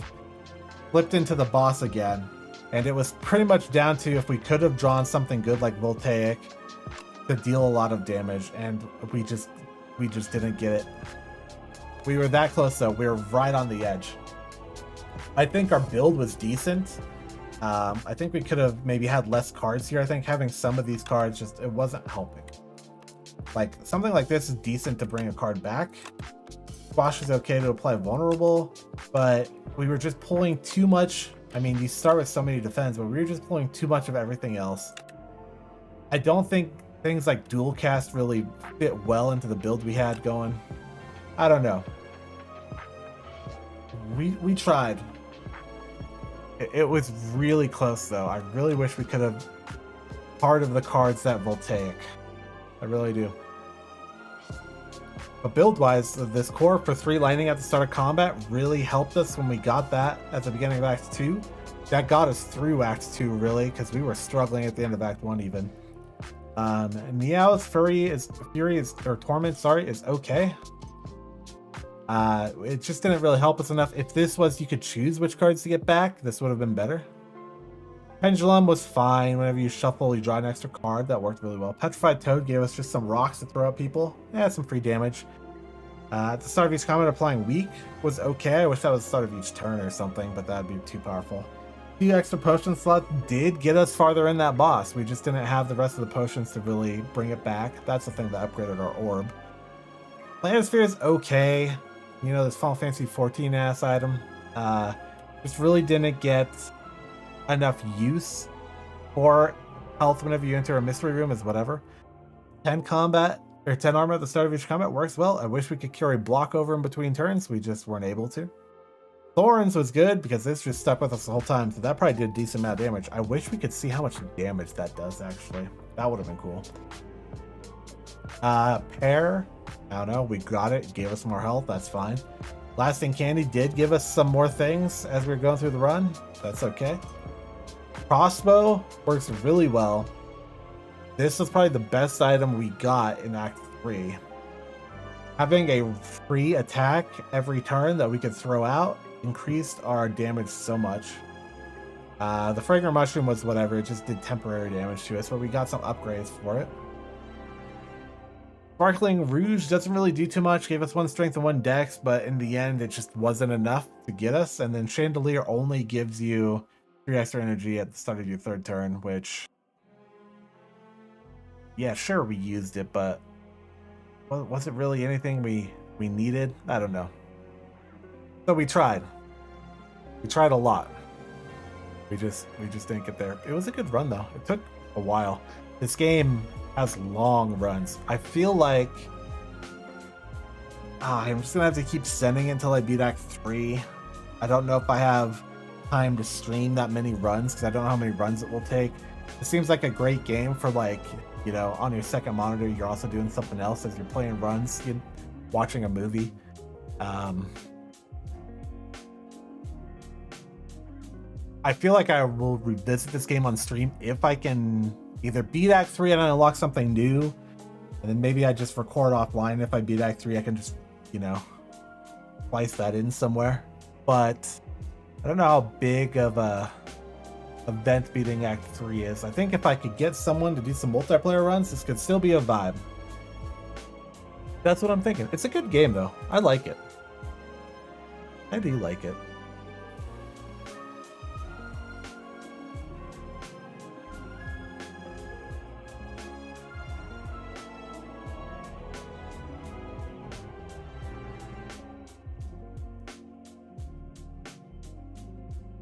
Flipped into the boss again, and it was pretty much down to if we could have drawn something good like Voltaic to deal a lot of damage, and we just didn't get it. We were that close though. We were right on the edge. I think our build was decent. I think we could have maybe had less cards here. I think having some of these cards it wasn't helping. Like something like this is decent to bring a card back. Squash is okay to apply vulnerable, but we were just pulling too much. I mean, you start with so many defense, but we were just pulling too much of everything else. I don't think things like dual cast really fit well into the build we had going. I don't know. We tried. It was really close though. I really wish we could have part of the cards that Voltaic. I really do. But build-wise, this core for 3 lightning at the start of combat really helped us when we got that at the beginning of Act 2. That got us through Act 2, really, because we were struggling at the end of Act 1 even. Meow's Torment, is okay. It just didn't really help us enough. If this was you could choose which cards to get back, this would have been better. Pendulum was fine. Whenever you shuffle, you draw an extra card. That worked really well. Petrified Toad gave us just some rocks to throw at people. Yeah, some free damage. At the start of each combat, applying weak was okay. I wish that was the start of each turn or something, but that'd be too powerful. 2 extra potion slots did get us farther in that boss. We just didn't have the rest of the potions to really bring it back. That's the thing that upgraded our orb. Planisphere is okay. You know, this Final Fantasy 14 ass item. Just really didn't get enough use for health whenever you enter a mystery room is whatever. 10 combat or 10 armor at the start of each combat works well. I wish we could carry block over in between turns. We just weren't able to. Thorns was good because this just stuck with us the whole time, so that probably did a decent amount of damage. I wish we could see how much damage that does actually. That would have been cool. Pear, I don't know, we got it, gave us more health, that's fine. Lasting Candy did give us some more things as we were going through the run. That's okay. Crossbow works really well. This was probably the best item we got in Act 3. Having a free attack every turn that we could throw out increased our damage so much. The Fragrant Mushroom was whatever, it just did temporary damage to us, but we got some upgrades for it. Sparkling Rouge doesn't really do too much. Gave us 1 strength and 1 dex, but in the end, it just wasn't enough to get us. And then Chandelier only gives you 3 extra energy at the start of your 3rd turn, which, yeah, sure, we used it, but was it really anything we needed? I don't know. So we tried. We tried a lot. We just didn't get there. It was a good run though. It took a while. This game has long runs. I feel like I'm just gonna have to keep sending it until I beat Act 3. I don't know if I have time to stream that many runs because I don't know how many runs it will take. It seems like a great game for, like, you know, on your second monitor, you're also doing something else as you're playing runs, you're watching a movie. I feel like I will revisit this game on stream if I can either beat Act 3 and I unlock something new, and then maybe I just record offline. If I beat Act 3, I can just, you know, splice that in somewhere. But I don't know how big of a event beating Act 3 is. I think if I could get someone to do some multiplayer runs, this could still be a vibe. That's what I'm thinking. It's a good game though. I like it. I do like it.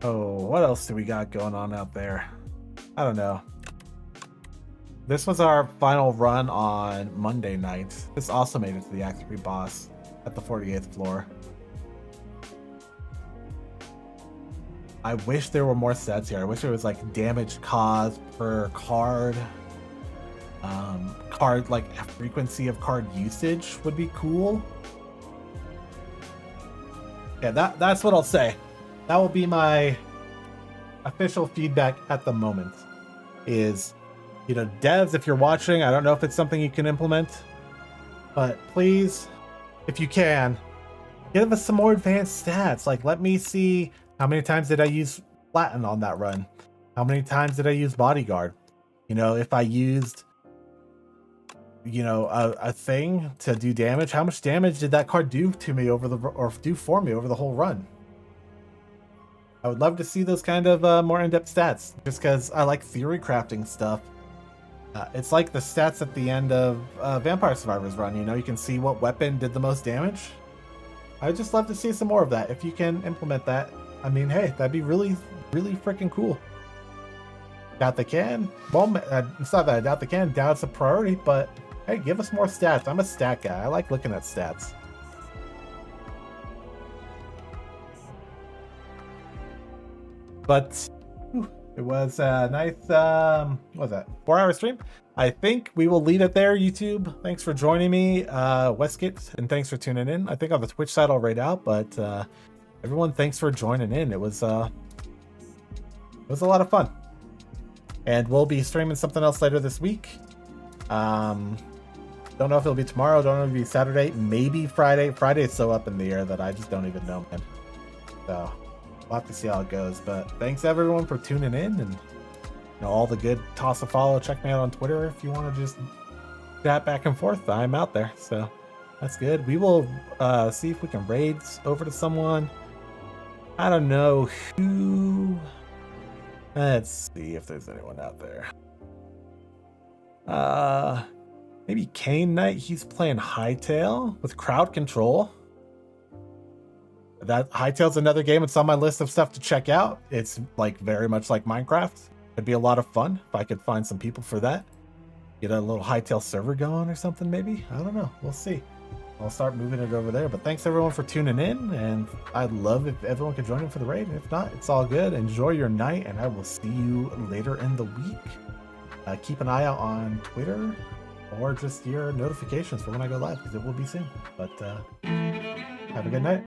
Oh, what else do we got going on out there? I don't know. This was our final run on Monday night. This also made it to the Act 3 boss at the 48th floor. I wish there were more sets here. I wish there was like damage caused per card. Card, like frequency of card usage would be cool. Yeah, that's what I'll say. That will be my official feedback at the moment. Is, you know, devs, if you're watching, I don't know if it's something you can implement, but please, if you can, give us some more advanced stats. Like, let me see how many times did I use Latin on that run? How many times did I use Bodyguard? You know, if I used, you know, a thing to do damage, how much damage did that card do to me do for me over the whole run? I would love to see those kind of more in-depth stats, just because I like theory crafting stuff. It's like the stats at the end of Vampire Survivors run. You know, you can see what weapon did the most damage. I'd just love to see some more of that. If you can implement that, I mean, hey, that'd be really, really freaking cool. Doubt they can. Well, it's not that I doubt they can. Doubt it's a priority, but hey, give us more stats. I'm a stat guy. I like looking at stats. But it was a nice, what was that, 4-hour stream? I think we will leave it there, YouTube. Thanks for joining me, Westgate, and thanks for tuning in. I think on the Twitch side I'll rate out, but everyone, thanks for joining in. It was a lot of fun. And we'll be streaming something else later this week. Don't know if it'll be tomorrow, don't know if it'll be Saturday, maybe Friday. Friday is so up in the air that I just don't even know, man. So we'll have to see how it goes. But thanks everyone for tuning in, and you know, all the good, toss a follow. Check me out on Twitter if you want to just chat back and forth. I'm out there, so that's good. We will see if we can raid over to someone. I don't know who. Let's see if there's anyone out there. Maybe Kane Knight. He's playing Hightail with crowd control. That Hightail's another game. It's on my list of stuff to check out. It's like very much like Minecraft. It'd be a lot of fun if I could find some people for that. Get a little Hightail server going or something, maybe. I don't know. We'll see. I'll start moving it over there. But thanks everyone for tuning in, and I'd love if everyone could join in for the raid. If not, it's all good. Enjoy your night, and I will see you later in the week. Keep an eye out on Twitter or just your notifications for when I go live, because it will be soon. But have a good night.